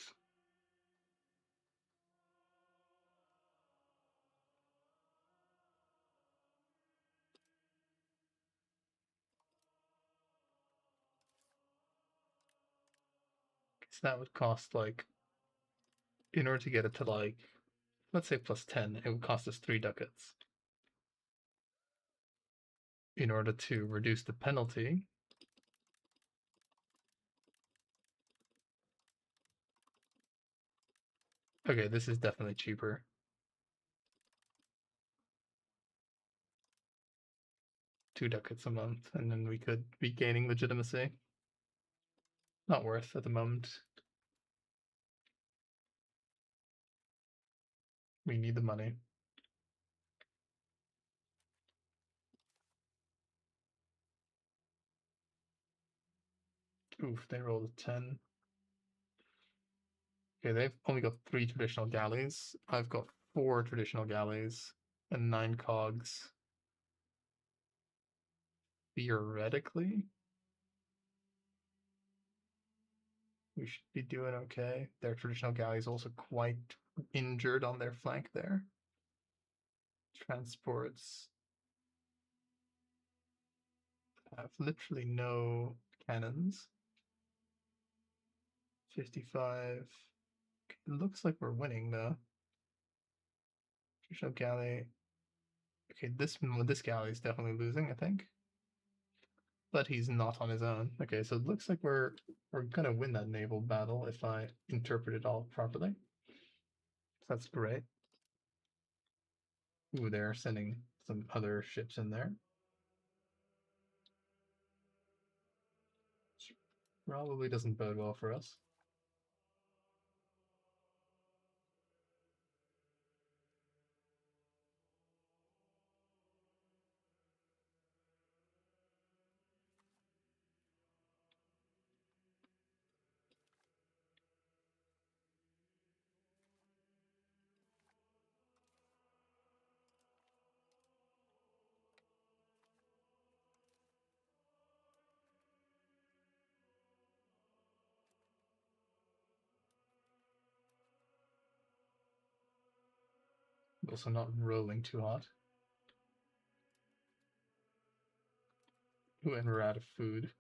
So that would cost like, in order to get it to like, let's say plus 10, it would cost us 3 ducats. In order to reduce the penalty, okay, this is definitely cheaper. 2 ducats a month, and then we could be gaining legitimacy. Not worth at the moment. We need the money. Oof, they rolled a 10. Okay, they've only got 3 traditional galleys. I've got 4 traditional galleys and 9 cogs. Theoretically, we should be doing okay. Their traditional galleys also quite injured on their flank there. Transports have literally no cannons. 55. It looks like we're winning though. Traditional galley. Okay, this galley is definitely losing, I think. But he's not on his own. Okay, so it looks like we're gonna win that naval battle if I interpret it all properly. So that's great. Ooh, they're sending some other ships in there. Probably doesn't bode well for us. Also not rolling too hot. Ooh, and we're out of food.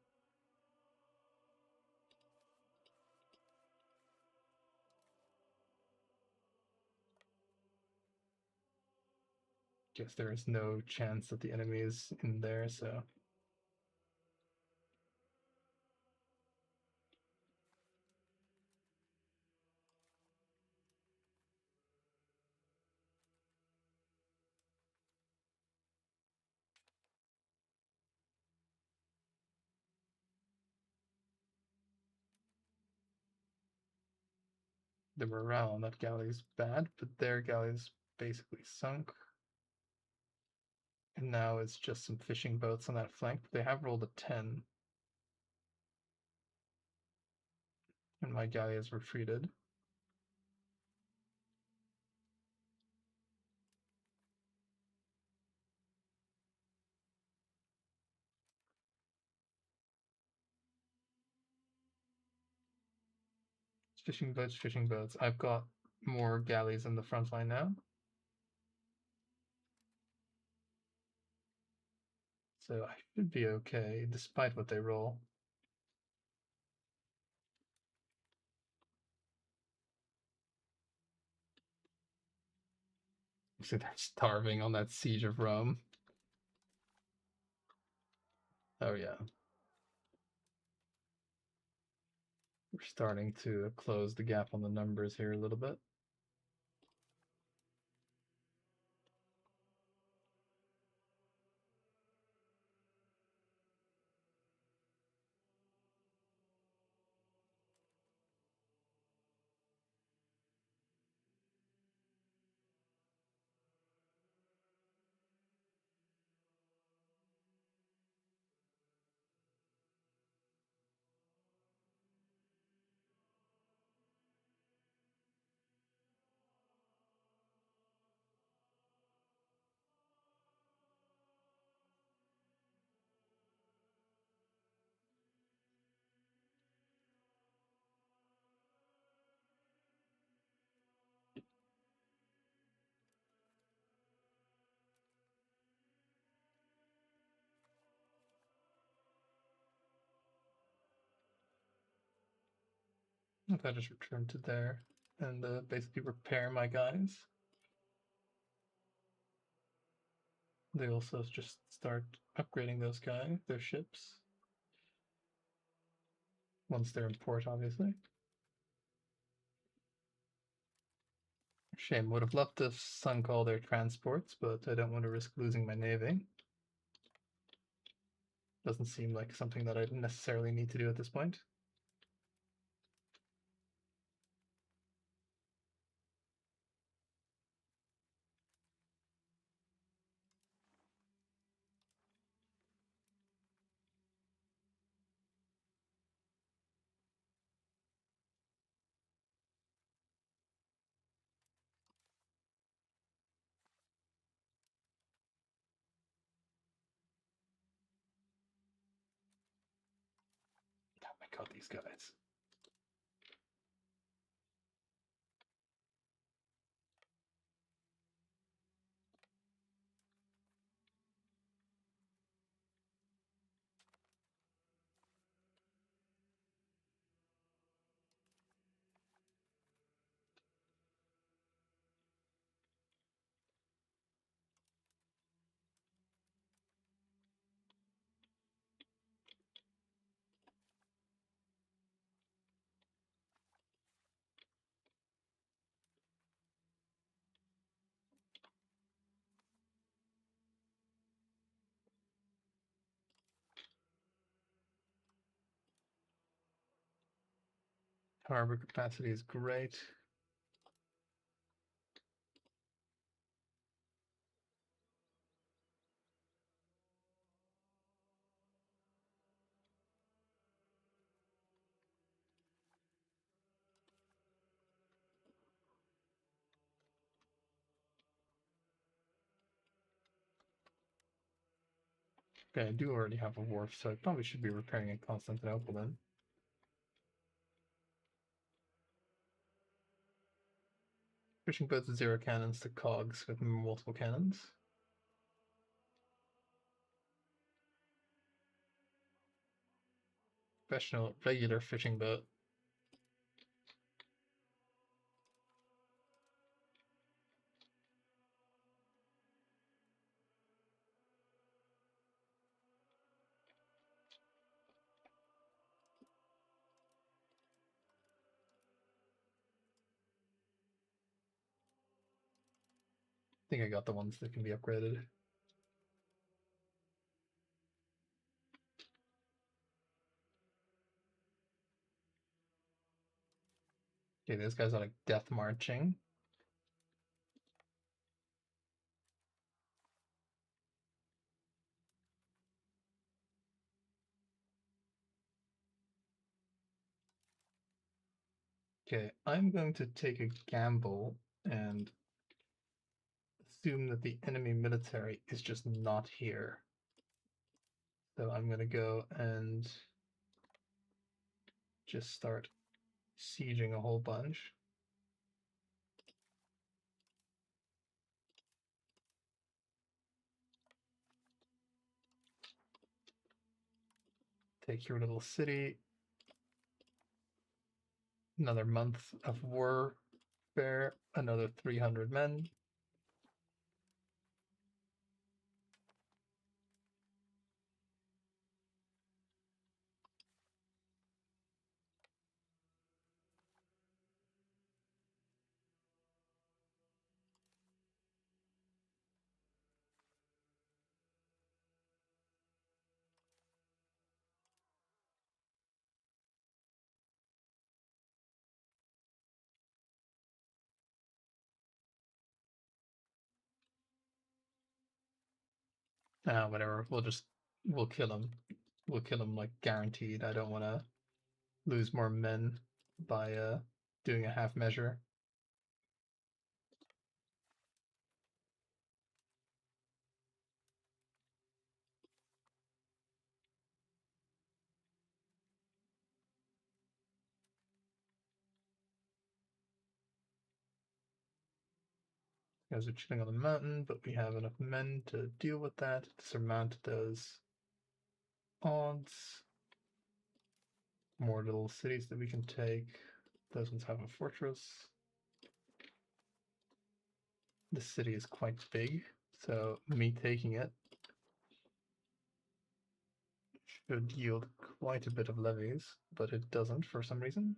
Guess there is no chance that the enemy is in there, so the morale on that galley is bad, but their galley is basically sunk. And now it's just some fishing boats on that flank. They have rolled a 10. And my galley has retreated. Fishing boats, fishing boats. I've got more galleys in the front line now. So I should be okay, despite what they roll. So they're starving on that siege of Rome. Oh yeah. We're starting to close the gap on the numbers here a little bit. If I just return to there and basically repair my guys. They also just start upgrading those guys, their ships. Once they're in port, obviously. Shame, would have loved to sunk all their transports, but I don't want to risk losing my navy. Doesn't seem like something that I necessarily need to do at this point. Oh my god, these guys. Harbor capacity is great. Okay, I do already have a wharf, so I probably should be repairing in Constantinople then. Switching boats with 0 cannons to cogs with multiple cannons. Professional regular fishing boat. I think I got the ones that can be upgraded. Okay, those guys are like death marching. Okay, I'm going to take a gamble and assume that the enemy military is just not here. So I'm going to go and just start sieging a whole bunch. Take your little city. Another month of warfare, another 300 men. Whatever. We'll kill him. We'll kill him like guaranteed. I don't want to lose more men by doing a half measure. Guys are chilling on the mountain, but we have enough men to deal with that, to surmount those odds. More little cities that we can take. Those ones have a fortress. This city is quite big, so me taking it should yield quite a bit of levies, but it doesn't for some reason.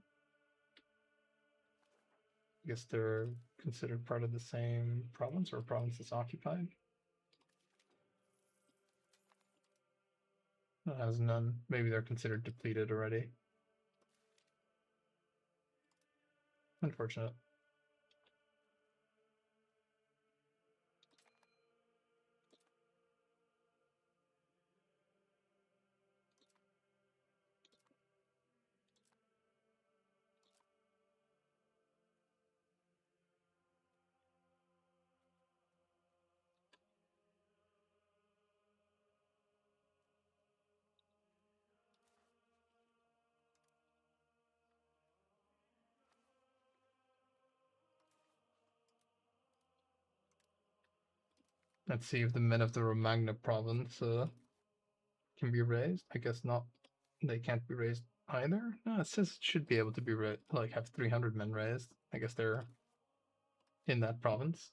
I guess they're considered part of the same province, or a province that's occupied. It has none. Maybe they're considered depleted already. Unfortunate. Let's see if the men of the Romagna province can be raised. I guess not. They can't be raised either. No, it says it should be able to be like have 300 men raised. I guess they're in that province.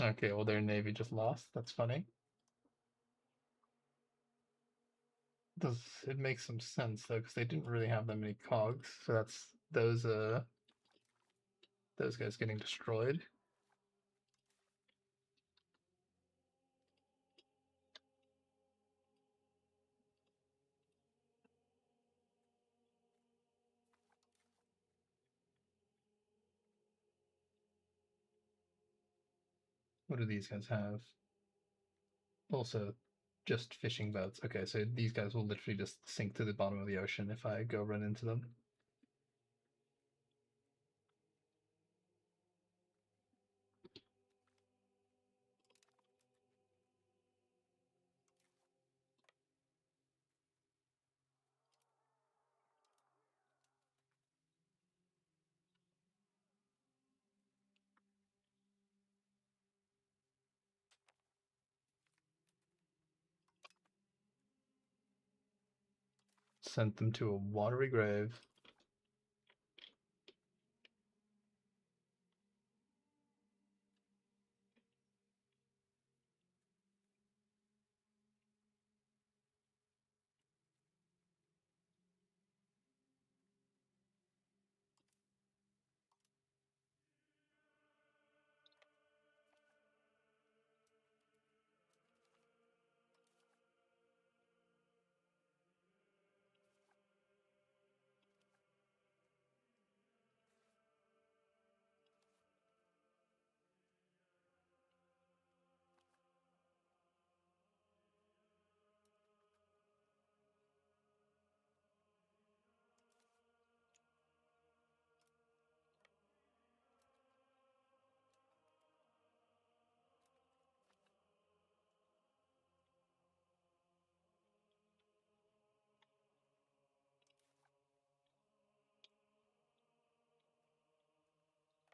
Okay, well their navy just lost. That's funny. Does it makes some sense though, because they didn't really have that many cogs, so that's those guys getting destroyed. What do these guys have? Also, just fishing boats. Okay, so these guys will literally just sink to the bottom of the ocean if I go run into them. Sent them to a watery grave.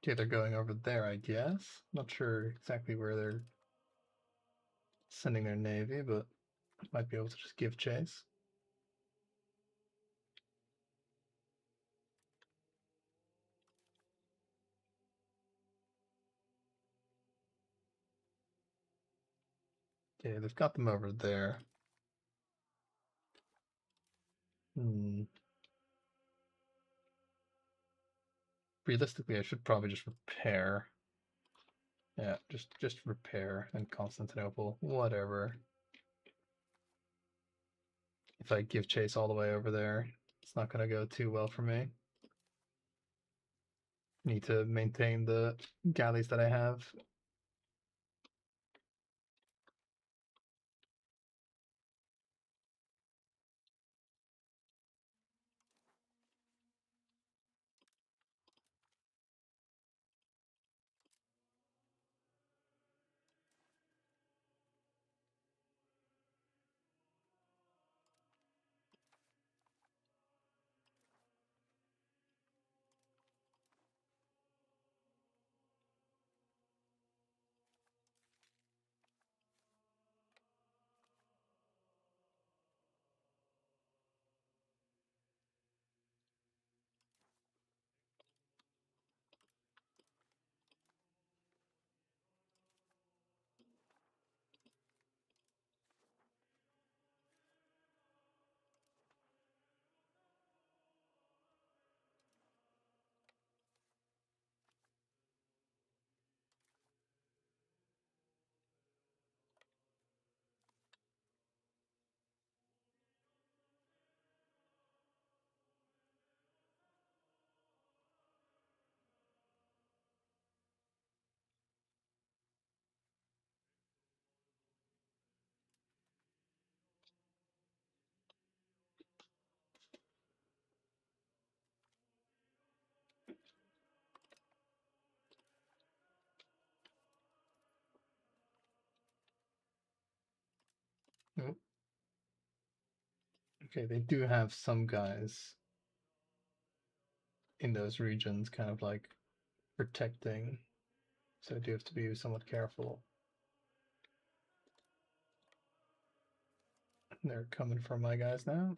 Okay, they're going over there, I guess. Not sure exactly where they're sending their navy, but might be able to just give chase. Okay, they've got them over there. Realistically, I should probably just repair. Yeah, just repair and Constantinople, whatever. If I give chase all the way over there, it's not gonna go too well for me. Need to maintain the galleys that I have. Oh, okay, they do have some guys in those regions kind of like protecting, so I do have to be somewhat careful. They're coming for my guys now.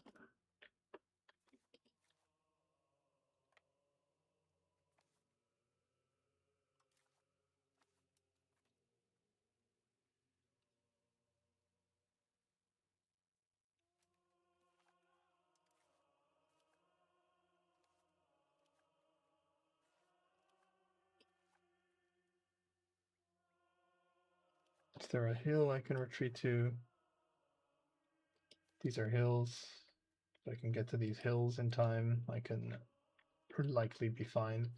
Is there a hill I can retreat to? These are hills. If I can get to these hills in time, I can likely be fine.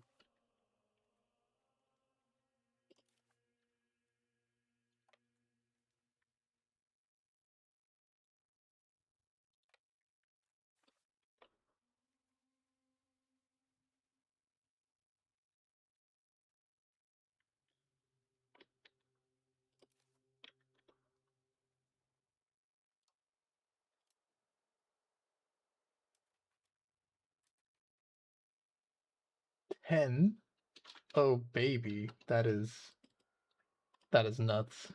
Ten? Oh baby, that is nuts.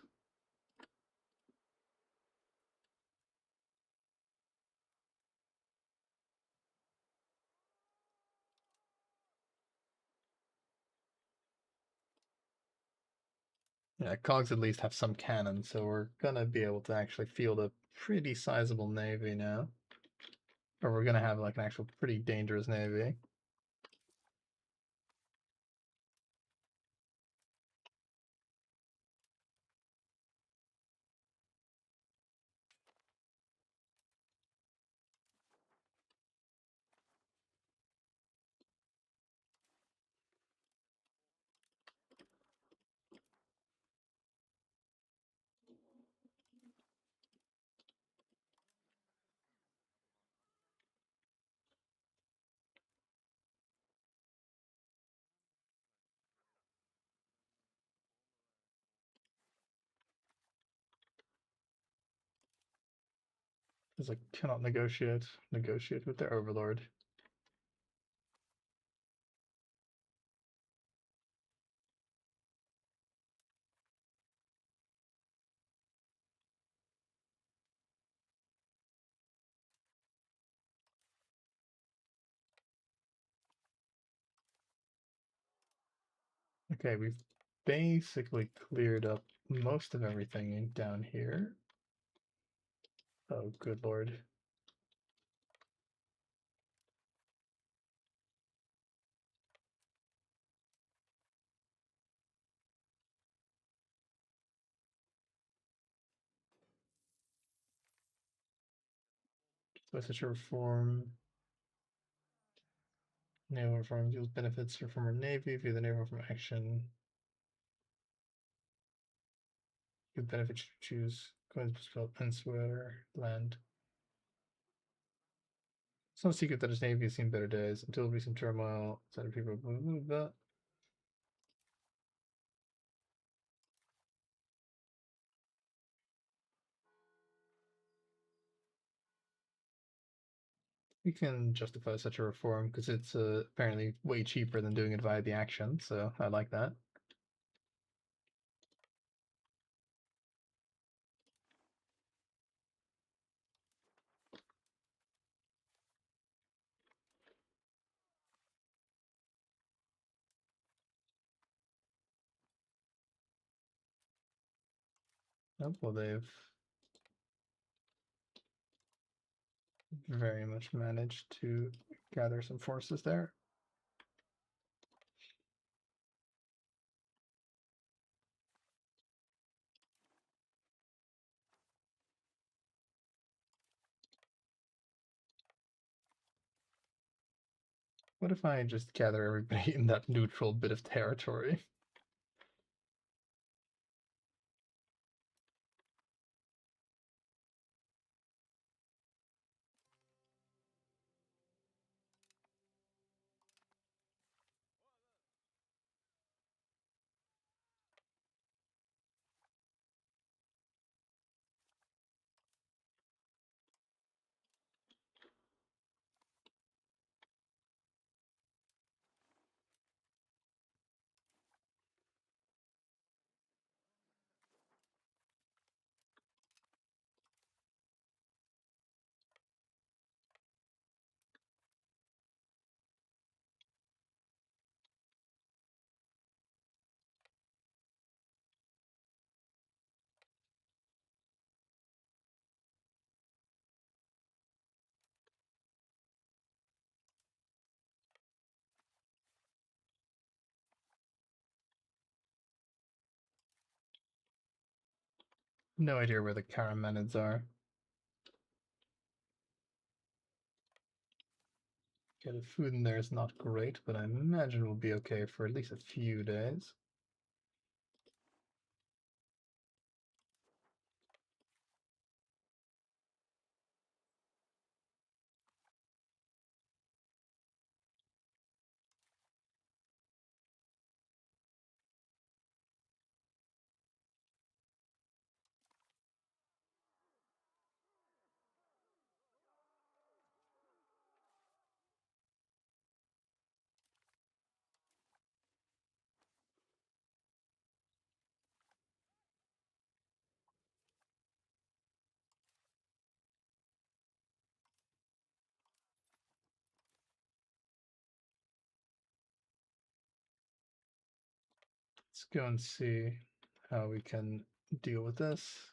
Yeah, cogs at least have some cannon, so we're gonna be able to actually field a pretty sizable navy now. Or we're gonna have like an actual pretty dangerous navy. Because I cannot negotiate with their overlord. Okay, we've basically cleared up most of everything down here. Oh, good lord. So such a reform. Naval reform yields benefits to former navy via the naval reform action. You benefits to choose coins spelled elsewhere land. It's no secret that his navy has seen better days. Until recent turmoil, some people believe that. We can justify such a reform because it's apparently way cheaper than doing it via the action, so I like that. Oh, well, they've very much managed to gather some forces there. What if I just gather everybody in that neutral bit of territory? No idea where the Karamanids are. Okay, the food in there is not great, but I imagine we'll be okay for at least a few days. Let's go and see how we can deal with this.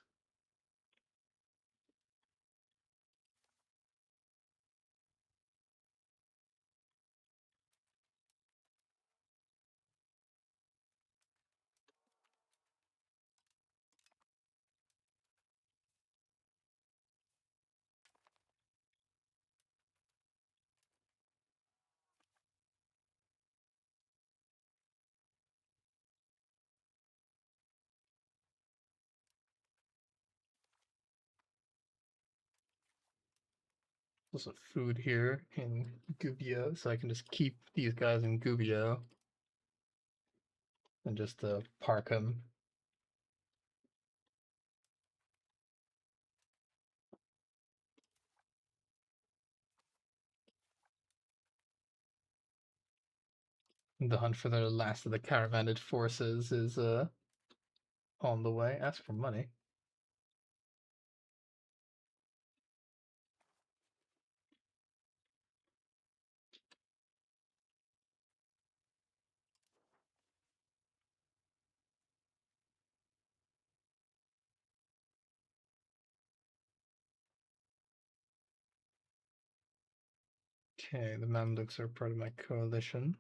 There's some food here in Gubbio, so I can just keep these guys in Gubbio and just park them. The hunt for the last of the Caravanid forces is on the way. Ask for money. Okay, the Mamluks are part of my coalition.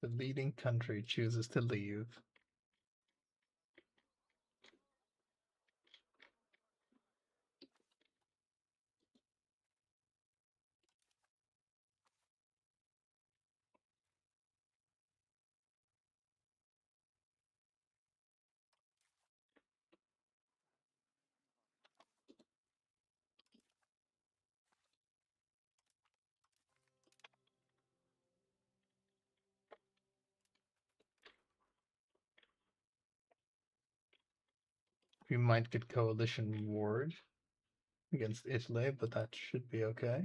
The leading country chooses to leave. We might get coalition ward against Italy, but that should be okay.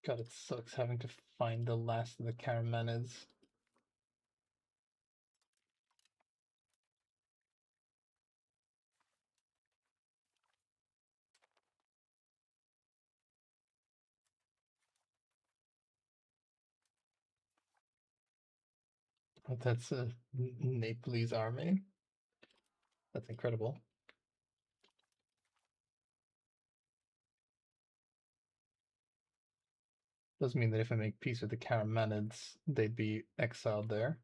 God, it sucks having to find the last of the Karamanids. Oh, that's a Nepalese army. That's incredible. Does mean that if I make peace with the Karamanids, they'd be exiled there.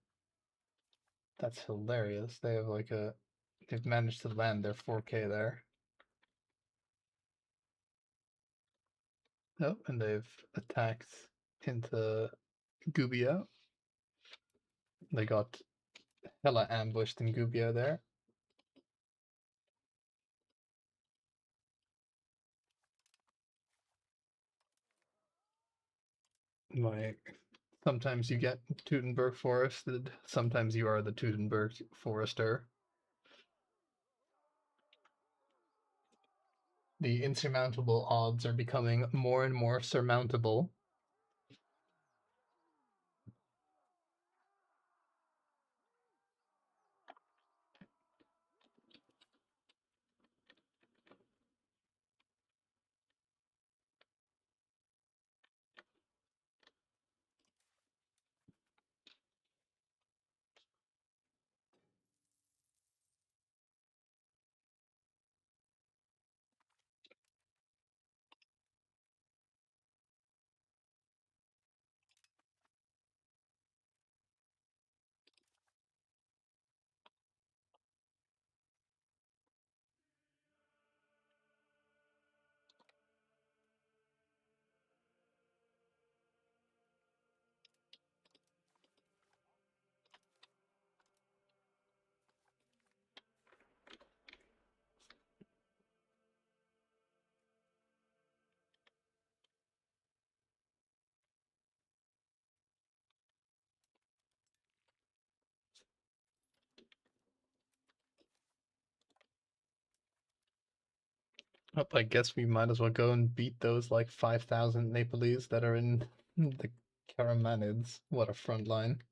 That's hilarious. They have like a, they've managed to land their 4K there. Oh, and they've attacked into Gubia. They got hella ambushed in Gubia there. Like, sometimes you get Teutonberg forested, sometimes you are the Teutonberg forester. The insurmountable odds are becoming more and more surmountable. I guess we might as well go and beat those like 5,000 Nepalese that are in the Karamanids. What a front line.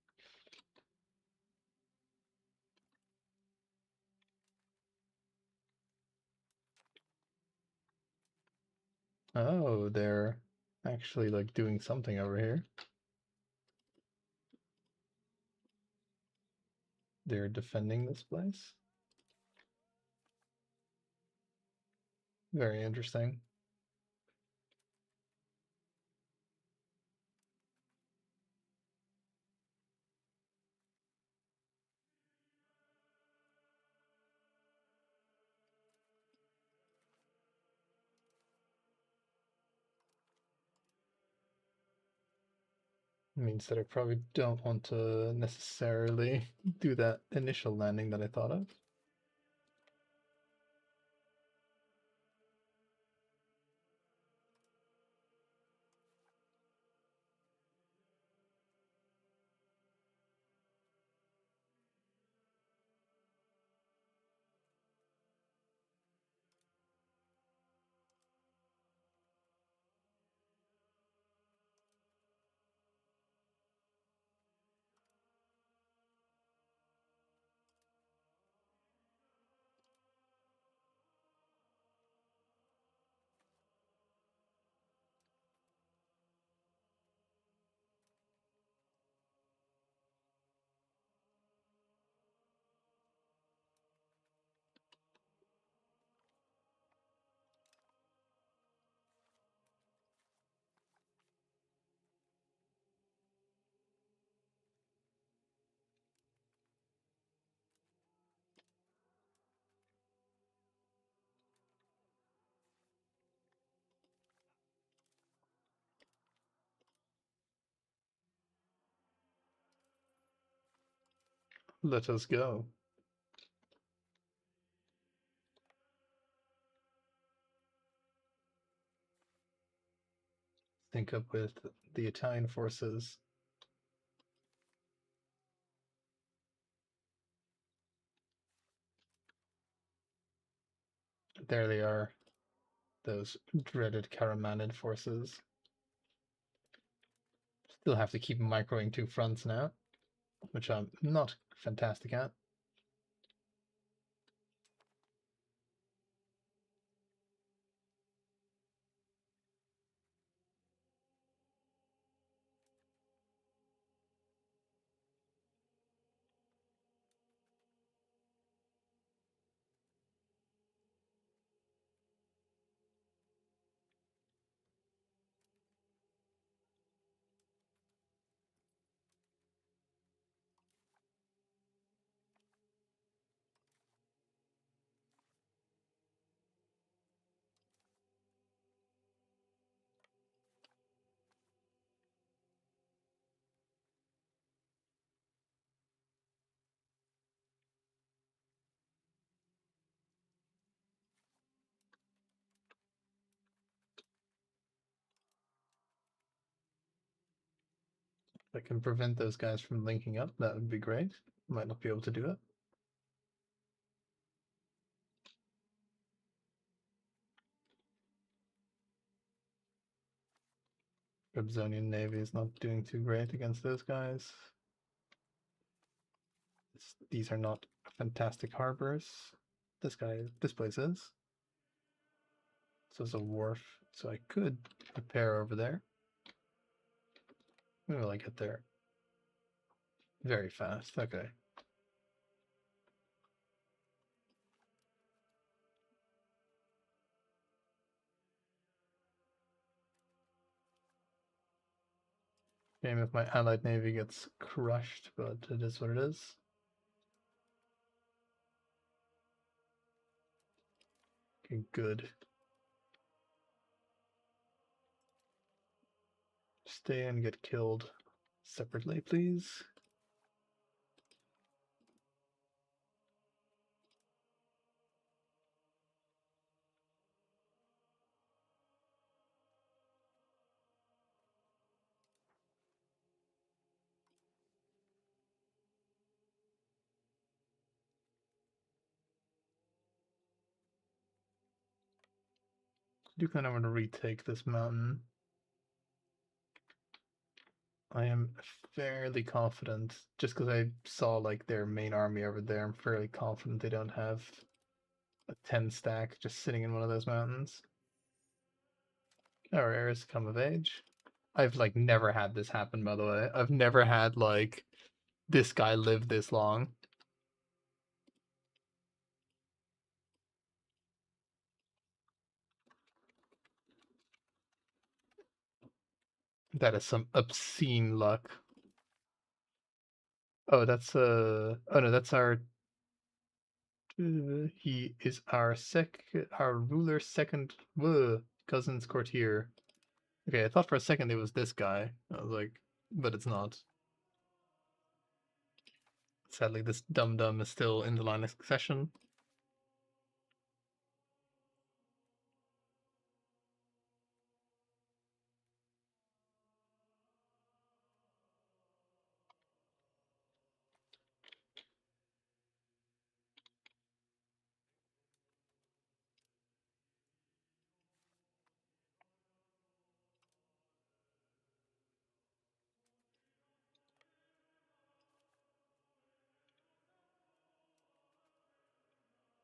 Oh, they're actually like doing something over here. They're defending this place. Very interesting. Means that I probably don't want to necessarily do that initial landing that I thought of. Let us go. Sync up with the Italian forces. There they are, those dreaded Karamanid forces. Still have to keep microing two fronts now, which I'm not fantastic at. If I can prevent those guys from linking up, that would be great. Might not be able to do it. Byzantium Navy is not doing too great against those guys. These are not fantastic harbors. This place is. So it's a wharf, so I could repair over there. When will I get there? Very fast, okay. Shame if my allied navy gets crushed, but it is what it is. Okay, good. Stay and get killed separately, please. I do kind of want to retake this mountain. I am fairly confident, just because I saw like their main army over there, I'm fairly confident they don't have a 10 stack just sitting in one of those mountains. Our heirs come of age. I've like never had this happen, by the way. I've never had like this guy live this long. That is some obscene luck. Oh, that's oh no, that's our he is our ruler second cousin's courtier. Okay, I thought for a second it was this guy. I was like, but it's not. Sadly, this dum-dum is still in the line of succession.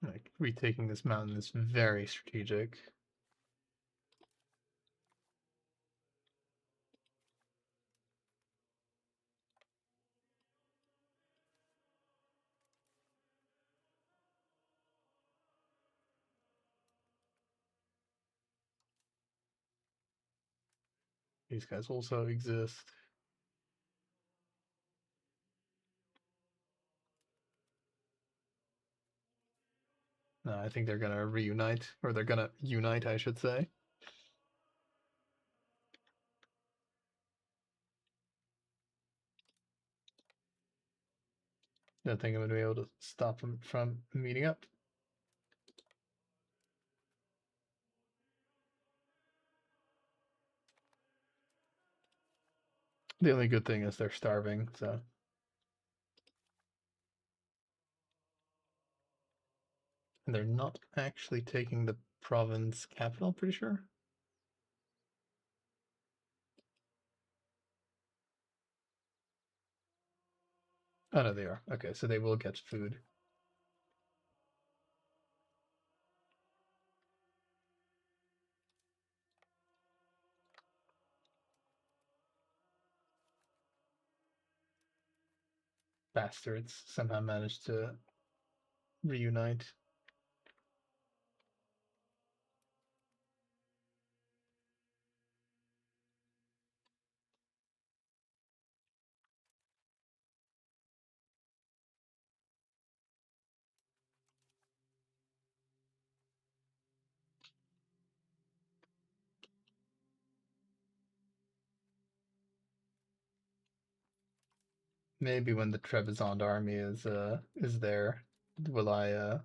Like, retaking this mountain is very strategic. These guys also exist. No, I think they're gonna reunite, or they're gonna unite, I should say. Don't think I'm gonna be able to stop them from meeting up. The only good thing is they're starving, so. And they're not actually taking the province capital, pretty sure. Oh no, they are. Okay, so they will get food. Bastards somehow managed to reunite. Maybe when the Trebizond army is there, will I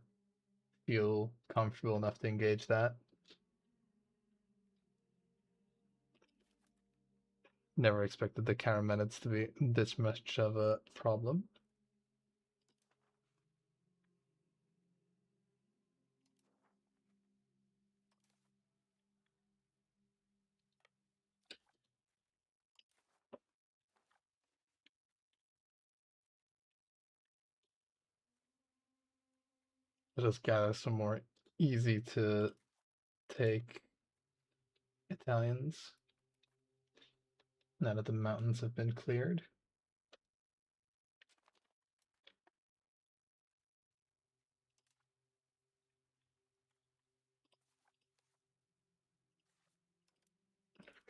feel comfortable enough to engage that. Never expected the Karamenids to be this much of a problem. Let us gather some more easy to take Italians now that the mountains have been cleared.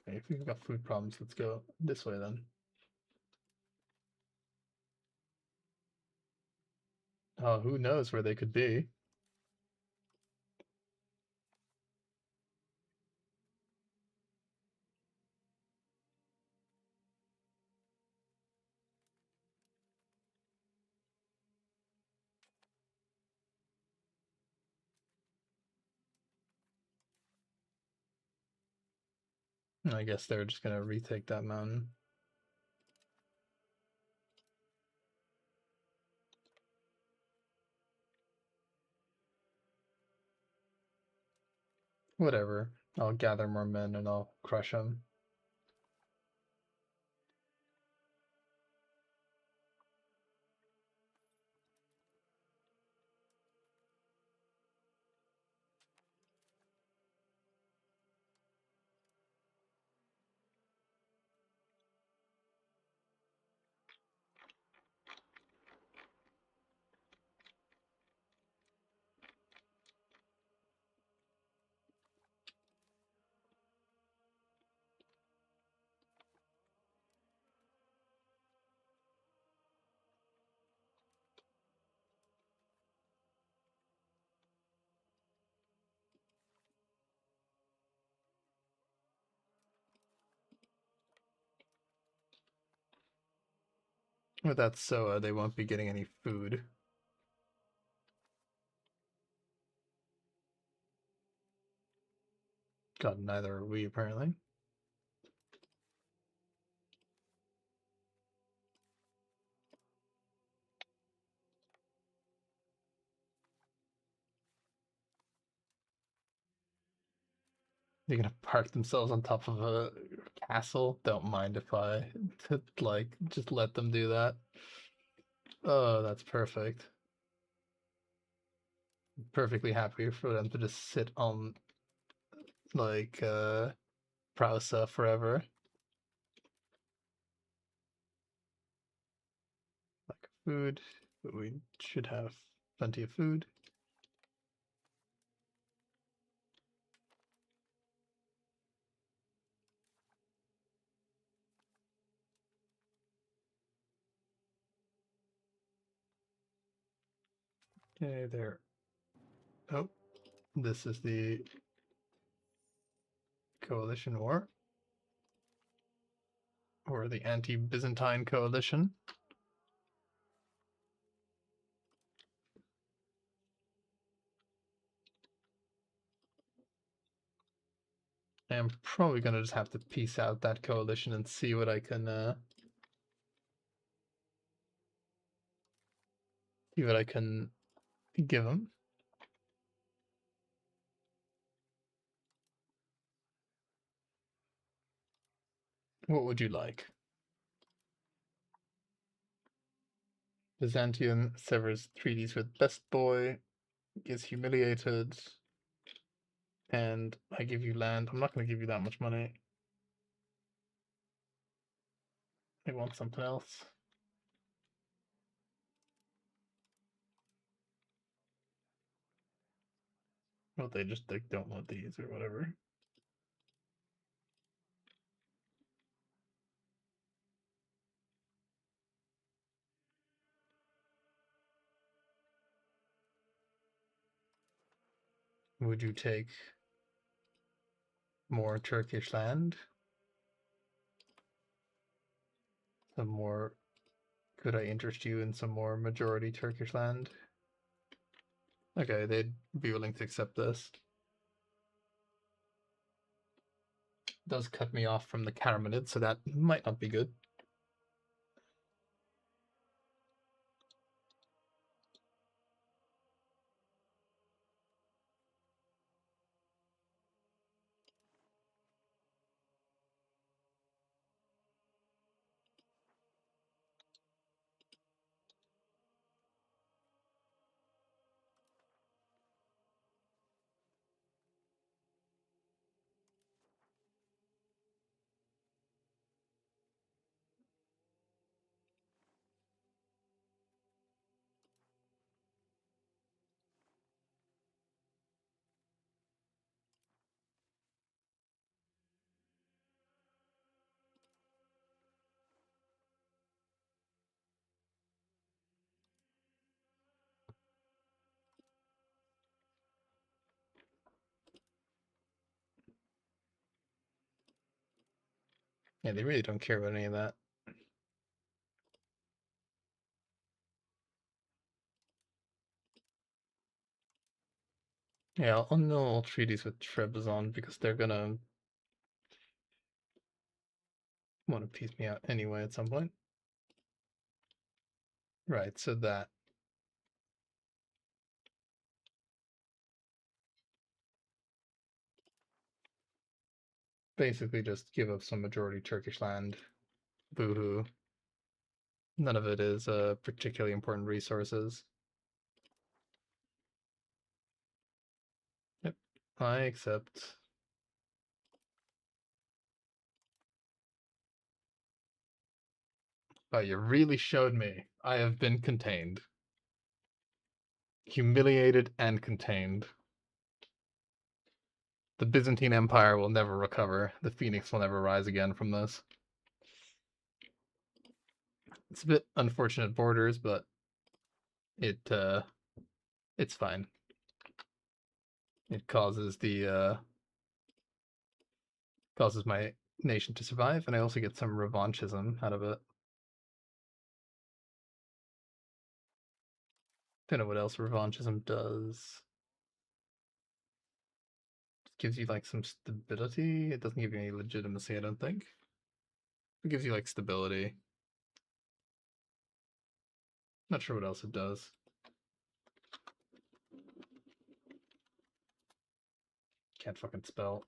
Okay, if we've got food problems, let's go this way then. Oh, who knows where they could be? I guess they're just gonna retake that mountain. Whatever. I'll gather more men and I'll crush them. Without Soa, they won't be getting any food. God, neither are we, apparently. They're gonna park themselves on top of a castle. Don't mind if I, like, just let them do that. Oh, that's perfect. Perfectly happy for them to just sit on, like, Prausa forever. Like food, but we should have plenty of food. Okay, there. Oh, this is the coalition war, or the anti-Byzantine coalition. I'm probably gonna just have to piece out that coalition and see what I can give them. What would you like? Byzantium severs treaties with Best Boy, gets humiliated, and I give you land. I'm not going to give you that much money. I want something else. Well, they don't want these or whatever. Would you take more Turkish land? Some more. Could I interest you in some more majority Turkish land? Okay, they'd be willing to accept this. does cut me off from the Karamanids, so that might not be good. Yeah, they really don't care about any of that. Yeah, I'll annul treaties with Trebizond because they're gonna want to piece me out anyway at some point. Right, so that. Basically just give up some majority Turkish land. Boo-hoo. None of it is particularly important resources. Yep, I accept. But you really showed me. I have been contained. Humiliated and contained. The Byzantine Empire will never recover. The Phoenix will never rise again from this. It's a bit unfortunate borders, but it's fine. It causes causes my nation to survive, and I also get some revanchism out of it. Don't know what else revanchism does. It gives you like some stability. It doesn't give you any legitimacy, I don't think. It gives you like stability. Not sure what else it does. Can't fucking spell.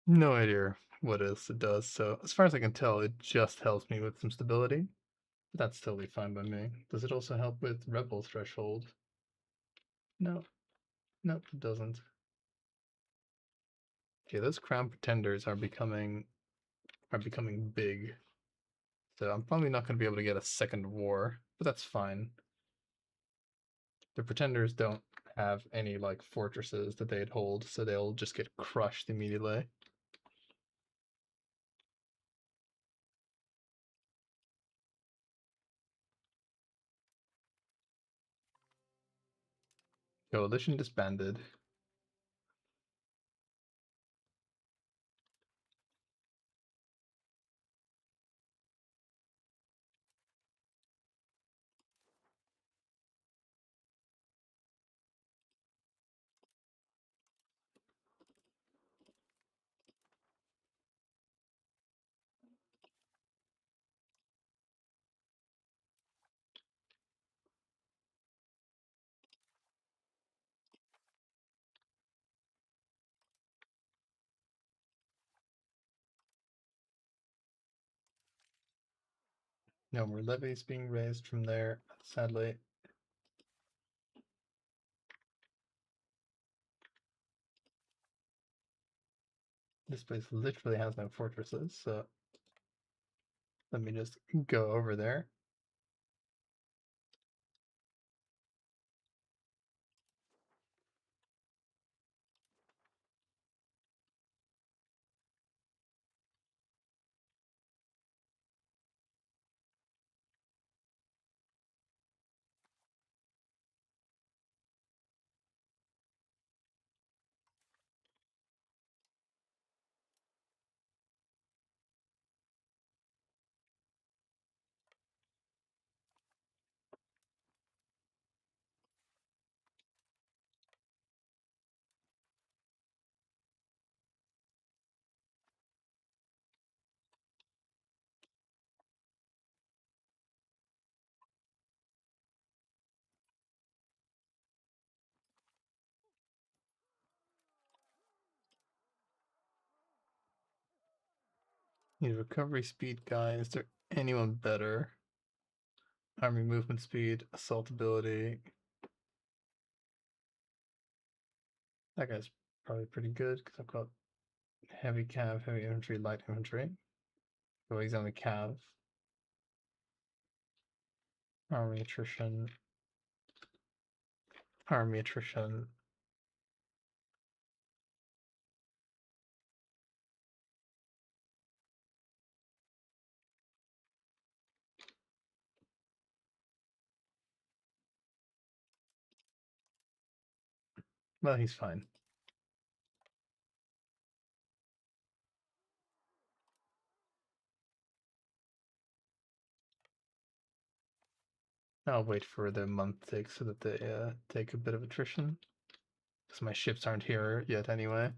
No idea what else it does. So as far as I can tell, it just helps me with some stability. That's totally fine by me. Does it also help with rebel threshold? No. Nope, it doesn't. Okay, those crown pretenders are becoming big. So I'm probably not going to be able to get a second war, but that's fine. The pretenders don't have any like fortresses that they'd hold, so they'll just get crushed immediately. Coalition disbanded. No more levies being raised from there, sadly. This place literally has no fortresses, so let me just go over there. Need a recovery speed guy. Is there anyone better? Army movement speed, assault ability. That guy's probably pretty good because I've got heavy cav, heavy infantry, light infantry. So he's on the cav. Army attrition. Army attrition. Well, he's fine. I'll wait for the month take so that they take a bit of attrition. Because my ships aren't here yet anyway.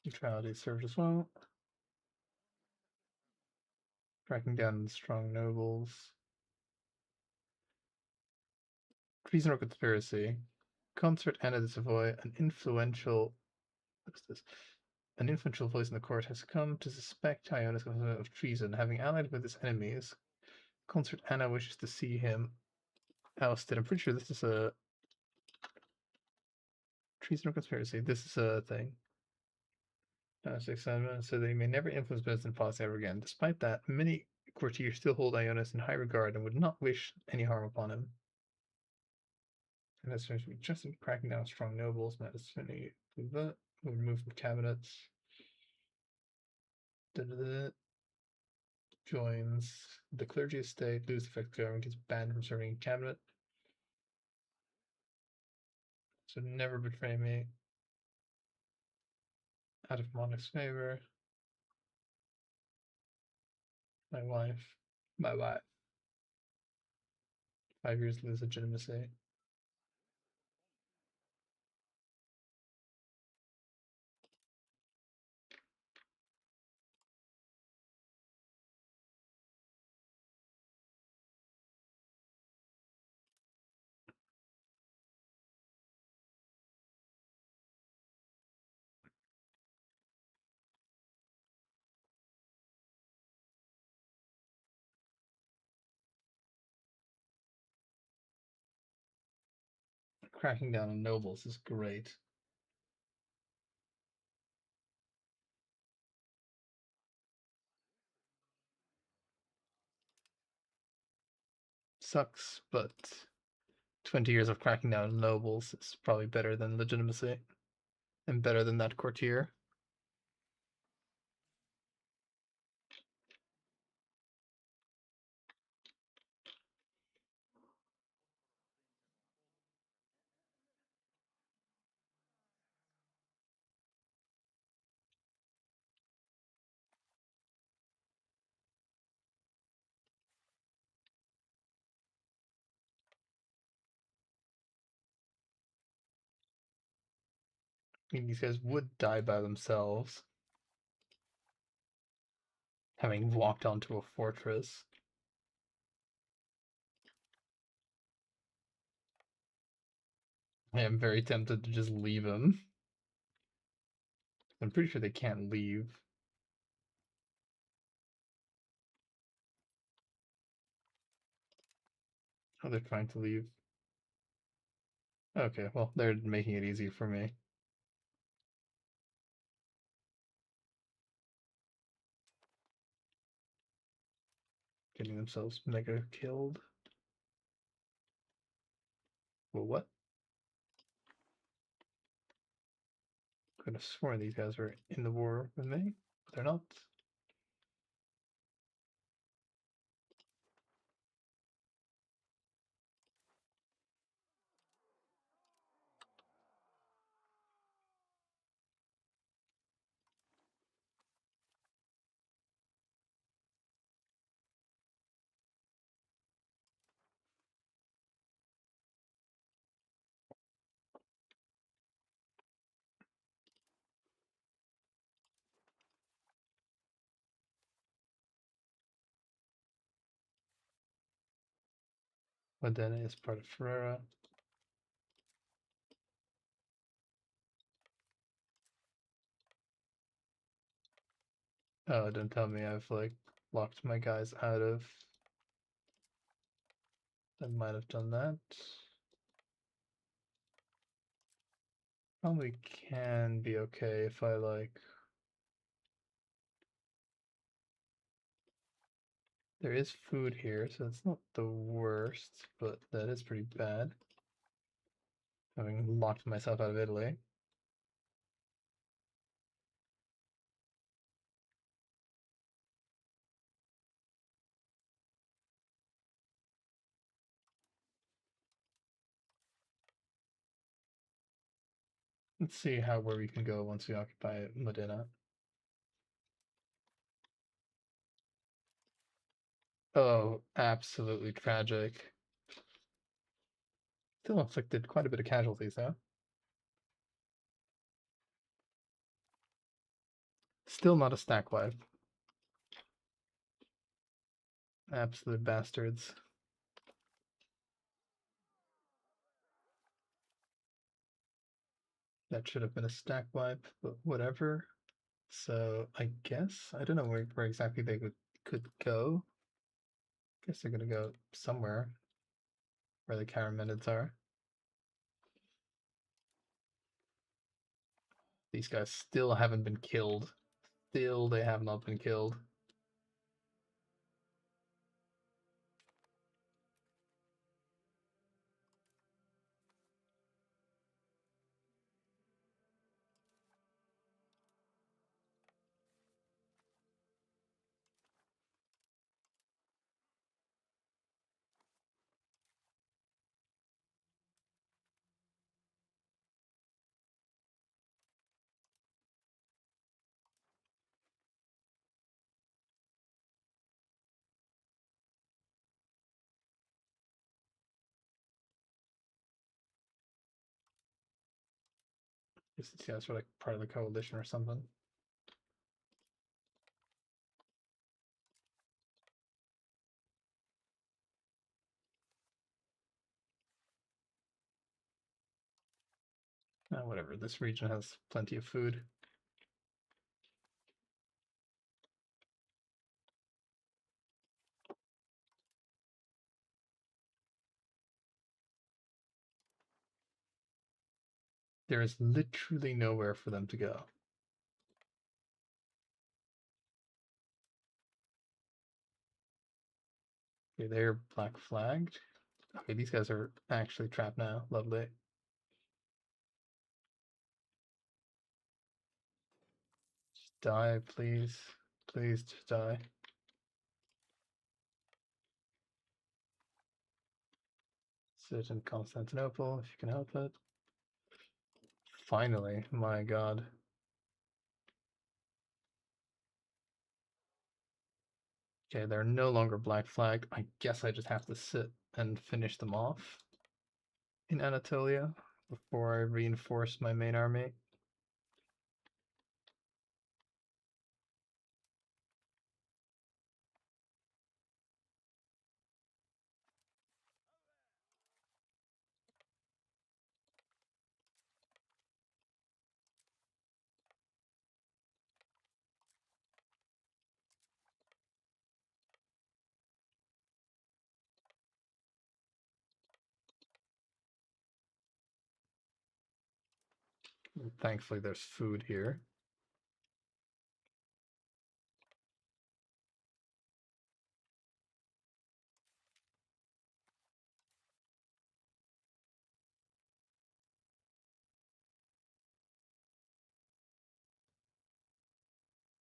Neutrality served as well. Tracking down the strong nobles. Treason or conspiracy. Consort Anna de Savoy, an influential. What is this? An influential voice in the court has come to suspect Ionis of treason, having allied with his enemies. Consort Anna wishes to see him ousted. I'm pretty sure this is a treason or conspiracy. This is a thing. So they may never influence Byzantine policy ever again. Despite that, many courtiers still hold Ionis in high regard and would not wish any harm upon him. And that's supposed to be just cracking down strong nobles, not as many will remove from cabinets. Joins the clergy estate, lose effective government, gets banned from serving in cabinet. So never betray me. Out of monarch's favor. My wife. 5 years lose legitimacy. Cracking down on nobles is great. Sucks, but 20 years of cracking down on nobles is probably better than legitimacy. And better than that courtier. I mean, these guys would die by themselves, having walked onto a fortress. I am very tempted to just leave him. I'm pretty sure they can't leave. Oh, they're trying to leave. Okay, well, they're making it easy for me. Getting themselves mega killed. Well, what? Could have sworn these guys were in the war with me, but they're not. Modena is part of Ferrara. Oh, don't tell me I've like locked my guys out of. I might have done that. Probably can be okay if I like. There is food here, so it's not the worst, but that is pretty bad. Having locked myself out of Italy. Let's see where we can go once we occupy Modena. Oh, absolutely tragic. Still inflicted quite a bit of casualties, though. Still not a stack wipe. Absolute bastards. That should have been a stack wipe, but whatever. So I guess I don't know where exactly they could go. Guess they're gonna go somewhere where the Caramenids are. These guys still haven't been killed. Still, they have not been killed. These guys are like part of the coalition or something. Whatever, this region has plenty of food. There is literally nowhere for them to go. Okay, they're black flagged. Okay, these guys are actually trapped now. Lovely. Just die, please. Please just die. Sit in Constantinople if you can help it. Finally, my god. Okay, they're no longer black flagged. I guess I just have to sit and finish them off in Anatolia before I reinforce my main army. Thankfully, there's food here.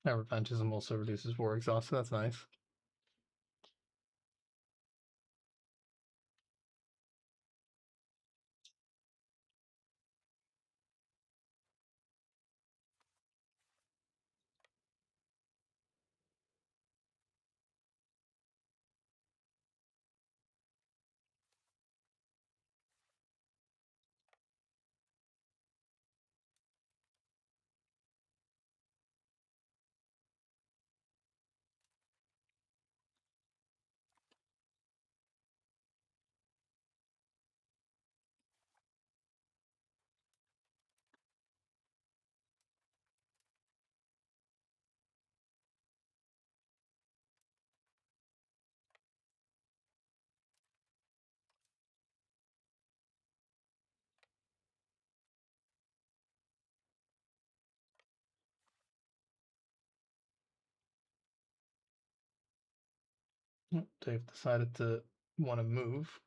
Now, revanchism also reduces war exhaust, so that's nice. They've decided to want to move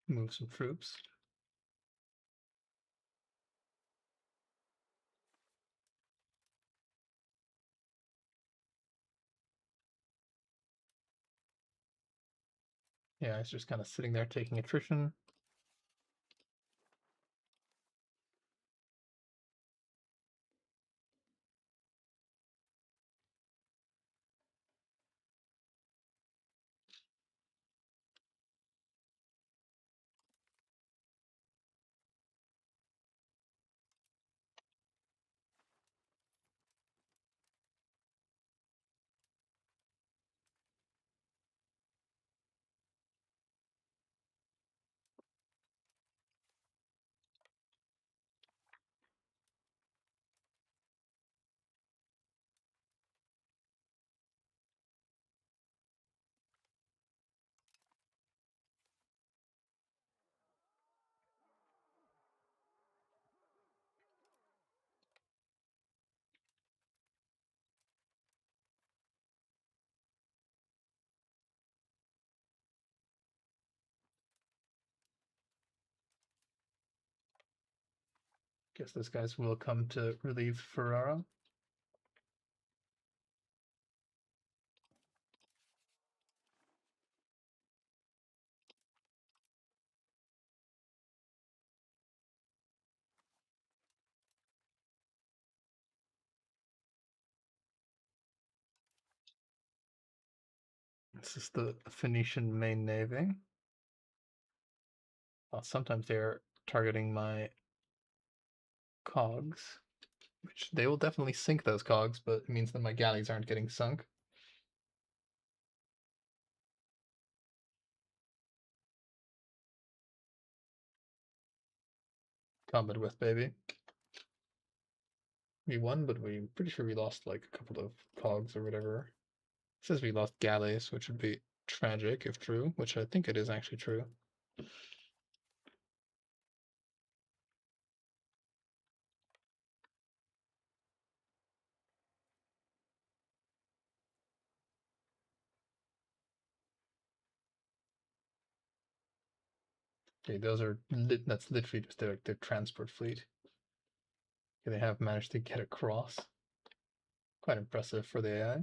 some troops. Yeah, it's just kind of sitting there taking attrition. Guess those guys will come to relieve Ferrara. This is the Phoenician main navy. Well, sometimes they're targeting my cogs, which they will definitely sink those cogs, but it means that my galleys aren't getting sunk. Combat with, baby. We won, but we're pretty sure we lost like a couple of cogs or whatever. It says we lost galleys, which would be tragic if true, which I think it is actually true. Okay, those are that's literally just their transport fleet. Okay, they have managed to get across. Quite impressive for the AI,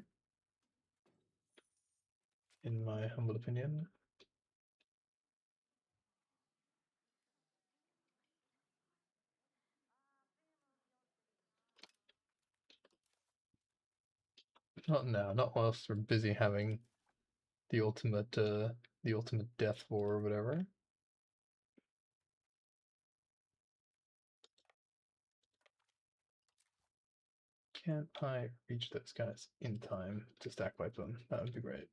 in my humble opinion. Not now, not whilst we're busy having the ultimate death war or whatever. Can I reach those guys in time to stack wipe them? That would be great.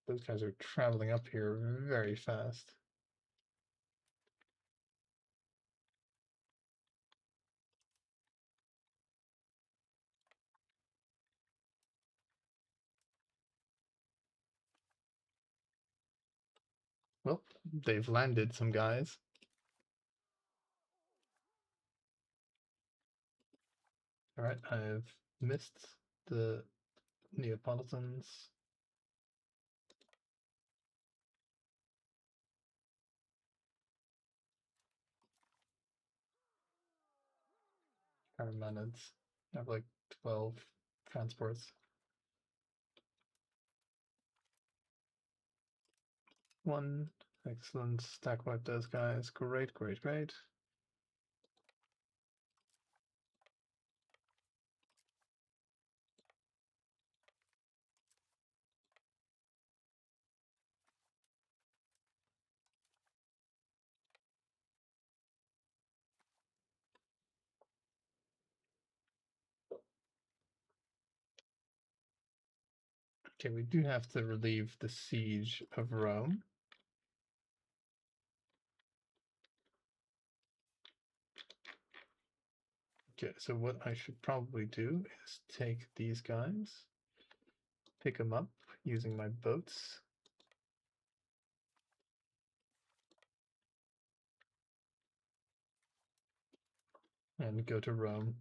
Those guys are traveling up here very fast. Well, they've landed some guys. Alright, I've missed the Neapolitans. Paramanids. I have like 12 transports. One. Excellent. Stack wipe those guys. Great, great, great. Okay, we do have to relieve the siege of Rome. Okay, so what I should probably do is take these guys, pick them up using my boats. And go to Rome.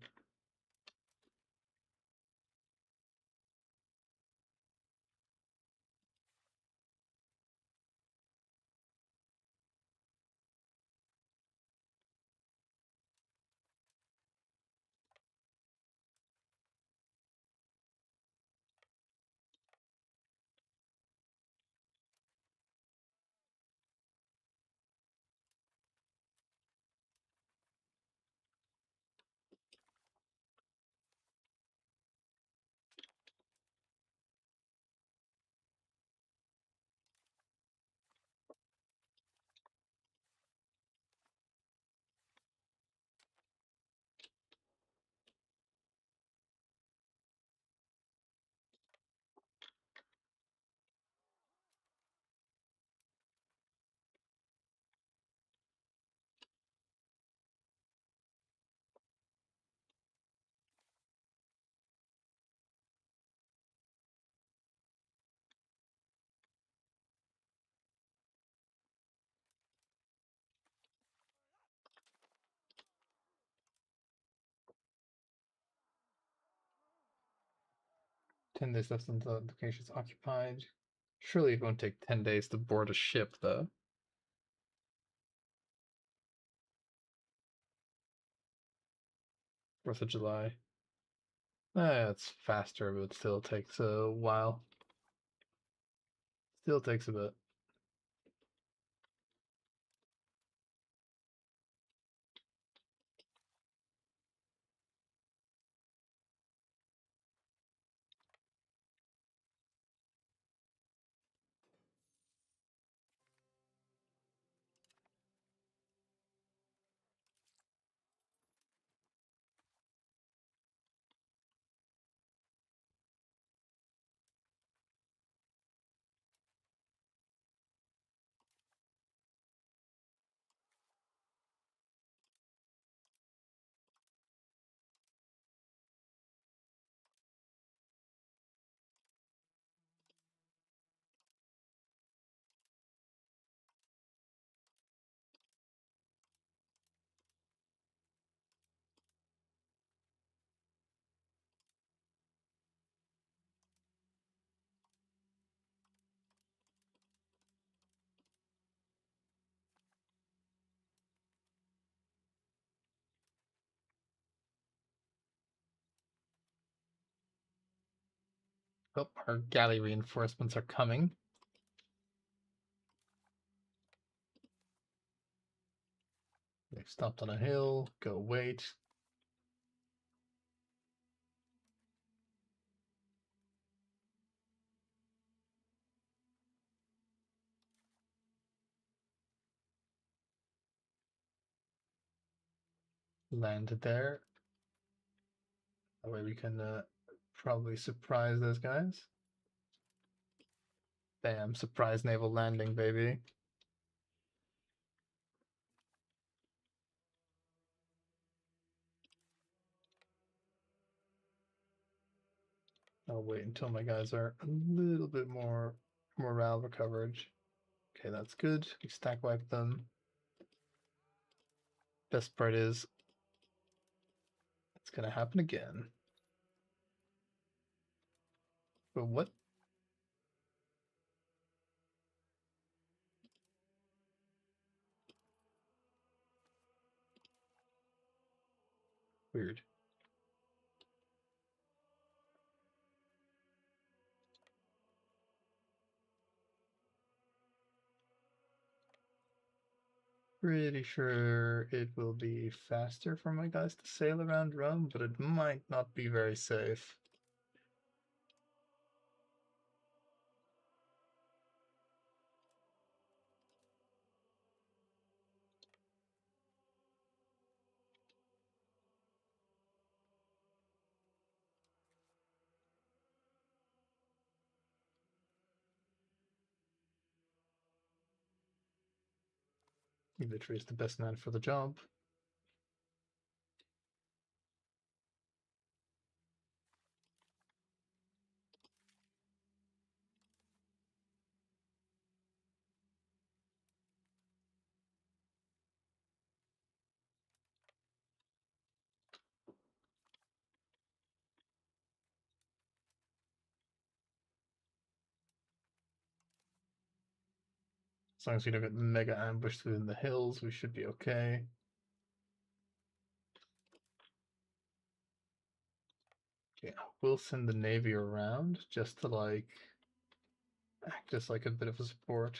Ten days left until the location is occupied. Surely it won't take 10 days to board a ship, though. 4th of July. It's faster, but it still takes a while. Still takes a bit. Oh, our galley reinforcements are coming. They've stopped on a hill. Go wait. Land there. That way we can probably surprise those guys. Bam, surprise naval landing, baby. I'll wait until my guys are a little bit more morale recovered. Okay, that's good. We stack wipe them. Best part is it's gonna happen again. But what? Weird. Pretty sure it will be faster for my guys to sail around Rome, but it might not be very safe. He literally is the best man for the job. As long as we don't get mega ambushed within the hills, we should be okay. Yeah, we'll send the navy around just to like act as like a bit of a support.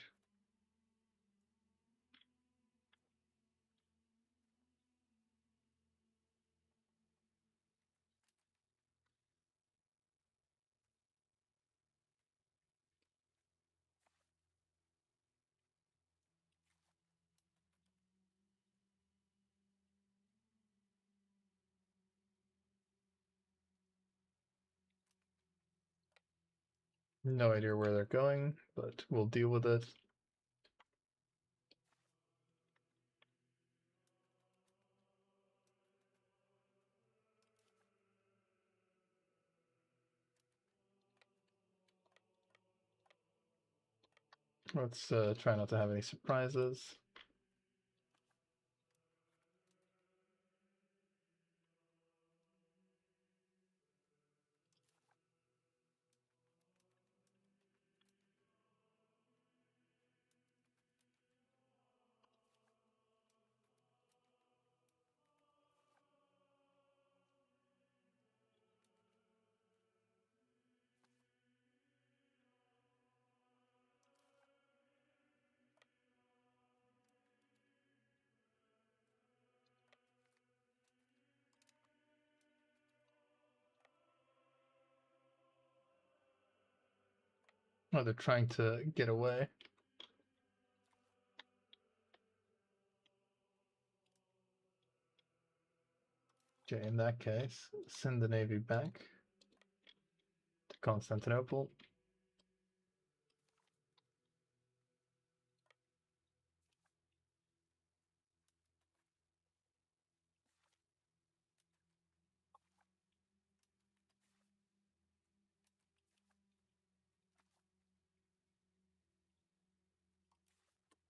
No idea where they're going, but we'll deal with it. Let's try not to have any surprises. Oh, they're trying to get away. Okay, in that case, send the navy back to Constantinople.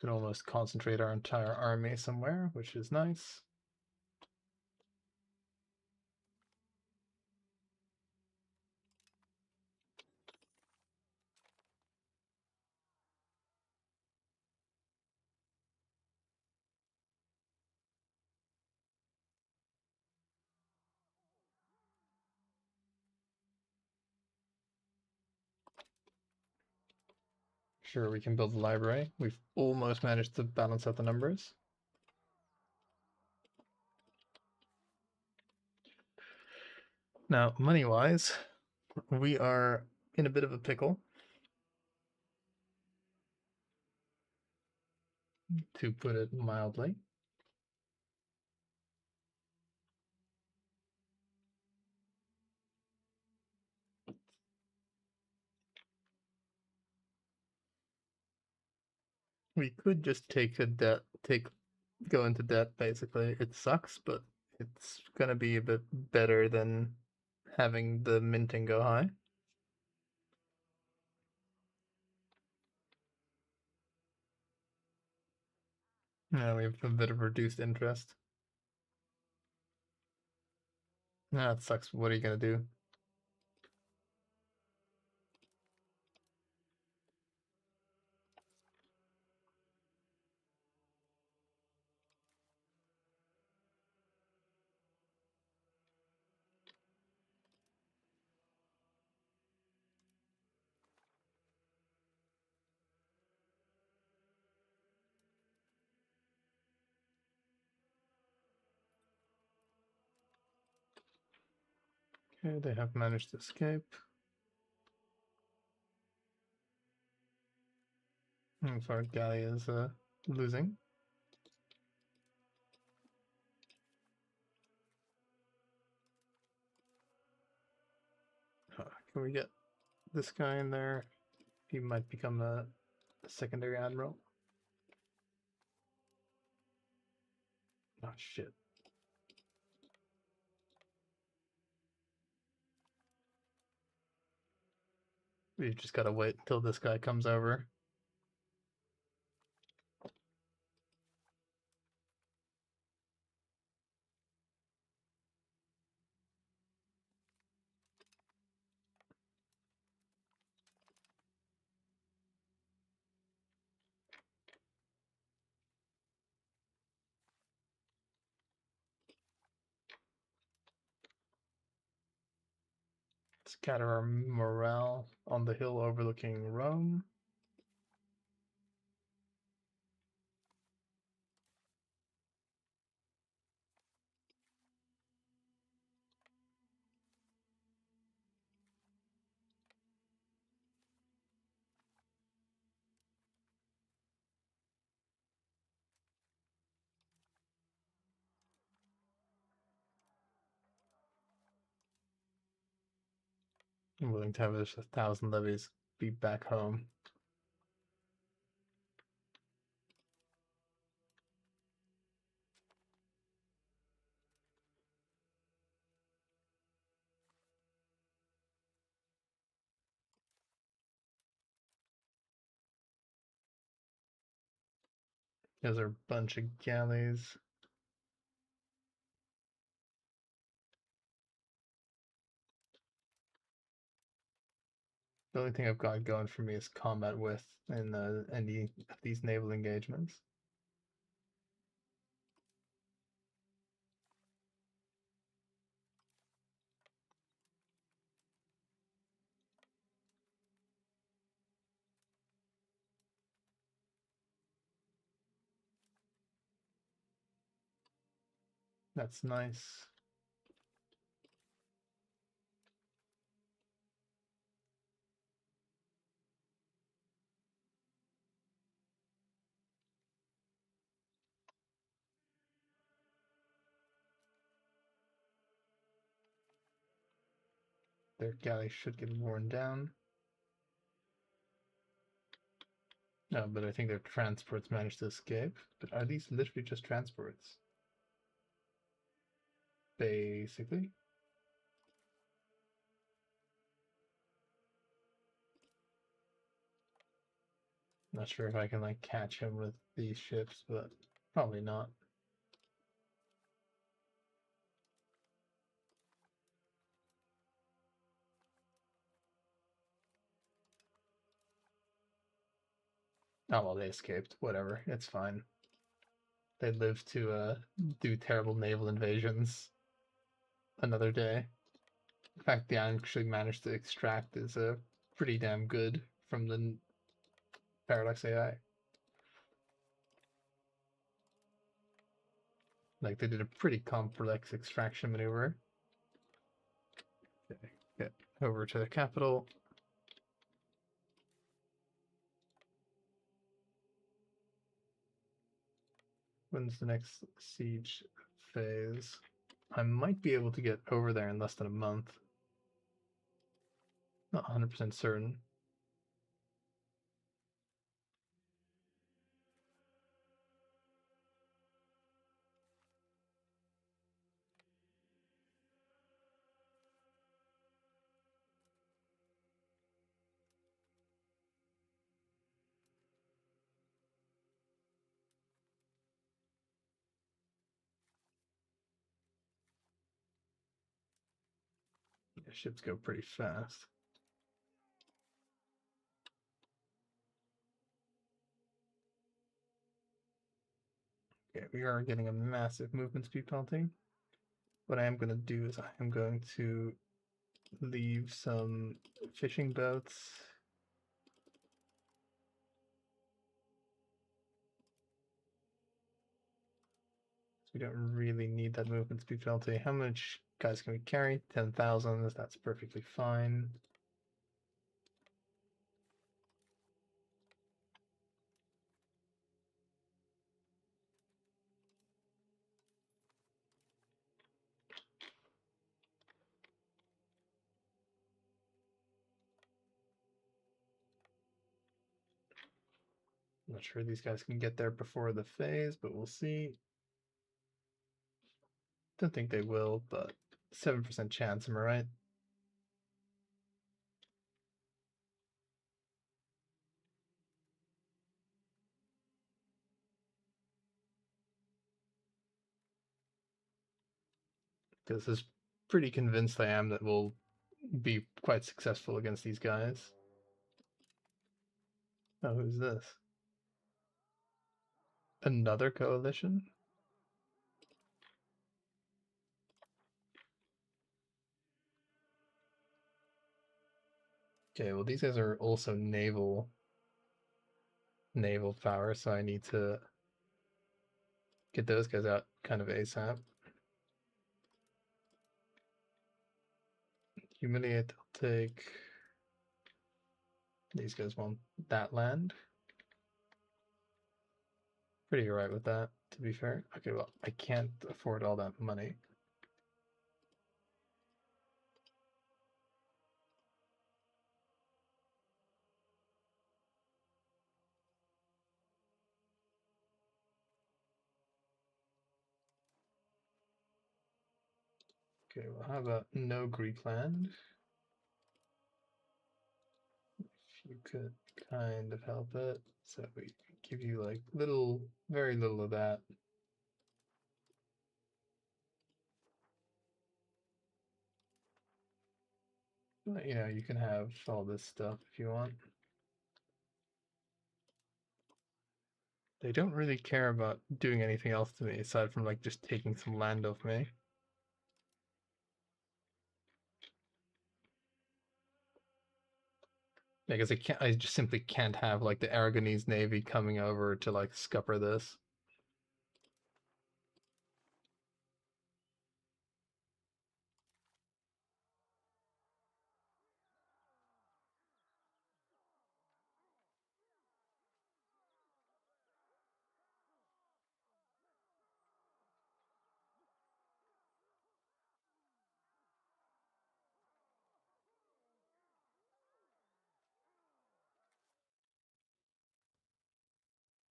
Can almost concentrate our entire army somewhere, which is nice. Sure, we can build a library. We've almost managed to balance out the numbers. Now, money-wise, we are in a bit of a pickle, to put it mildly. We could just go into debt basically. It sucks, but it's gonna be a bit better than having the minting go high. Now we have a bit of reduced interest. That sucks. What are you gonna do? Okay, they have managed to escape. Our galley is losing. Can we get this guy in there? He might become a secondary admiral. Oh, shit. We've just got to wait until this guy comes over. Scatter our morale on the hill overlooking Rome. I'm willing to have this 1,000 levies be back home. There's our bunch of galleys. The only thing I've got going for me is combat with in any of these naval engagements. That's nice. Their galleys should get worn down. No, but I think their transports managed to escape. But are these literally just transports? Basically. Not sure if I can like catch him with these ships, but probably not. Oh well, they escaped. Whatever, it's fine. They live to do terrible naval invasions another day. The fact they actually managed to extract is pretty damn good from the Paradox AI. Like they did a pretty complex extraction maneuver. Okay, get over to the capital. When's the next siege phase? I might be able to get over there in less than a month. Not 100% certain. Yeah, ships go pretty fast. Okay, we are getting a massive movement speed penalty. What I am going to do is I am going to leave some fishing boats. We don't really need that movement speed penalty. How much guys can we carry? 10,000. That's perfectly fine. I'm not sure these guys can get there before the phase, but we'll see. Don't think they will, but 7% chance, am I right? Because it's pretty convinced I am that we'll be quite successful against these guys. Oh, who's this? Another coalition? Okay, well these guys are also naval power, so I need to get those guys out kind of ASAP. Humiliate, they'll take. These guys want that land. Pretty alright with that, to be fair. Okay, well, I can't afford all that money. Okay, well, how about no Greek land? If you could kind of help it, so we give you like very little of that. But, you know, you can have all this stuff if you want. They don't really care about doing anything else to me aside from like just taking some land off me. Because I just simply can't have like the Aragonese navy coming over to like scupper this.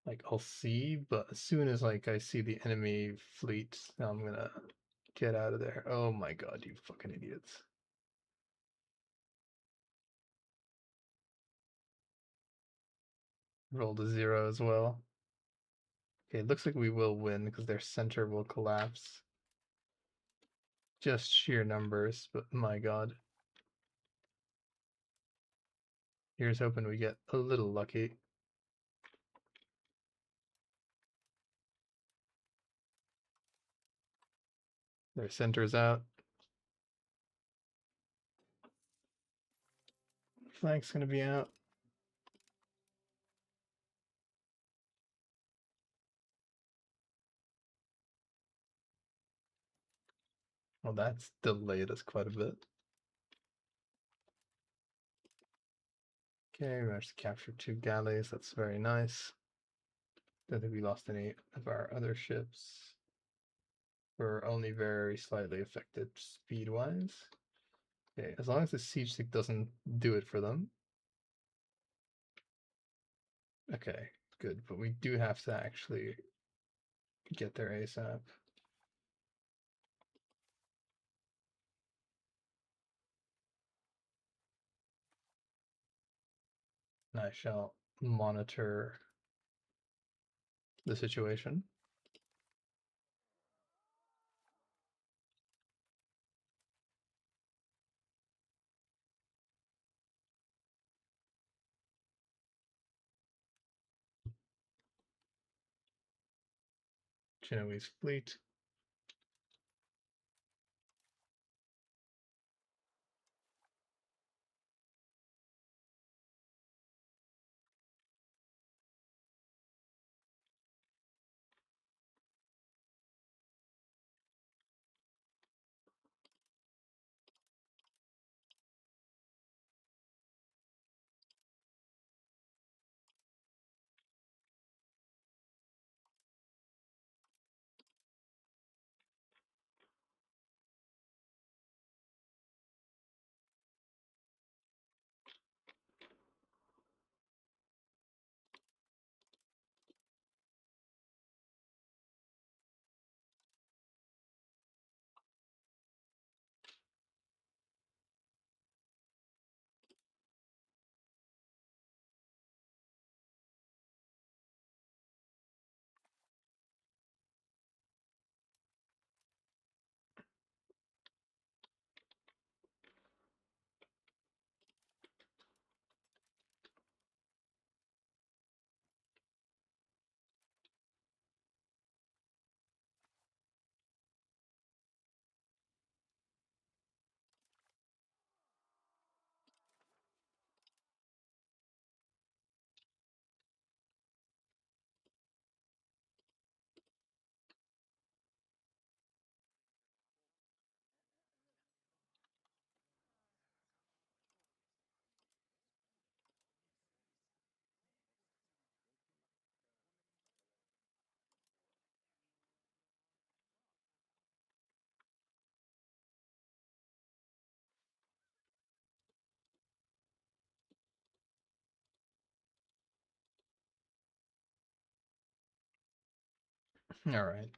Like I'll see, but as soon as like I see the enemy fleet, I'm gonna get out of there. Oh my god, you fucking idiots. Rolled a 0 as well. Okay, it looks like we will win because their center will collapse. Just sheer numbers, but my god. Here's hoping we get a little lucky. Their center's out. Flank's gonna be out. Well, that's delayed us quite a bit. Okay, we managed to capture 2 galleys. That's very nice. Don't think we lost any of our other ships. We're only very slightly affected speed-wise. Okay, as long as the siege stick doesn't do it for them. Okay, good, but we do have to actually get there ASAP. And I shall monitor the situation. Genoese fleet. All right.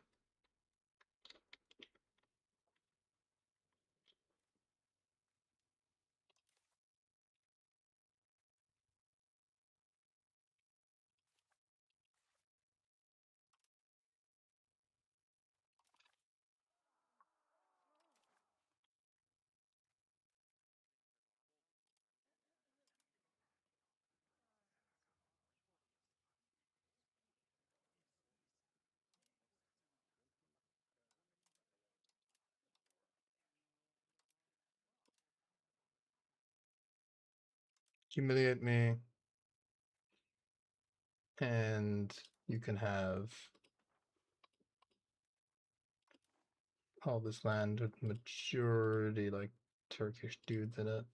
Humiliate me, and you can have all this land with majority like Turkish dudes in it.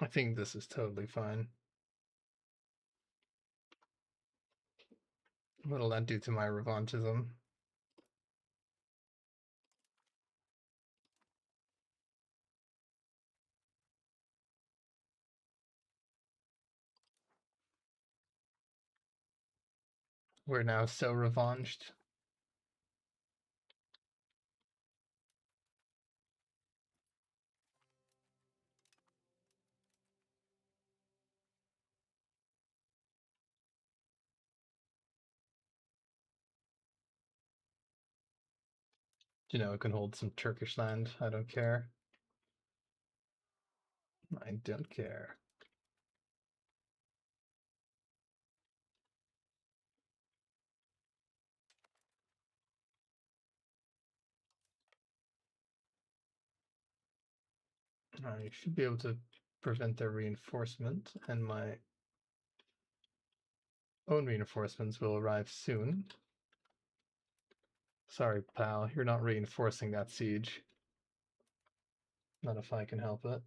I think this is totally fine. What'll that do to my revanchism? We're now so revanched. You know, it can hold some Turkish land. I don't care. I don't care. I should be able to prevent their reinforcement, and my own reinforcements will arrive soon. Sorry, pal, you're not reinforcing that siege. Not if I can help it.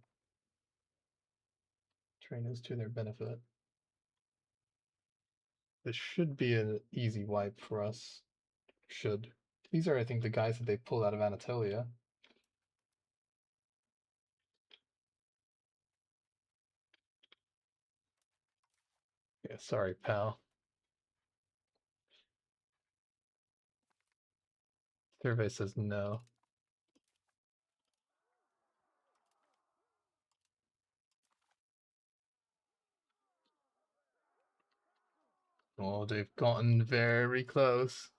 Train is to their benefit. This should be an easy wipe for us. Should. These are, I think, the guys that they pulled out of Anatolia. Yeah, sorry, pal. Survey says no. Oh, they've gotten very close.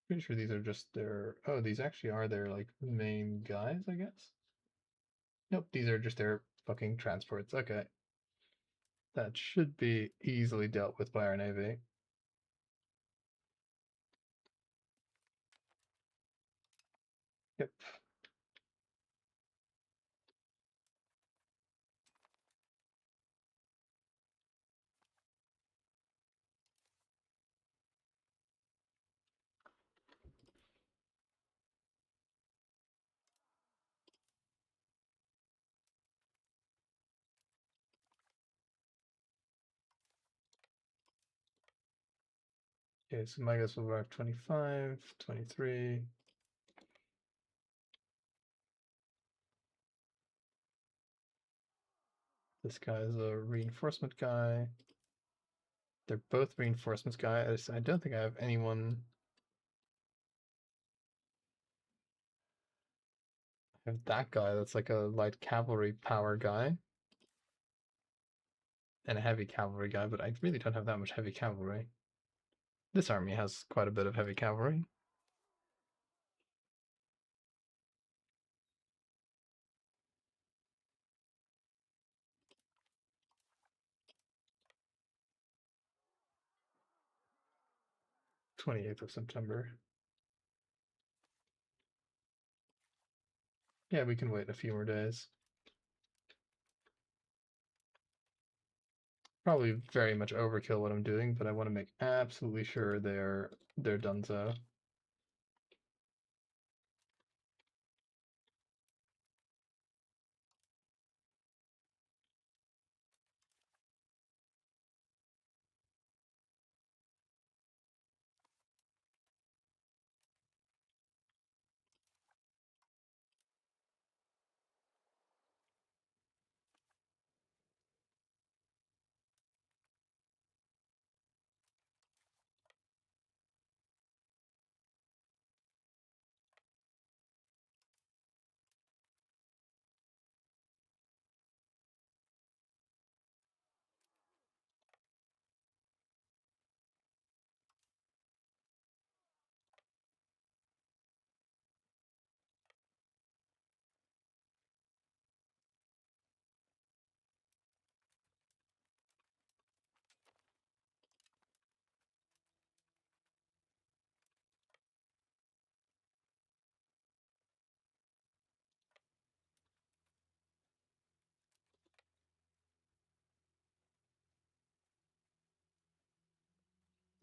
Pretty sure these are just their. Oh, these actually are their like main guys, I guess. Nope, these are just their fucking transports. Okay. That should be easily dealt with by our navy. Yep. Okay, so my guys will arrive 25, 23. This guy's a reinforcement guy. They're both reinforcements guys. I don't think I have anyone. I have that guy that's like a light cavalry power guy. And a heavy cavalry guy, but I really don't have that much heavy cavalry. This army has quite a bit of heavy cavalry. September 28th. Yeah, we can wait a few more days. Probably very much overkill what I'm doing, but I want to make absolutely sure they're done so.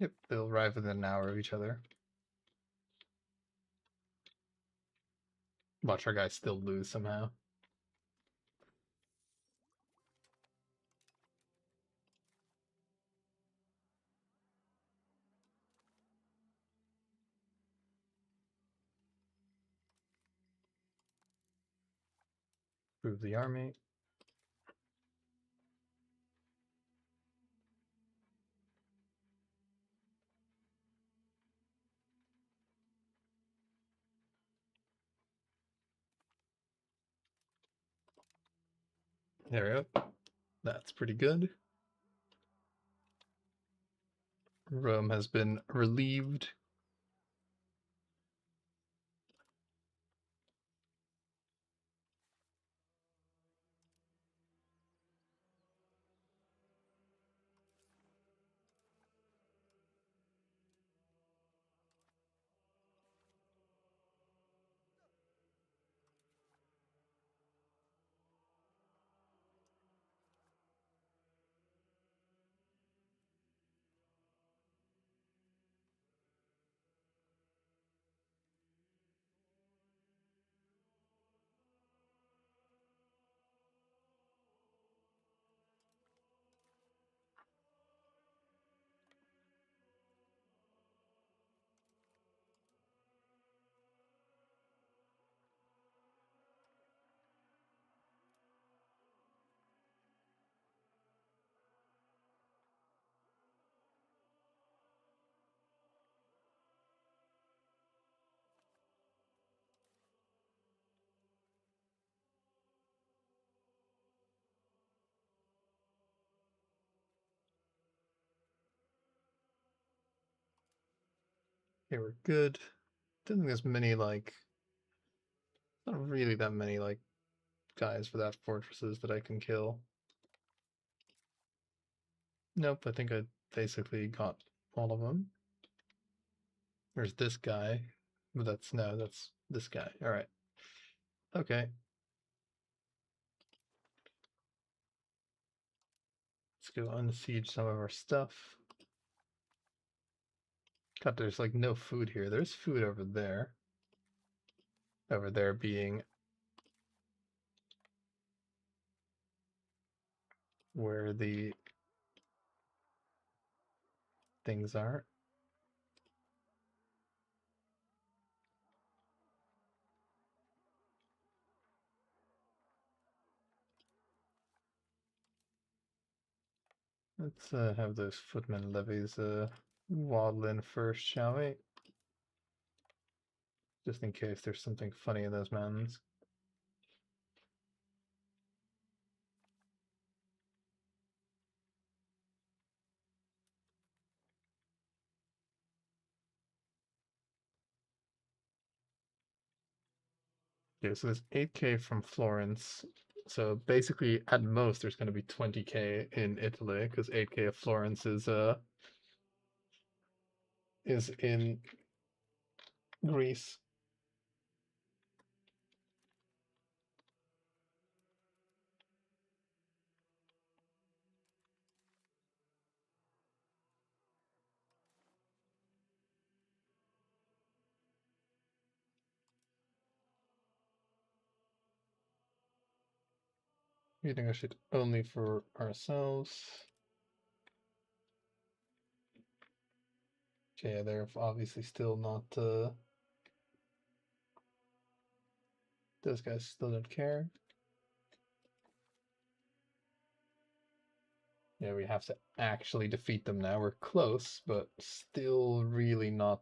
Yep, they'll arrive within an hour of each other. Watch our guys still lose somehow. Prove the army. There we go. That's pretty good. Rome has been relieved. Okay, we're good. Don't think there's many, like, not really that many, like, guys without fortresses that I can kill. Nope, I think I basically got all of them. There's this guy, but that's this guy. All right. Okay. Let's go unsiege some of our stuff. God, there's like no food here. There's food over there. Over there being where the things are. Let's have those footman levies waddle in first, shall we? Just in case there's something funny in those mountains. Okay, so there's 8k from Florence. So basically, at most, there's going to be 20k in Italy because 8k of Florence is in Greece. We negotiate only for ourselves. Okay, they're obviously still not. Those guys still don't care. Yeah, we have to actually defeat them now. We're close, but still really not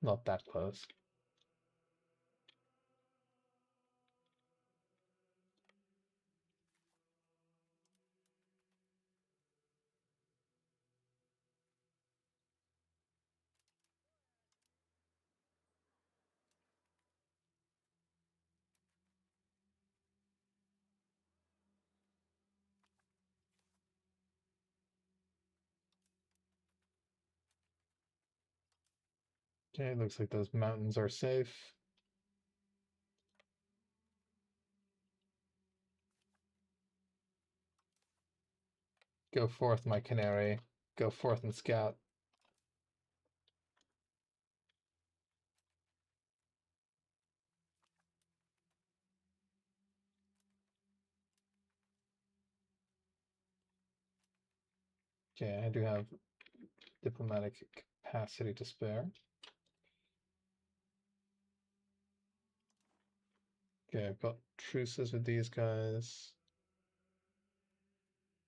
not that close. Okay, looks like those mountains are safe. Go forth, my canary. Go forth and scout. Okay, I do have diplomatic capacity to spare. Okay, I've got truces with these guys.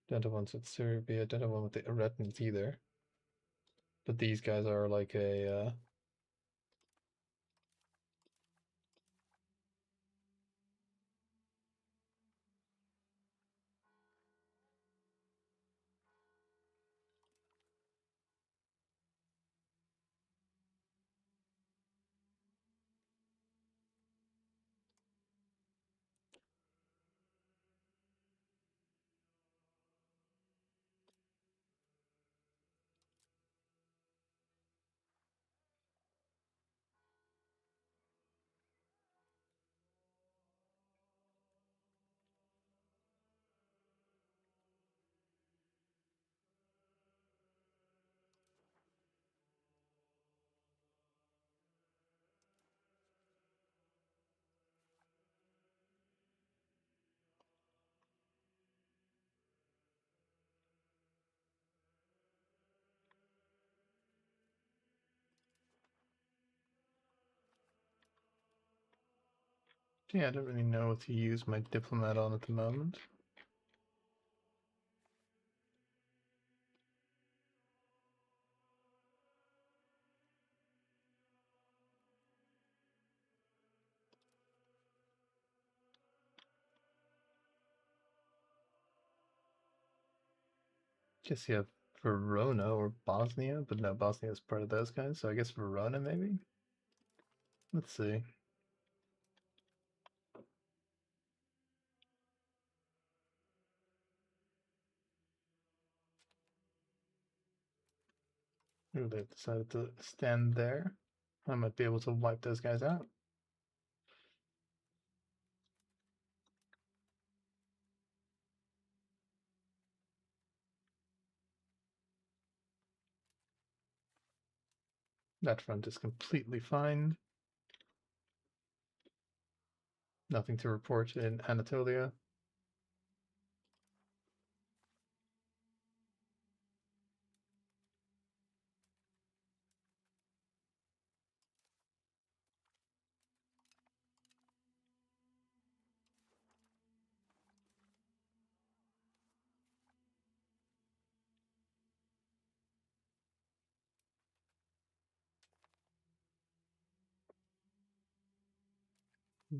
Don't have ones with Serbia. Don't have one with the Eretans either. But these guys are like a yeah, I don't really know what to use my diplomat on at the moment. Guess you have Verona or Bosnia, but no, Bosnia is part of those guys, so I guess Verona maybe? Let's see. Ooh, they've decided to stand there. I might be able to wipe those guys out. That front is completely fine. Nothing to report in Anatolia.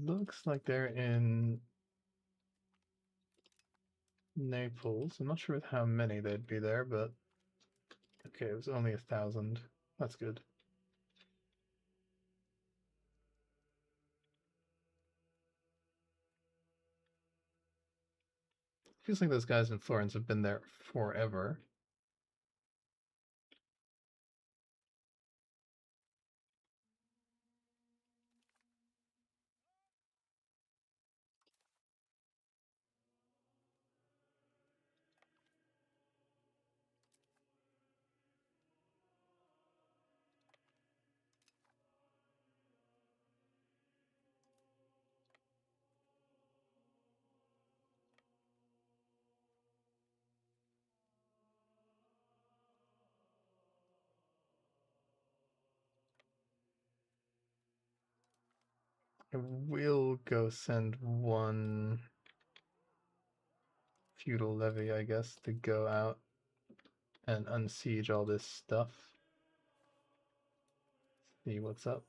Looks like they're in Naples. I'm not sure with how many they'd be there, but okay, it was only 1,000. That's good. Feels like those guys in Florence have been there forever. I will go send one feudal levy, I guess, to go out and unsiege all this stuff. See what's up.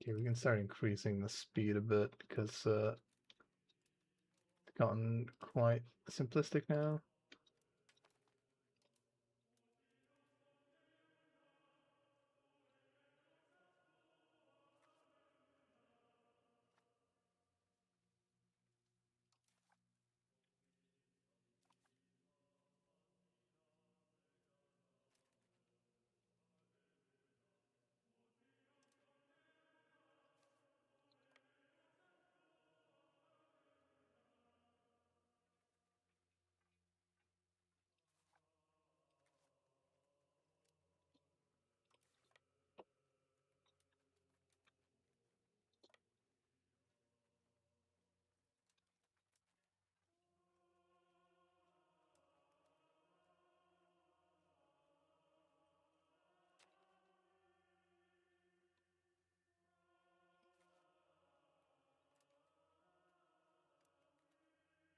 Okay, we can start increasing the speed a bit because it's gotten quite simplistic now.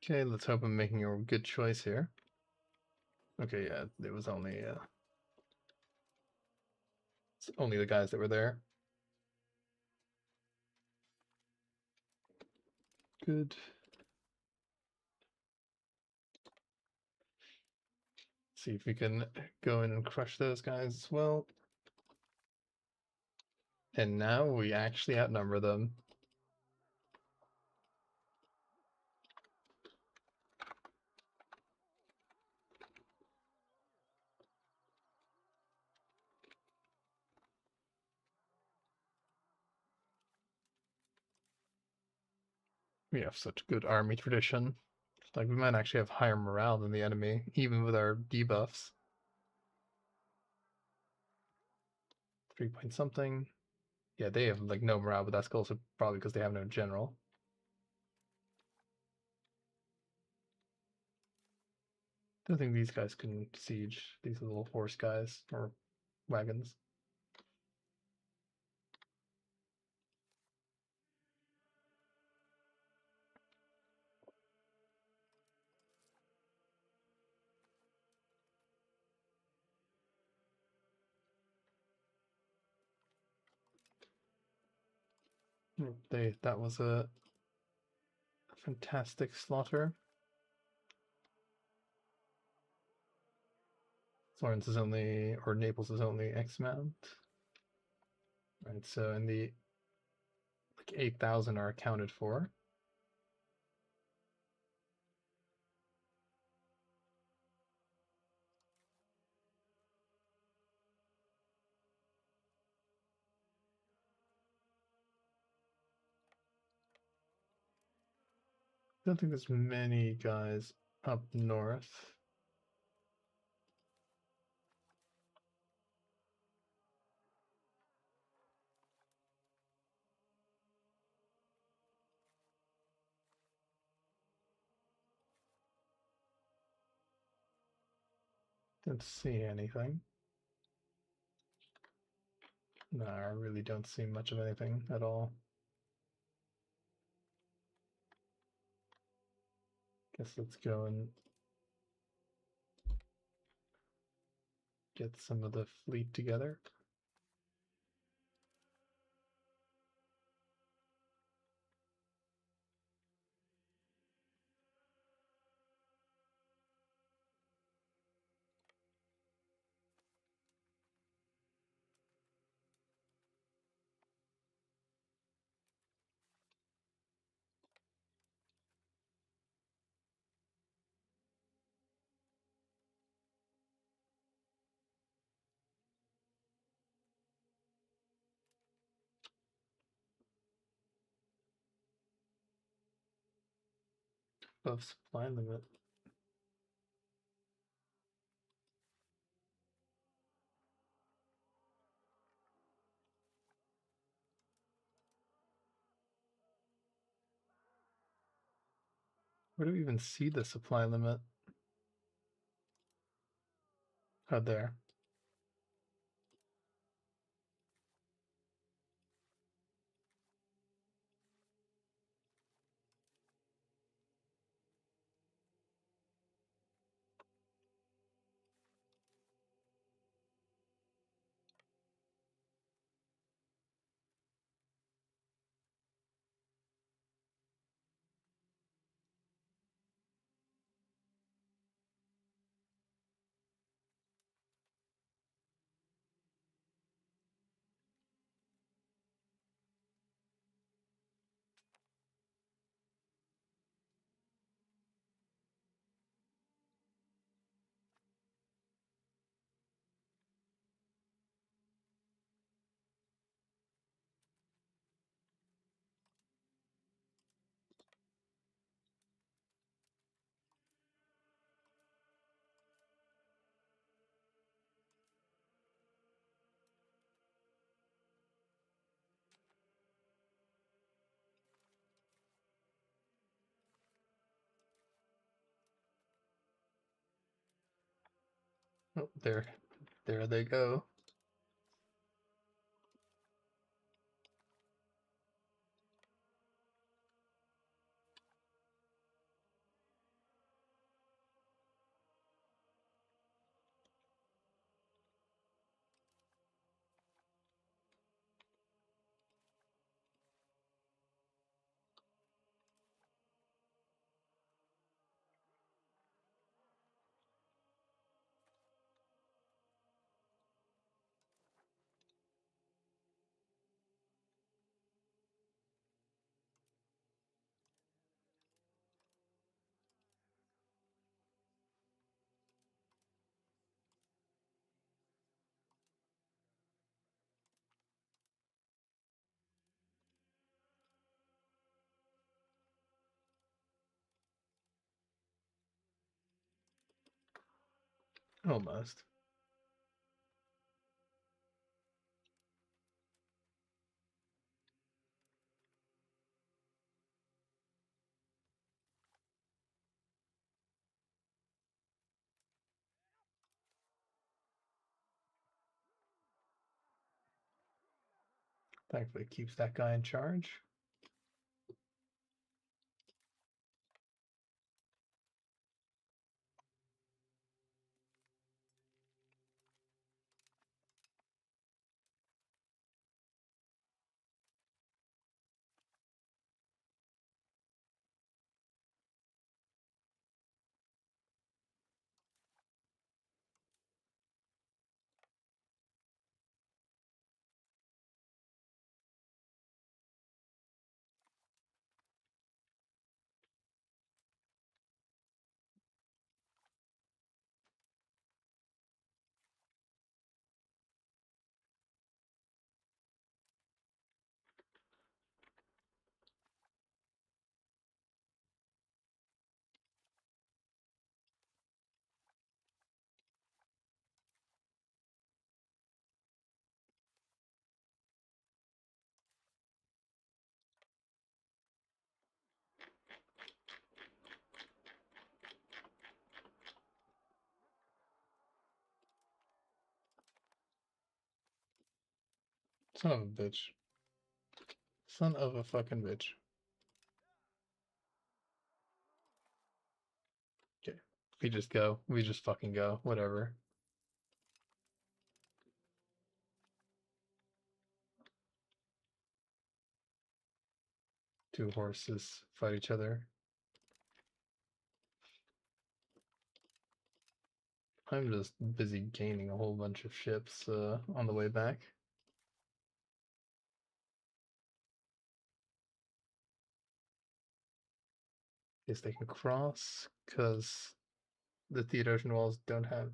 Okay, let's hope I'm making a good choice here. Okay, yeah, it was only it's only the guys that were there. Good. See if we can go in and crush those guys as well. And now we actually outnumber them. We have such good army tradition. Like, we might actually have higher morale than the enemy, even with our debuffs. 3 point something. Yeah, they have like no morale, but that's also probably because they have no general. Don't think these guys can siege, these little horse guys or wagons. That was a fantastic slaughter. Florence is only, or Naples is only X amount. Right, so in the like 8,000 are accounted for. I don't think there's many guys up north. Don't see anything. Nah, I really don't see much of anything at all. Guess let's go and get some of the fleet together. Above supply limit. Where do we even see the supply limit? Oh, there. Oh, there they go. Almost. Thankfully, it keeps that guy in charge. Son of a bitch. Son of a fucking bitch. Okay. We just go. We just fucking go. Whatever. Two horses fight each other. I'm just busy gaining a whole bunch of ships on the way back. Guess they can cross, because the Theodosian walls don't have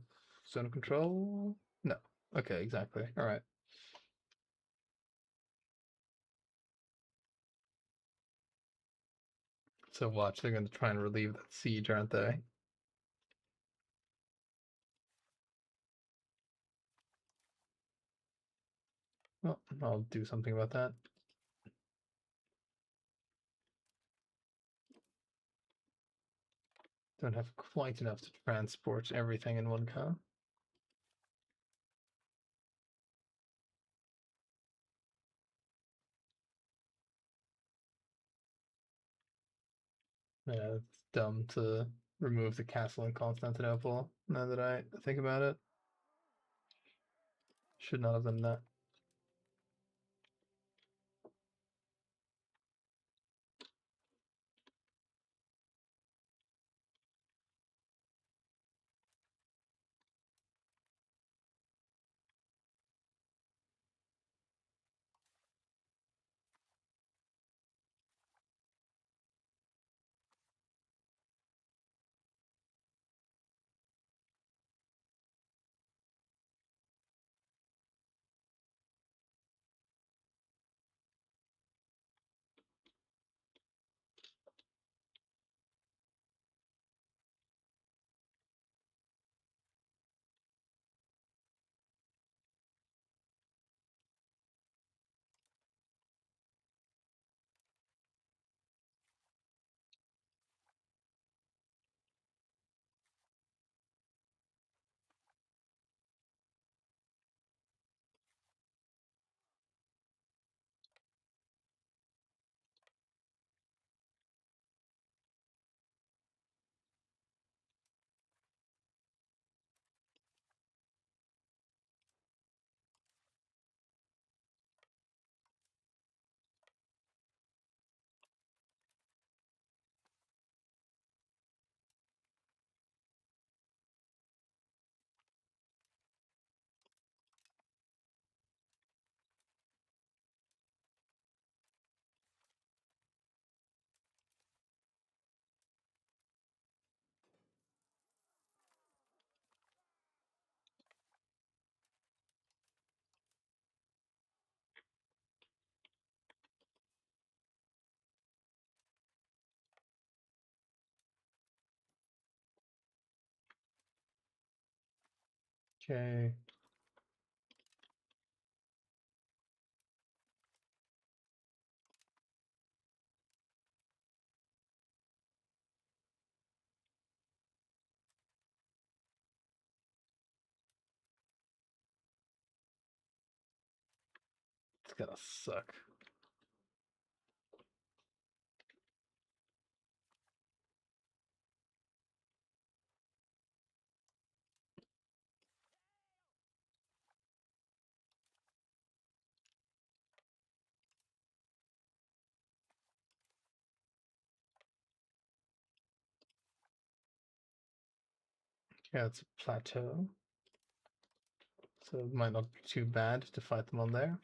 zone of control? No. Okay, exactly. Alright. So watch, they're going to try and relieve that siege, aren't they? Well, I'll do something about that. Don't have quite enough to transport everything in one go. Yeah, it's dumb to remove the castle in Constantinople, now that I think about it. Should not have done that. Okay. It's gonna suck. Yeah, it's a plateau. So it might not be too bad to fight them on there.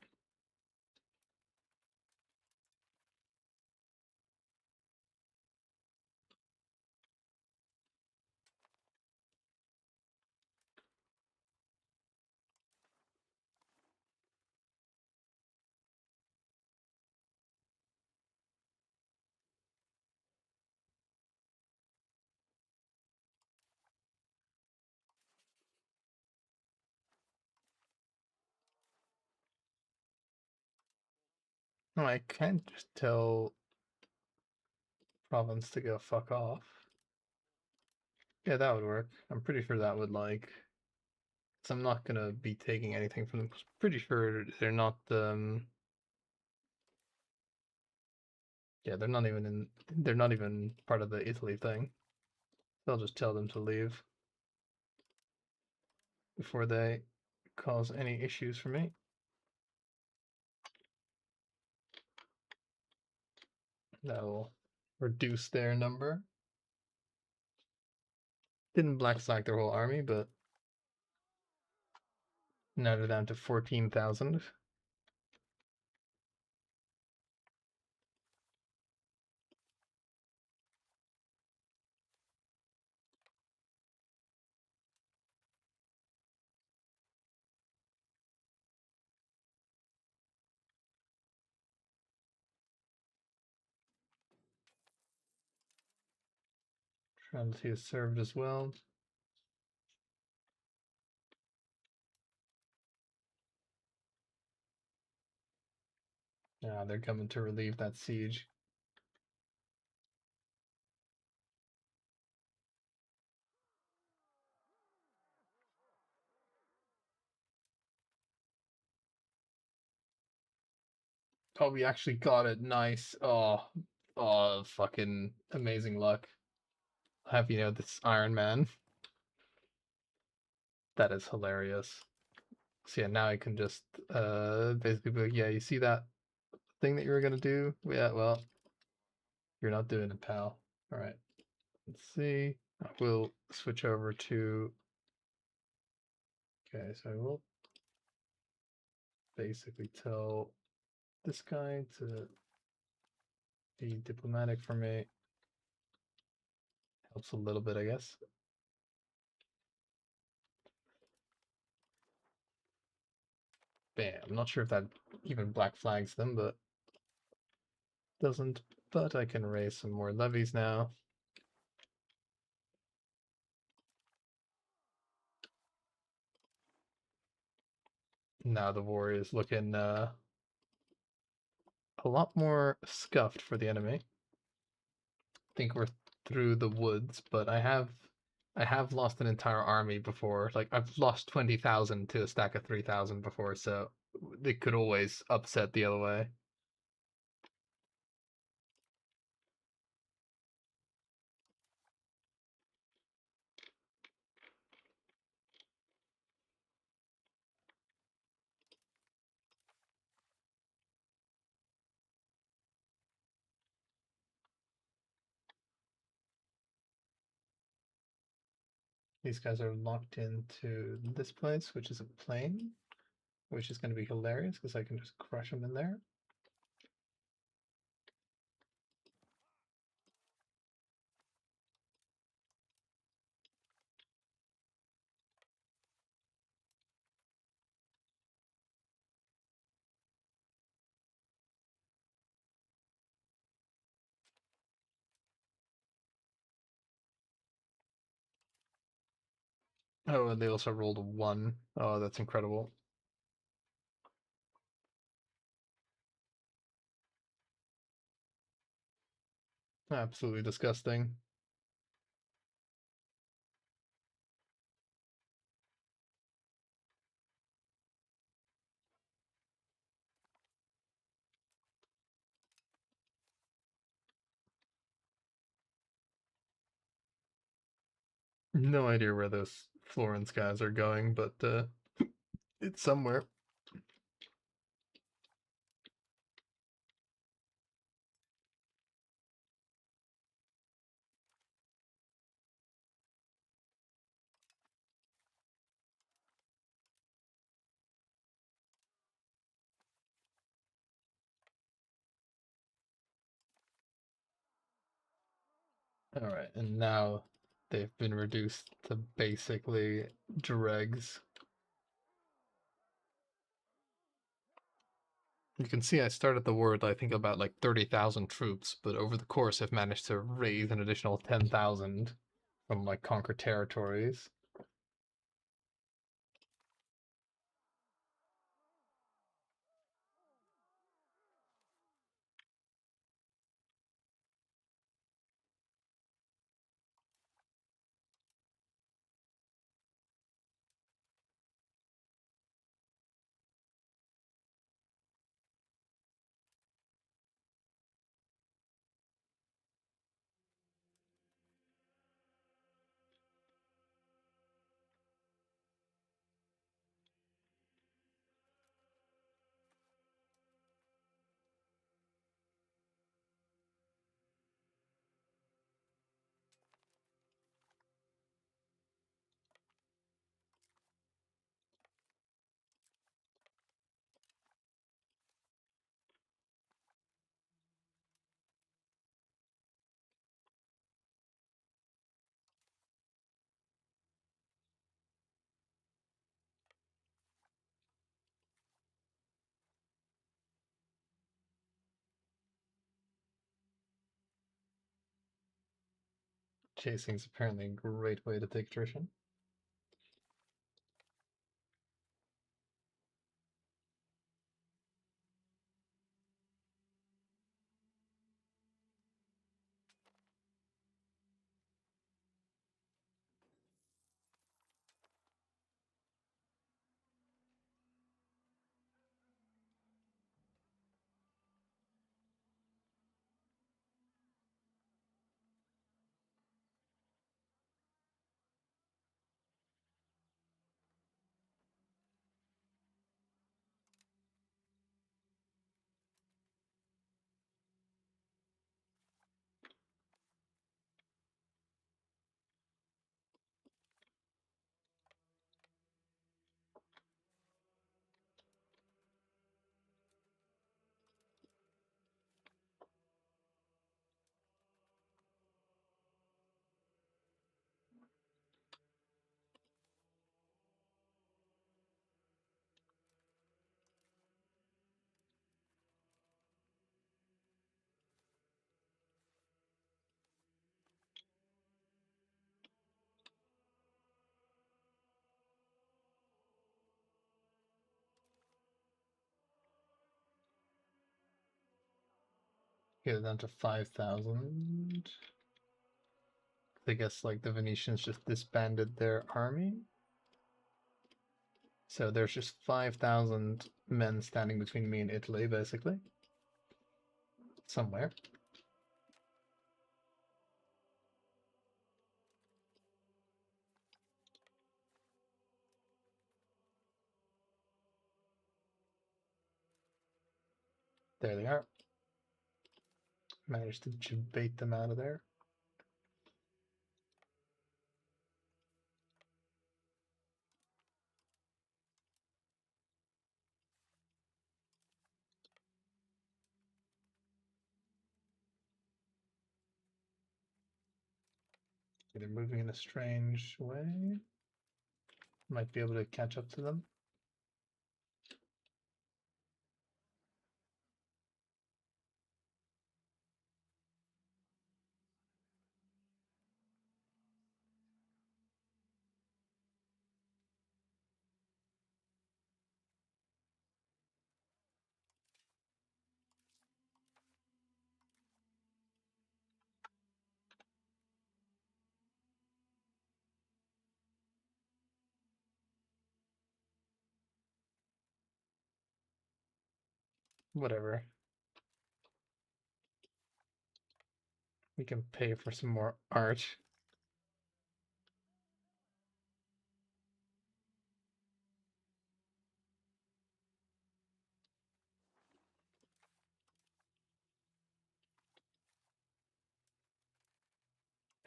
No, I can't just tell province to go fuck off. Yeah, that would work. I'm pretty sure that would, like, So I'm not gonna be taking anything from them. Pretty sure they're not. Yeah, they're not even in. They're not even part of the Italy thing. I'll just tell them to leave before they cause any issues for me. That'll reduce their number. Didn't black flag their whole army, but now they're down to 14,000. Trinity has served as well. Yeah, they're coming to relieve that siege. Oh, we actually got it. Nice. Oh, fucking amazing luck. Have you know this Iron Man? That is hilarious. So yeah, now I can just basically be like, yeah, you see that thing that you were gonna do? Yeah, well, you're not doing it, pal. All right. Let's see. I will switch over to. Okay, so I will basically tell this guy to be diplomatic for me. Helps a little bit, I guess. Bam. I'm not sure if that even black flags them, but doesn't. But I can raise some more levies now. Now the war is looking a lot more scuffed for the enemy. I think we're through the woods, but I have lost an entire army before. Like I've lost 20,000 to a stack of 3,000 before, so they could always upset the other way. These guys are locked into this place, which is a plain, which is going to be hilarious because I can just crush them in there. Oh, and they also rolled a 1. Oh, that's incredible. Absolutely disgusting. No idea where those Florence guys are going, but it's somewhere. All right, and now they've been reduced to basically dregs. You can see I started the war with I think about like 30,000 troops, but over the course I've managed to raise an additional 10,000 from like conquered territories. Chasing is apparently a great way to take attrition. Get it down to 5,000. I guess like the Venetians just disbanded their army. So there's just 5,000 men standing between me and Italy, basically. Somewhere. There they are. Managed to bait them out of there. They're moving in a strange way. Might be able to catch up to them. Whatever. We can pay for some more art.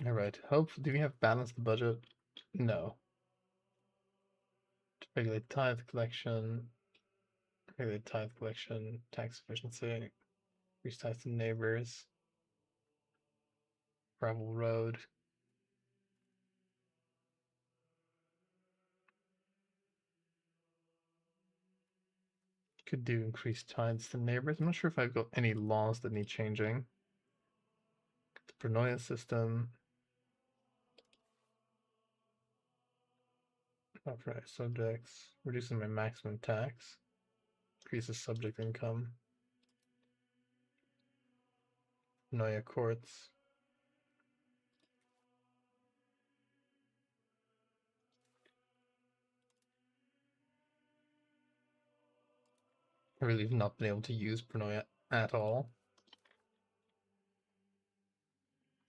All right. Hope. Do we have balanced the budget? No. Regulate tithe collection. Regulate tithe collection. Tax efficiency. Increase tithes to neighbors. Gravel road. Could do increased tithes to neighbors. I'm not sure if I've got any laws that need changing. The Paranoia system. Authorized subjects. Reducing my maximum tax. Increases subject income. Paranoia courts. I really have not been able to use Paranoia at all.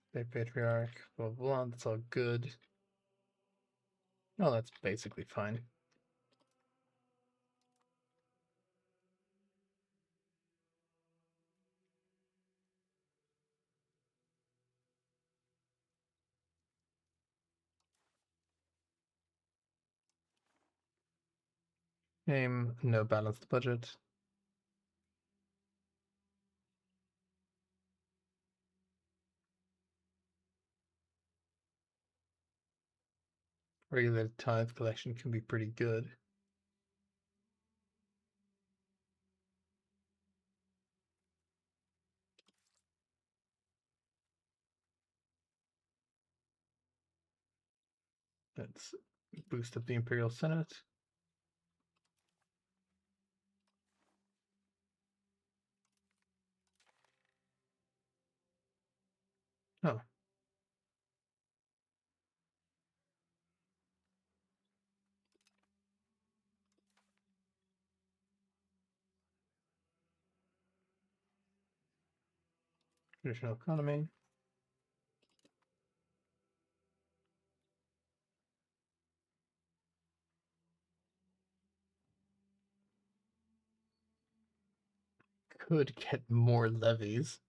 State Patriarch, blah, blah, blah, that's all good. Oh, that's basically fine. Name, no balanced budget. Regulated tithe collection can be pretty good. Let's boost up the Imperial Senate. Oh. Traditional economy. Could get more levies.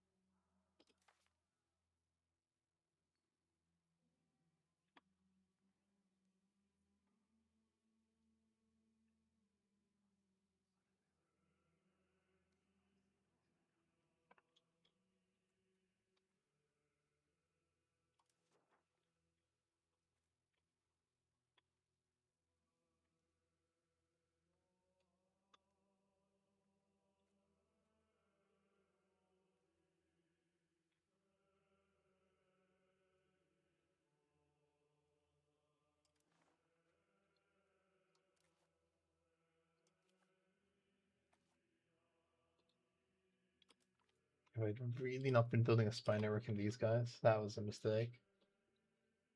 I've really not been building a spy network in these guys. That was a mistake.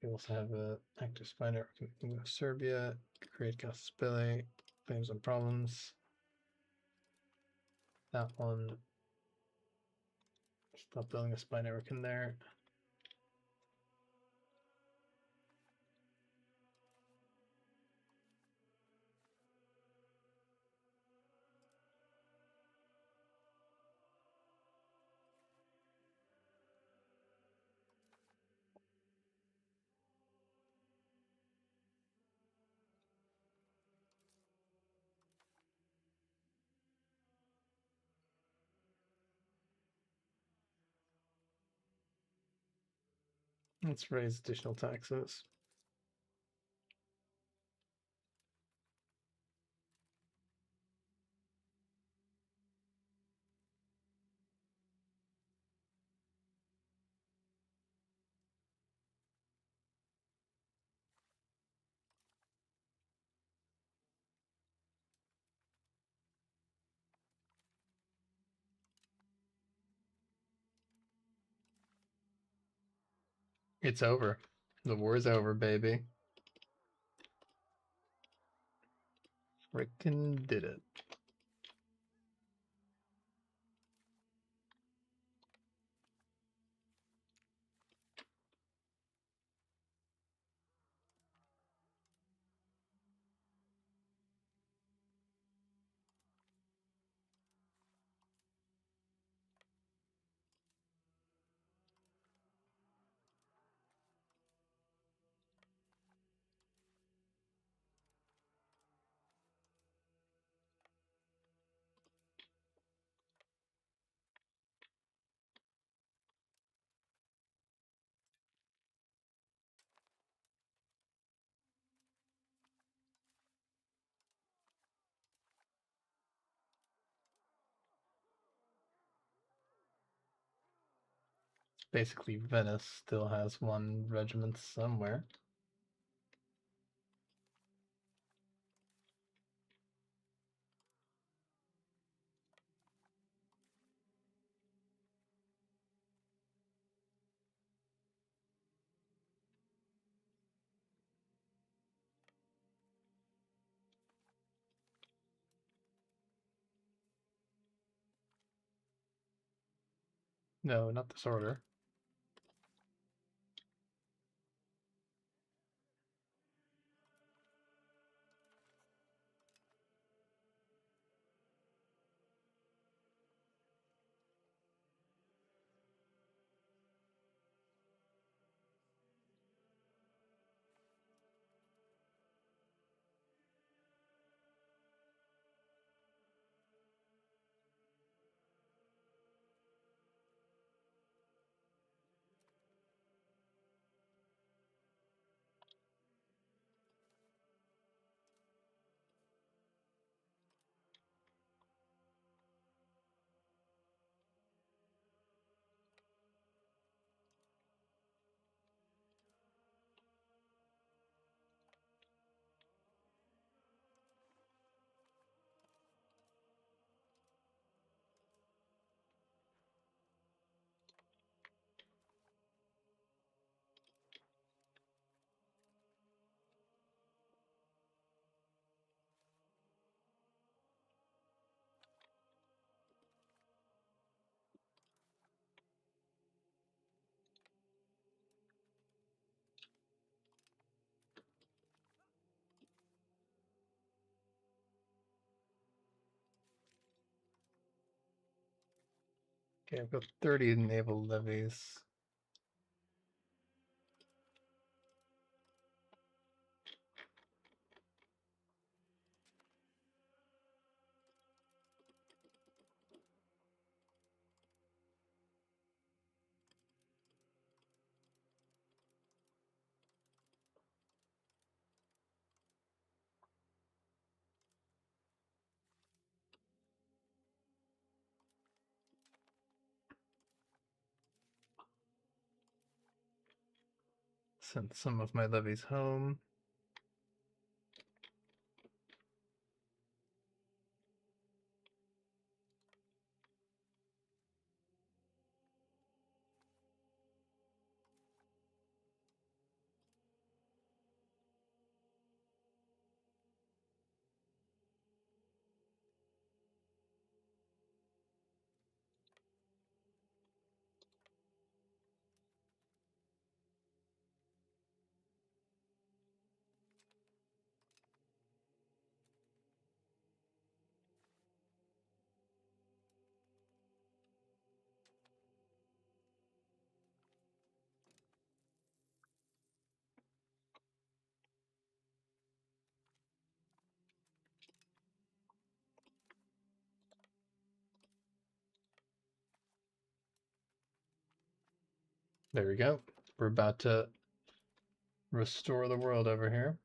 We also have a active spy network in Serbia. Create casus belli. Claims on problems. That one. Stop building a spy network in there. Let's raise additional taxes. It's over. The war's over, baby. Frickin' did it. Basically, Venice still has one regiment somewhere. No, not this order. Okay, I've got 30 naval levies. Sent some of my levies home. There we go. We're about to restore the world over here.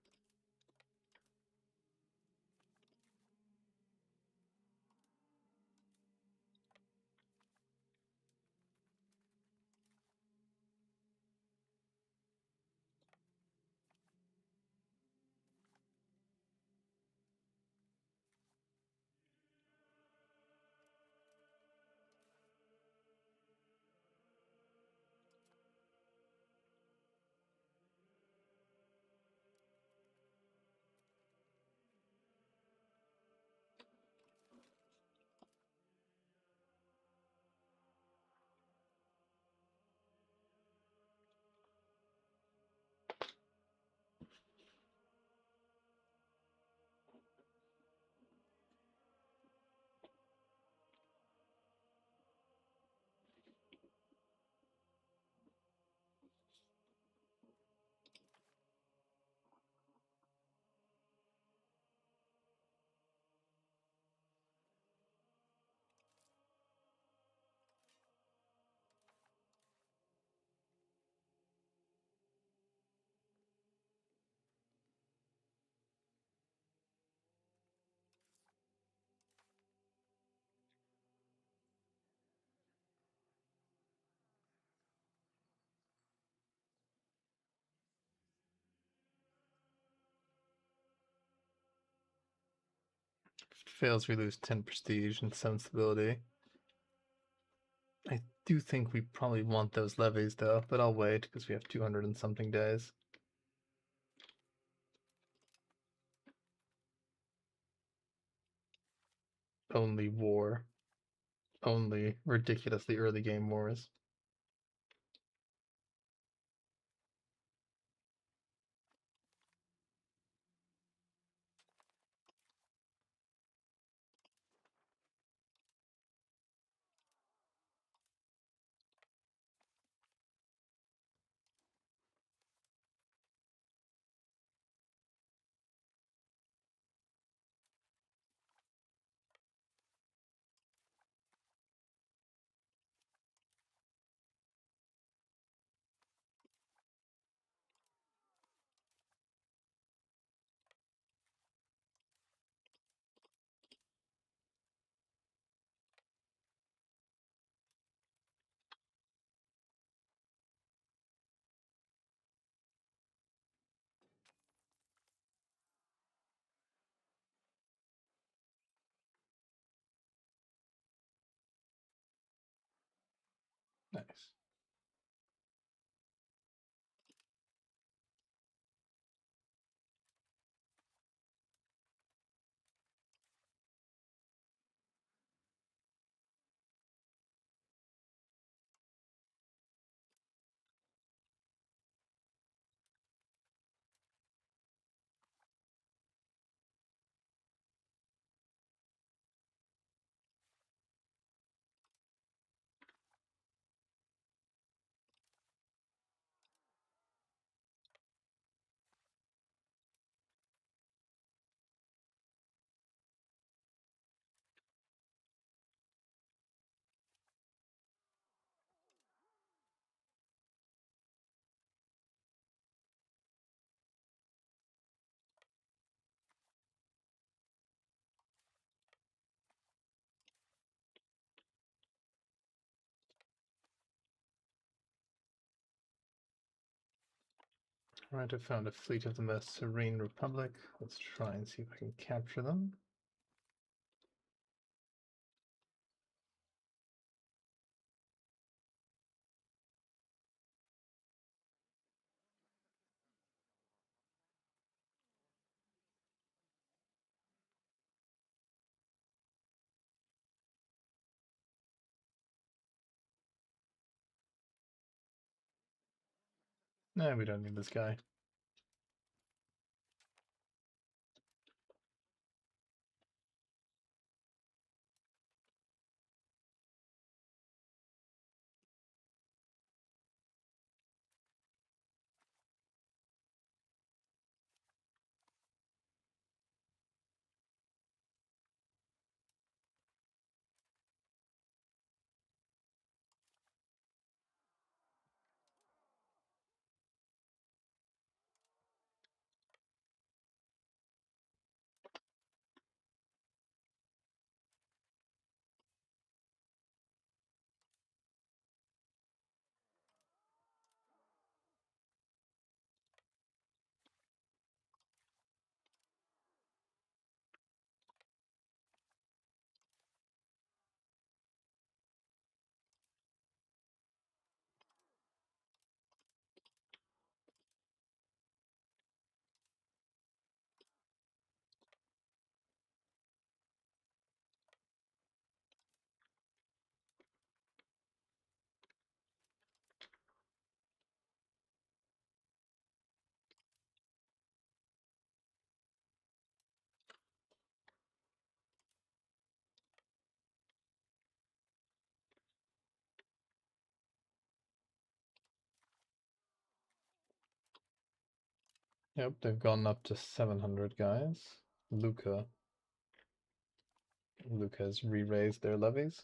If it fails, we lose 10 prestige and 7 stability. I do think we probably want those levies though, but I'll wait because we have 200 and something days. Only war. Only ridiculously early game wars. Nice. Alright, I found a fleet of the most serene republic. Let's try and see if I can capture them. Nah, we don't need this guy. Yep, they've gone up to 700 guys. Luca has re-raised their levies.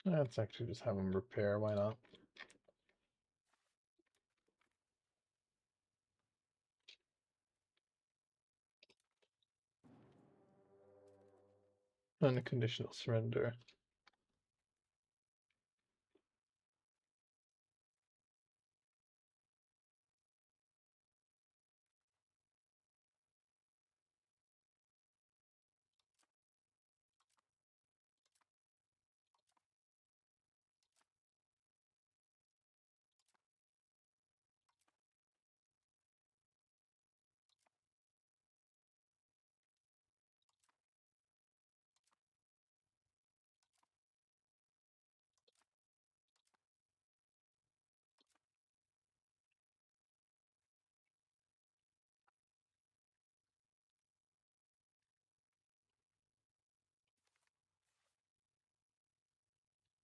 Let's actually just have them repair, why not? Unconditional surrender.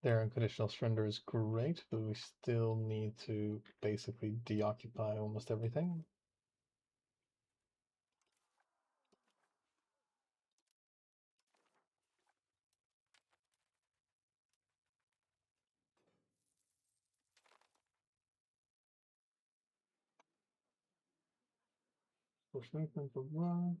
Their unconditional surrender is great, but we still need to basically deoccupy almost everything. Push movement for one.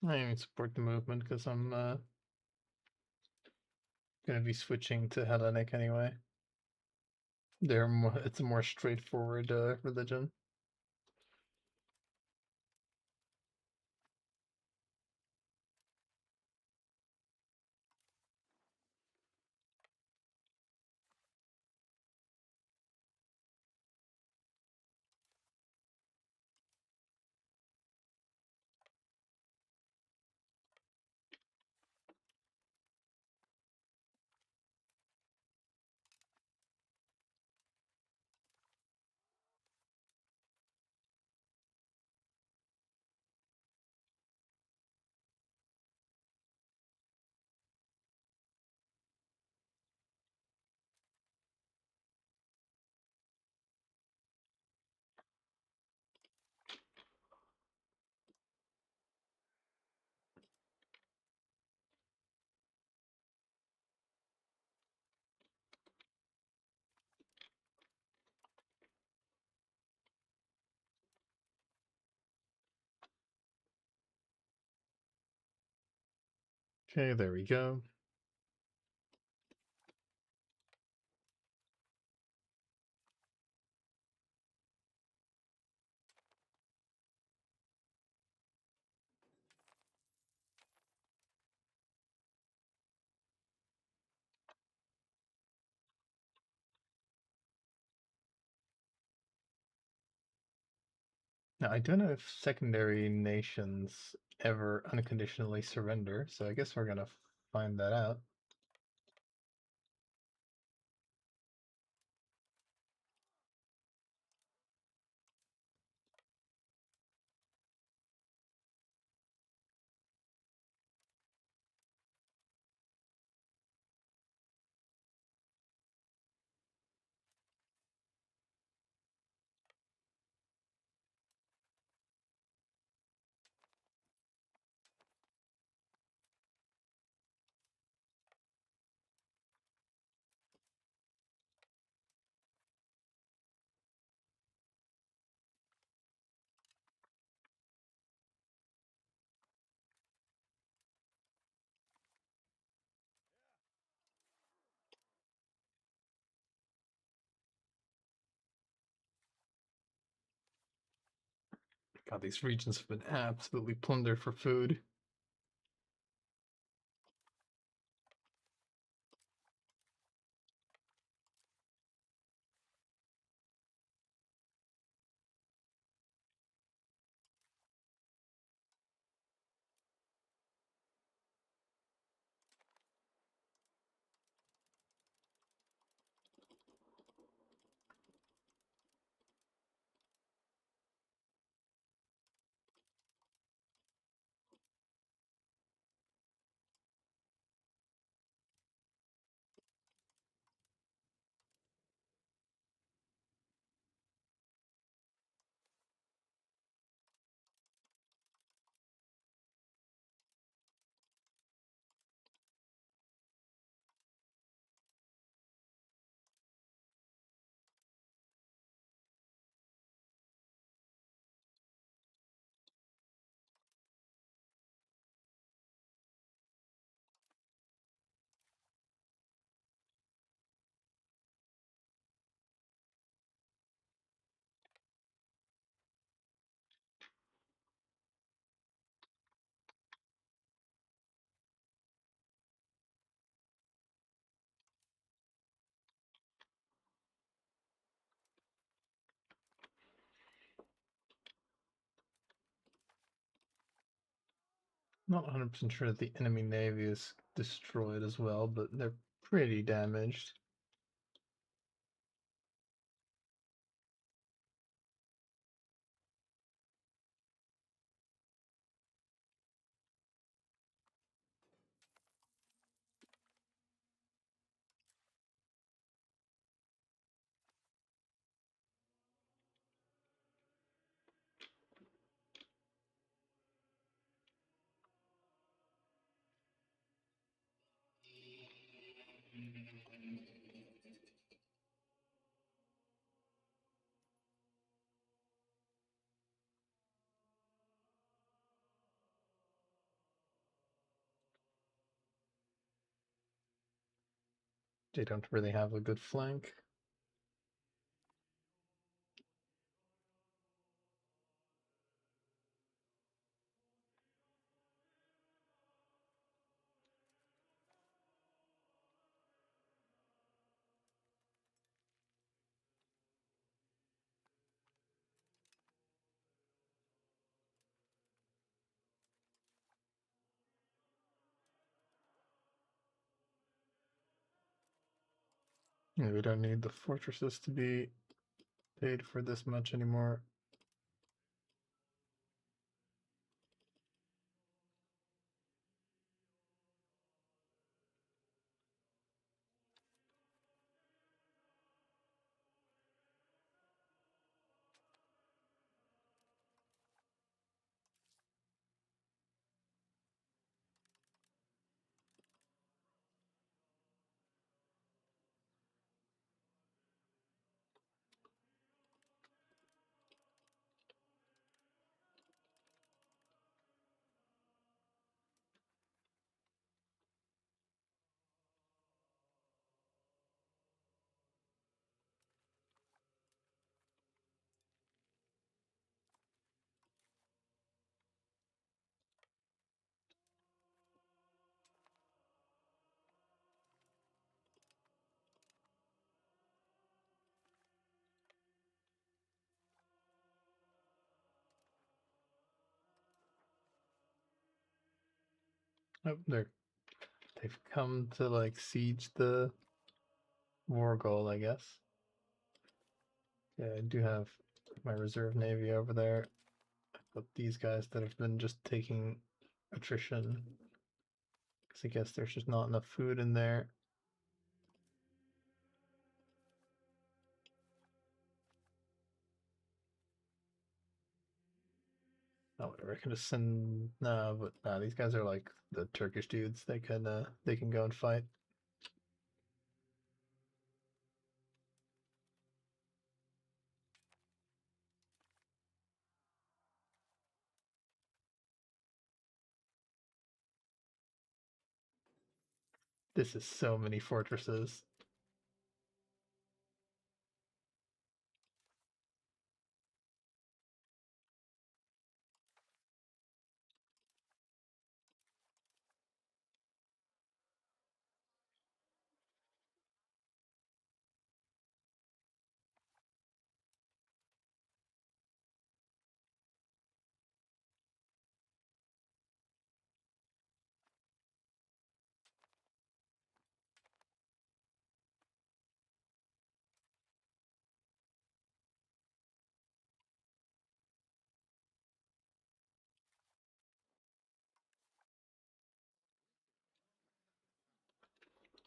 I even support the movement because I'm going to be switching to Hellenic anyway. It's a more straightforward religion. Okay, there we go. Now, I don't know if secondary nations ever unconditionally surrender, so I guess we're gonna find that out. God, these regions have been absolutely plundered for food. Not 100% sure that the enemy navy is destroyed as well, but they're pretty damaged. They don't really have a good flank. Yeah, we don't need the fortresses to be paid for this much anymore. Oh, they've come to like siege the war goal, I guess. Yeah, I do have my reserve navy over there, but these guys that have been just taking attrition, because I guess there's just not enough food in there. Oh, whatever. I could just send no, but nah, these guys are like the Turkish dudes. They can go and fight. This is so many fortresses.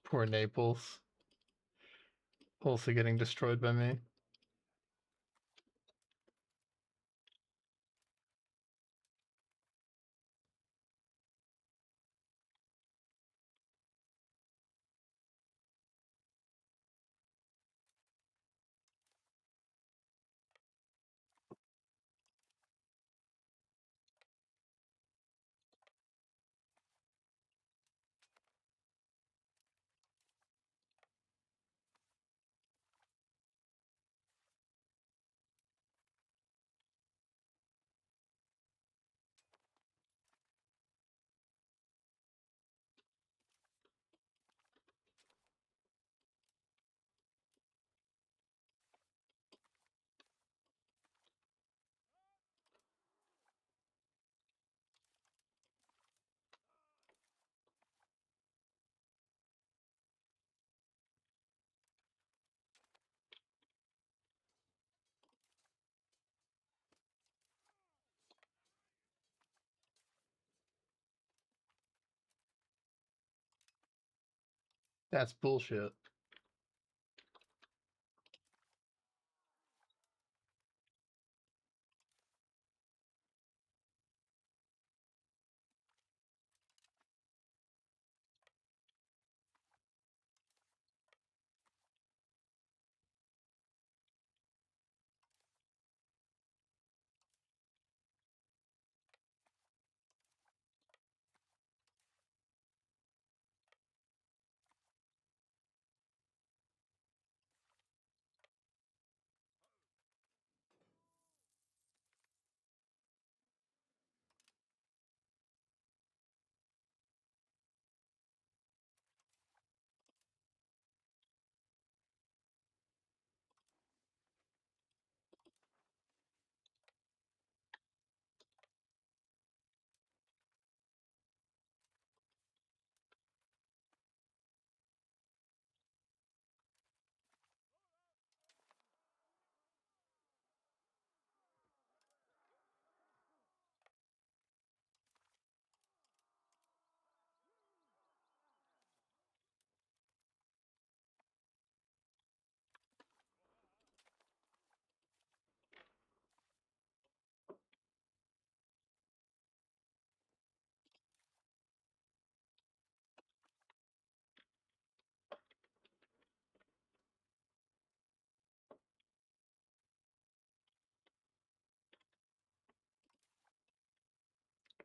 Poor Naples. Also getting destroyed by me. That's bullshit.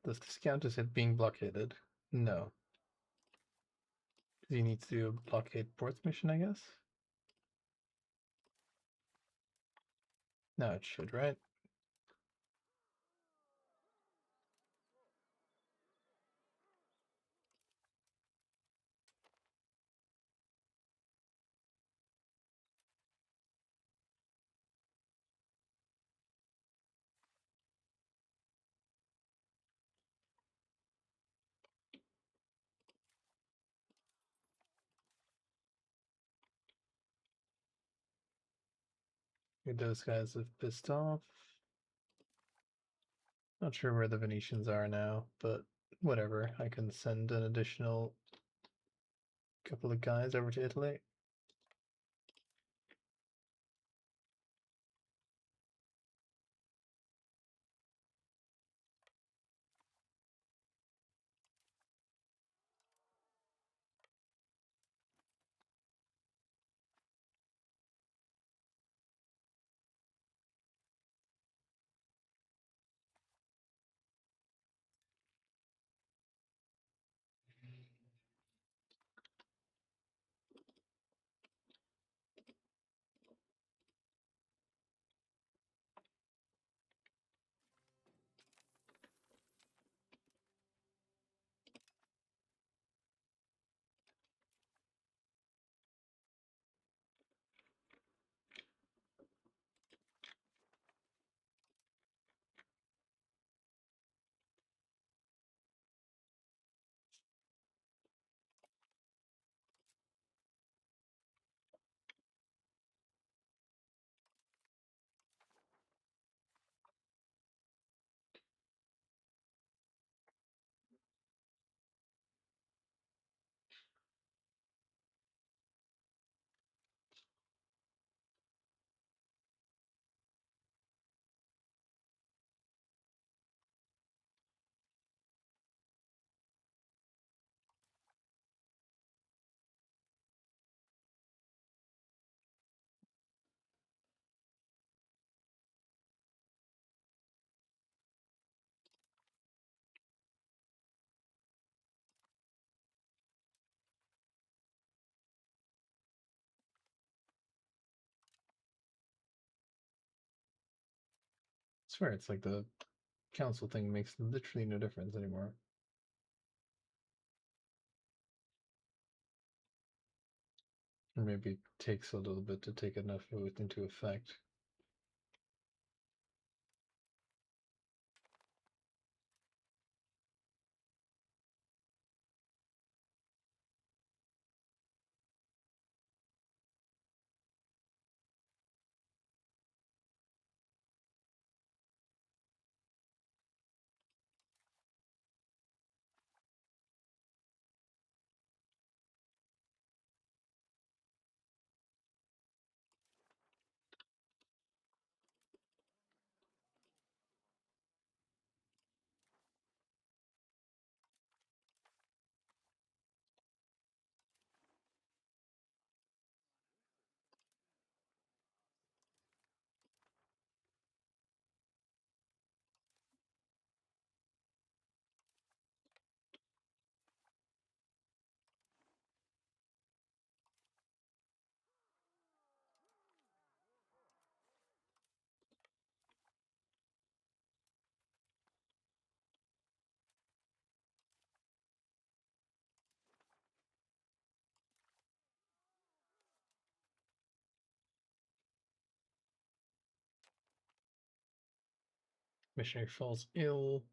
Does this count as it being blockaded? No. He needs to do a blockade ports mission, I guess? No, it should, right? Those guys have pissed off. Not sure where the Venetians are now, but whatever. I can send an additional couple of guys over to Italy. I swear it's like the council thing makes literally no difference anymore. Or maybe it takes a little bit to take enough of it into effect. Missionary falls ill.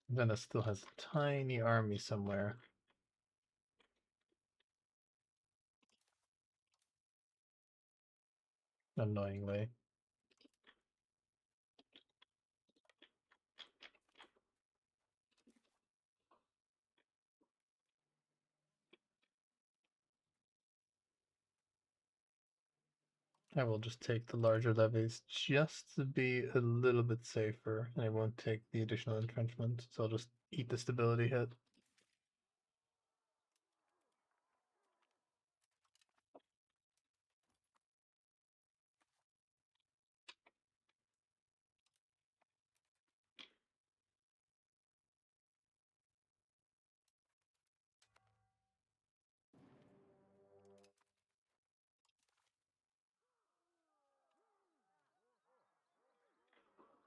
Venice still has a tiny army somewhere. Annoyingly. I will just take the larger levies just to be a little bit safer, and I won't take the additional entrenchment, so I'll just eat the stability hit.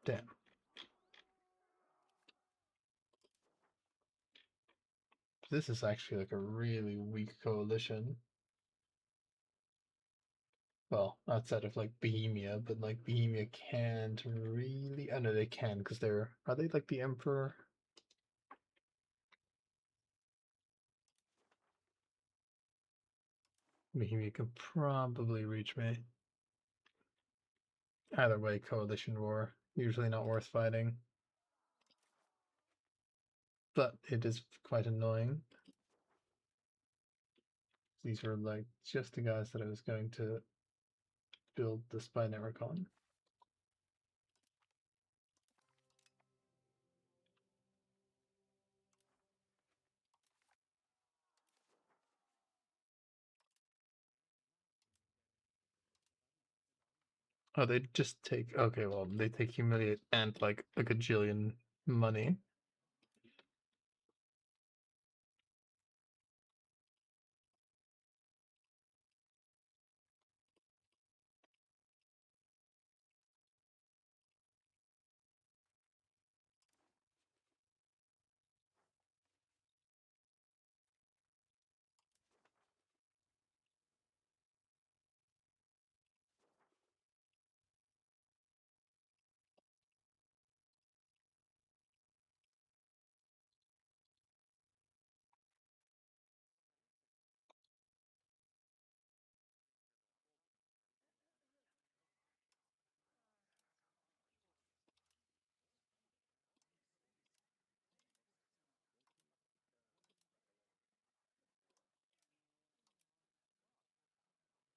Damn. This is actually like a really weak coalition. Well, outside of like Bohemia, but like Bohemia can't really. Oh no, they can because they're. Are they like the Emperor? Bohemia can probably reach me. Either way, coalition war. Usually not worth fighting. But it is quite annoying. These were like just the guys that I was going to build the spy network on. Oh, they just take. Okay, well, they take humiliate and like a gajillion money.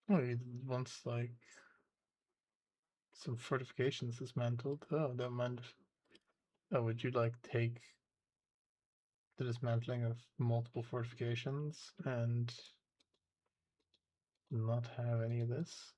Oh, he wants like some fortifications dismantled. Oh, don't mind. Oh, would you like take the dismantling of multiple fortifications and not have any of this?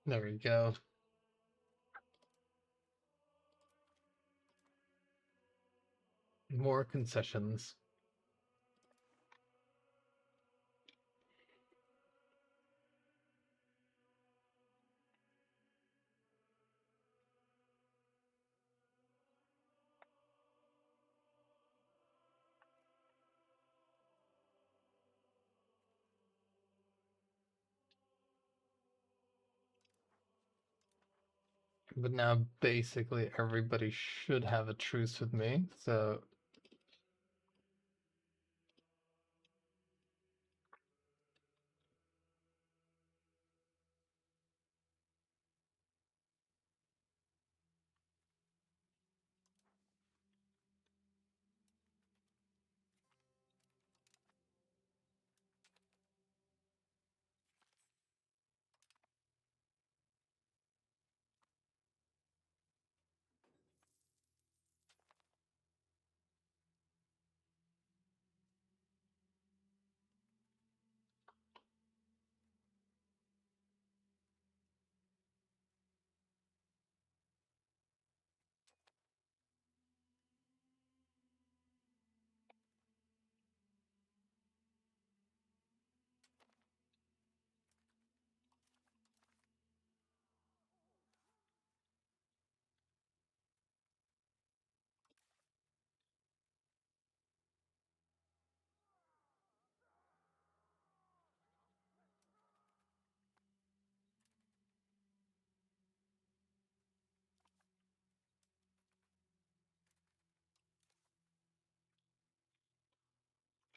There we go. More concessions. But now basically everybody should have a truce with me, so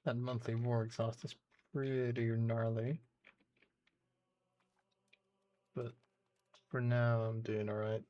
That monthly war exhaust is pretty gnarly. But for now, I'm doing alright.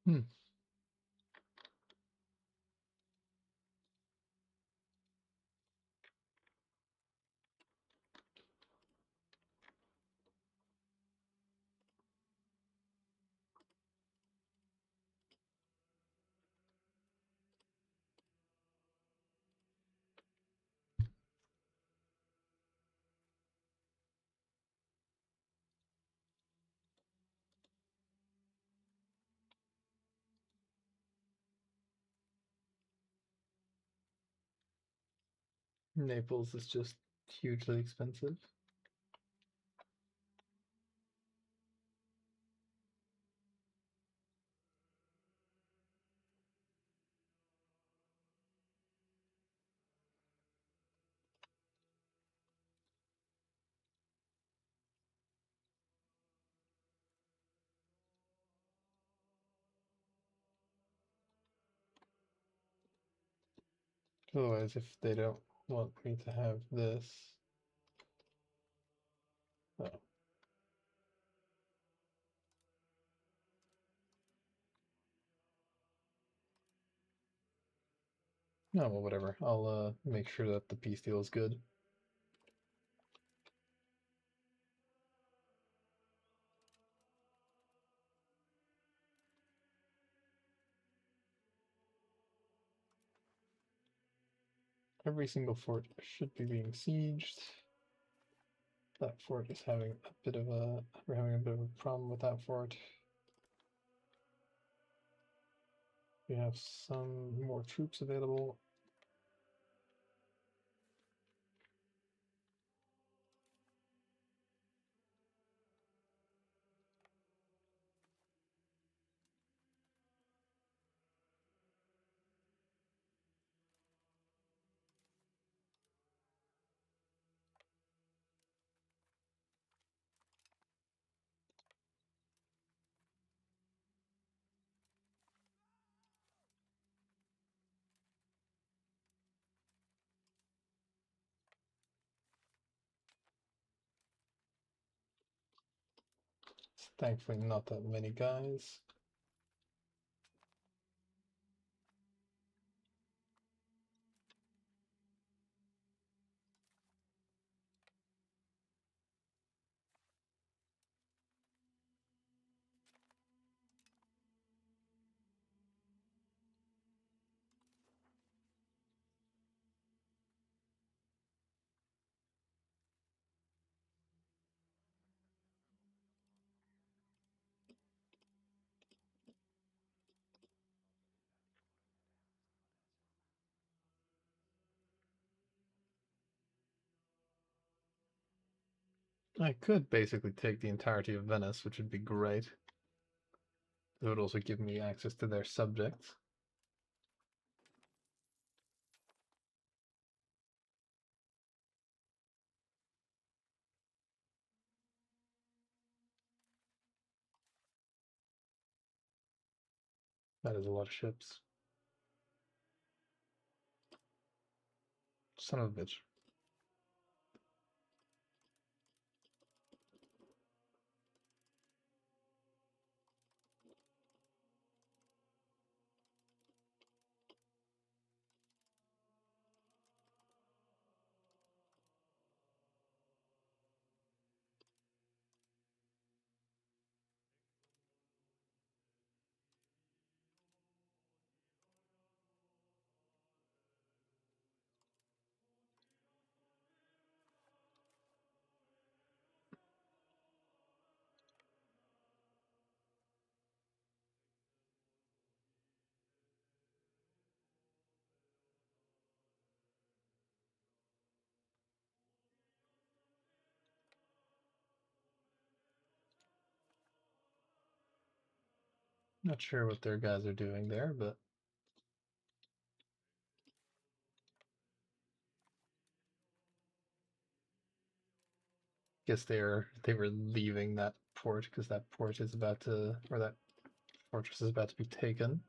Hmm. Naples is just hugely expensive. Otherwise, if they don't want me to have this. Oh. No, well, whatever. I'll make sure that the peace deal is good. Every single fort should be being sieged. That fort is having a bit of a we're having a bit of a problem with that fort. We have some more troops available. It's thankfully not that many guys. I could basically take the entirety of Venice, which would be great. It would also give me access to their subjects. That is a lot of ships. Son of a bitch. Not sure what their guys are doing there, but guess they were leaving that port because that port is about to, or that fortress is about to be taken.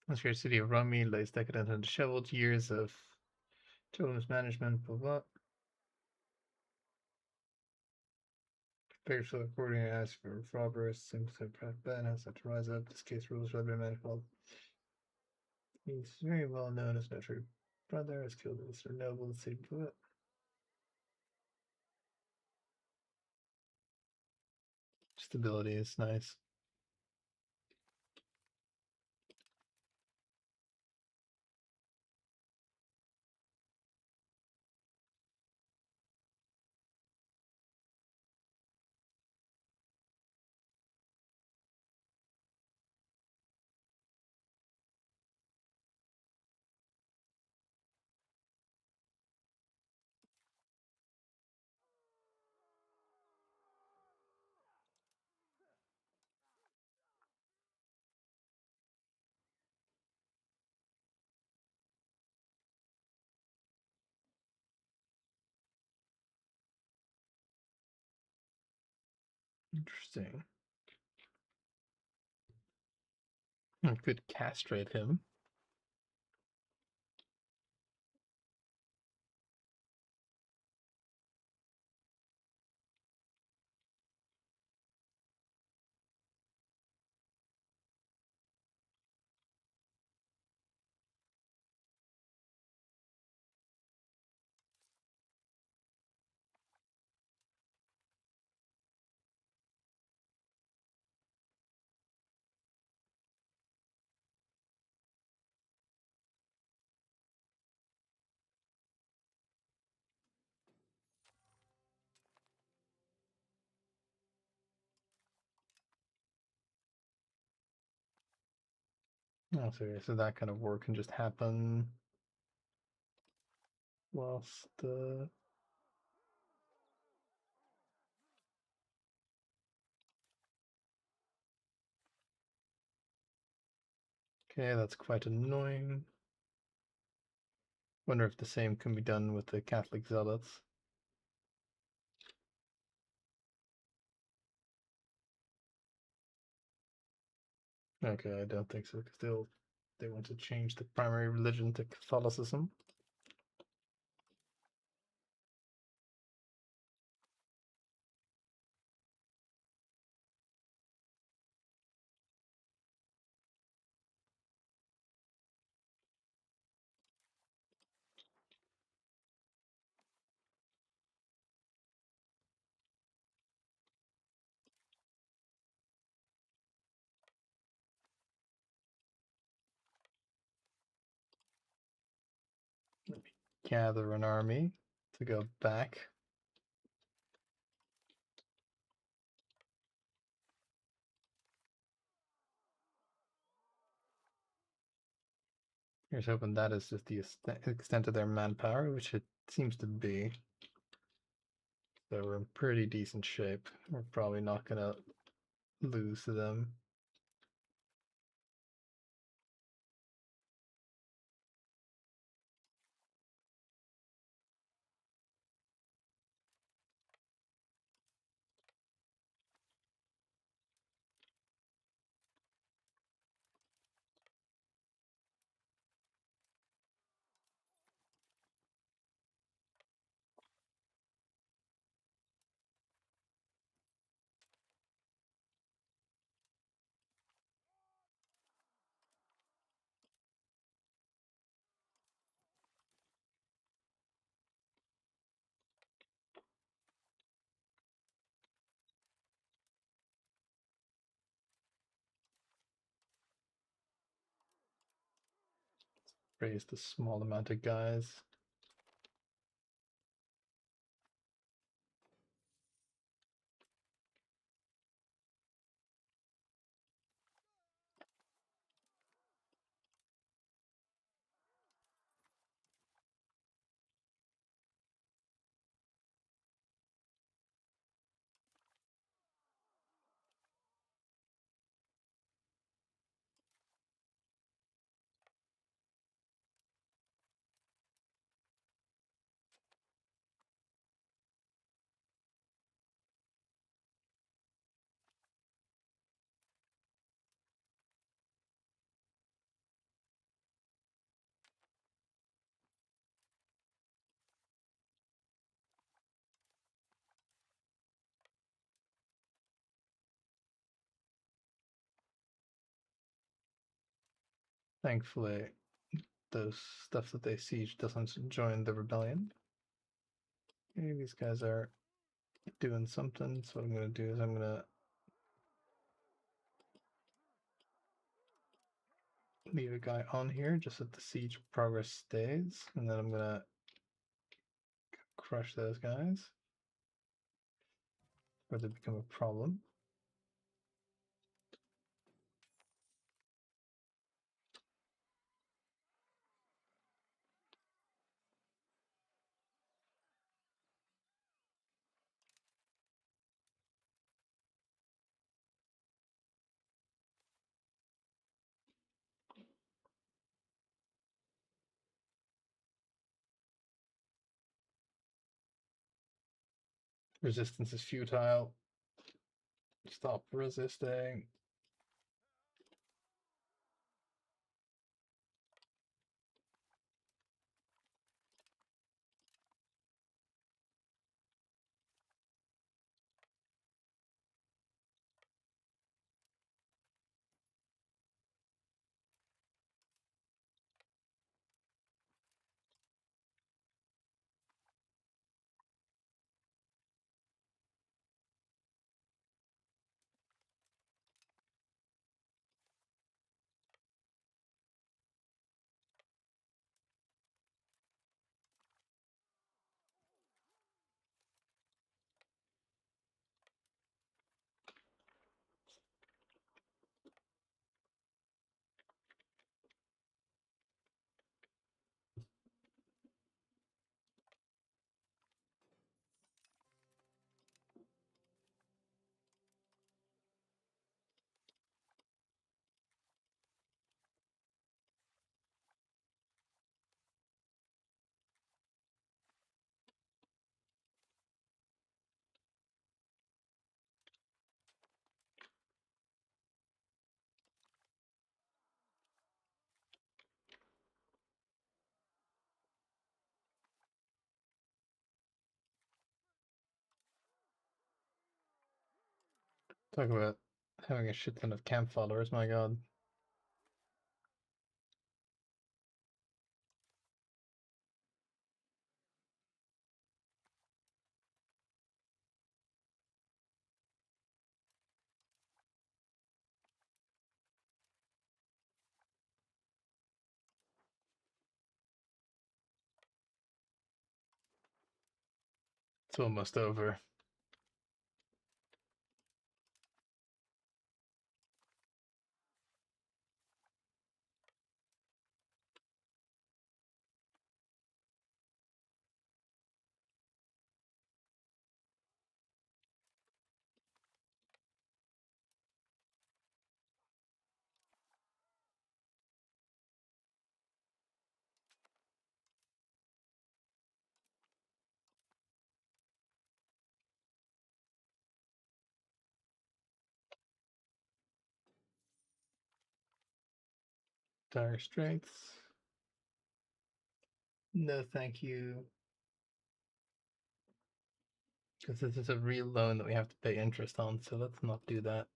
This great city of Rumi lays decadent and disheveled years of children's management, blah blah. Prepared for the recording and asked for robbers, seems to have Ben has had to rise up. This case rules rather manifold. He's very well known as no true brother, has killed Mr. Noble, the city blew it. Stability is nice. Interesting. I could castrate him. Oh, so that kind of war can just happen whilst okay, that's quite annoying. Wonder if the same can be done with the Catholic zealots. Okay, I don't think so, because they want to change the primary religion to Catholicism. Let me gather an army to go back. Here's hoping that is just the extent of their manpower, which it seems to be. So we're in pretty decent shape. We're probably not gonna lose to them. Raise the small amount of guys. Thankfully, those stuff that they siege doesn't join the rebellion. Okay, these guys are doing something. So what I'm going to do is I'm going to leave a guy on here just so the siege progress stays, and then I'm going to crush those guys or they become a problem. Resistance is futile. Stop resisting. Talk about having a shit ton of camp followers, my god. It's almost over. Dire Straits. No, thank you. Because this is a real loan that we have to pay interest on, so let's not do that.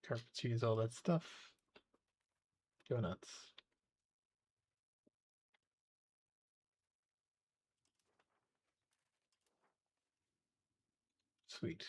Carpet cheese, all that stuff. Go nuts. Sweet.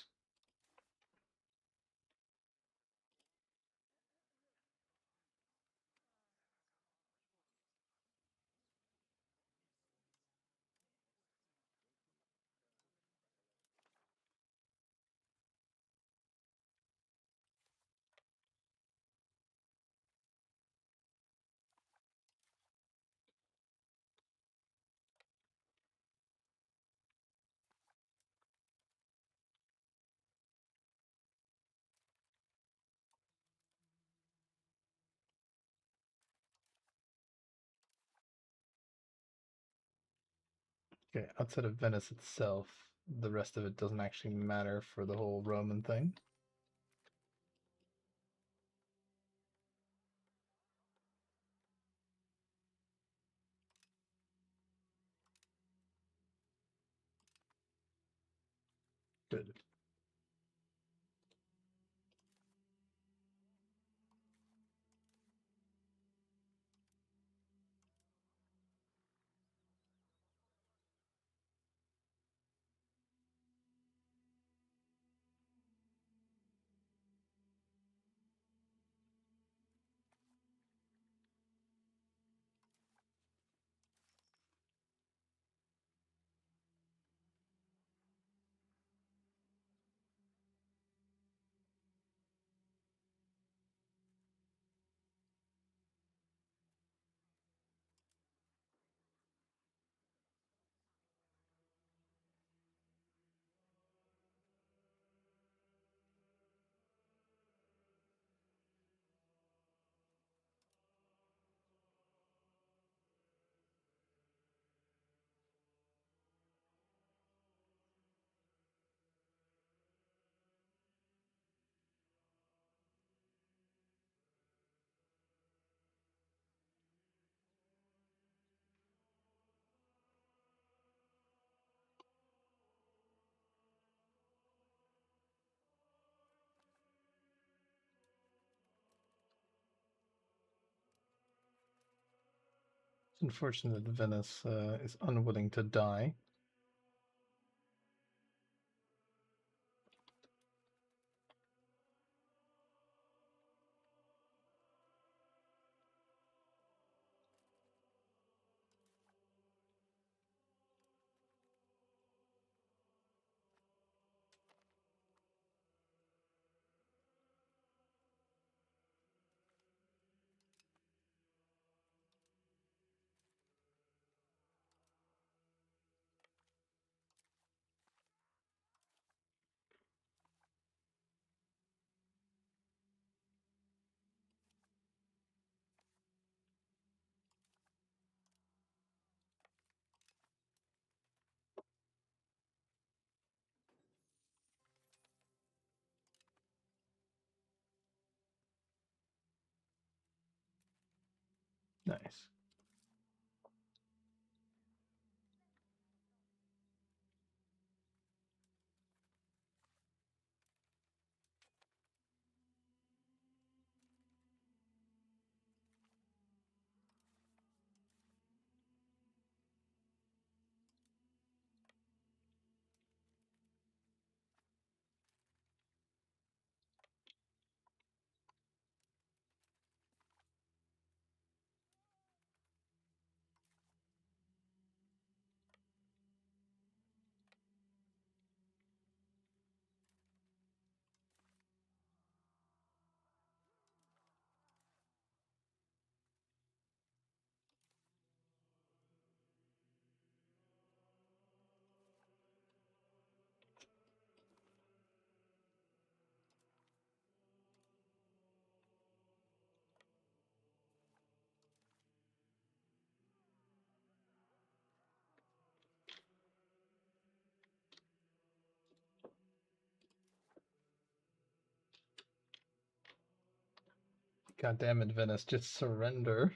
Okay, outside of Venice itself, the rest of it doesn't actually matter for the whole Roman thing. Good. It's unfortunate that Venice is unwilling to die. Nice. God damn it, Venice, just surrender.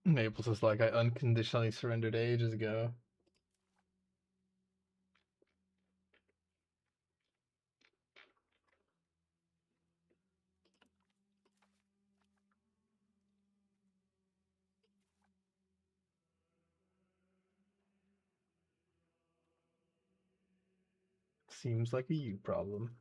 Naples is like, I unconditionally surrendered ages ago. Seems like a you problem.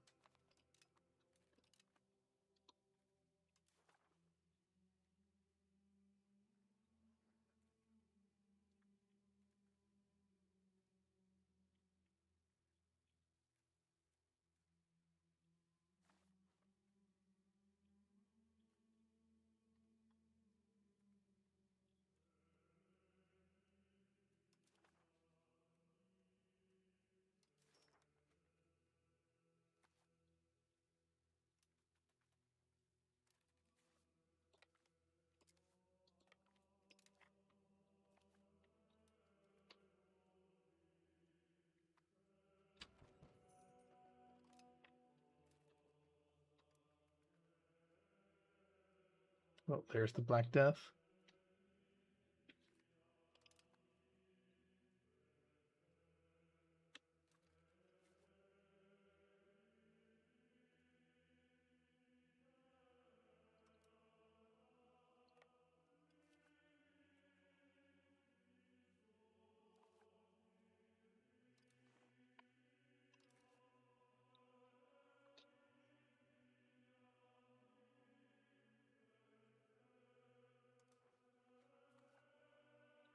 Well, there's the Black Death.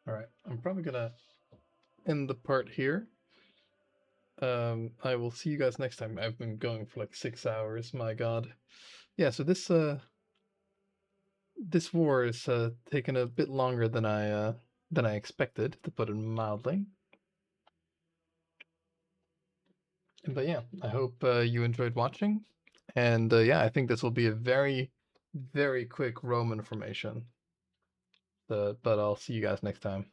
All right, I'm probably gonna end the part here. I will see you guys next time. I've been going for like 6 hours. My God. Yeah. So this war is taken a bit longer than I expected, to put it mildly. But yeah, I hope you enjoyed watching, and yeah, I think this will be a very, very quick Roman formation. But I'll see you guys next time.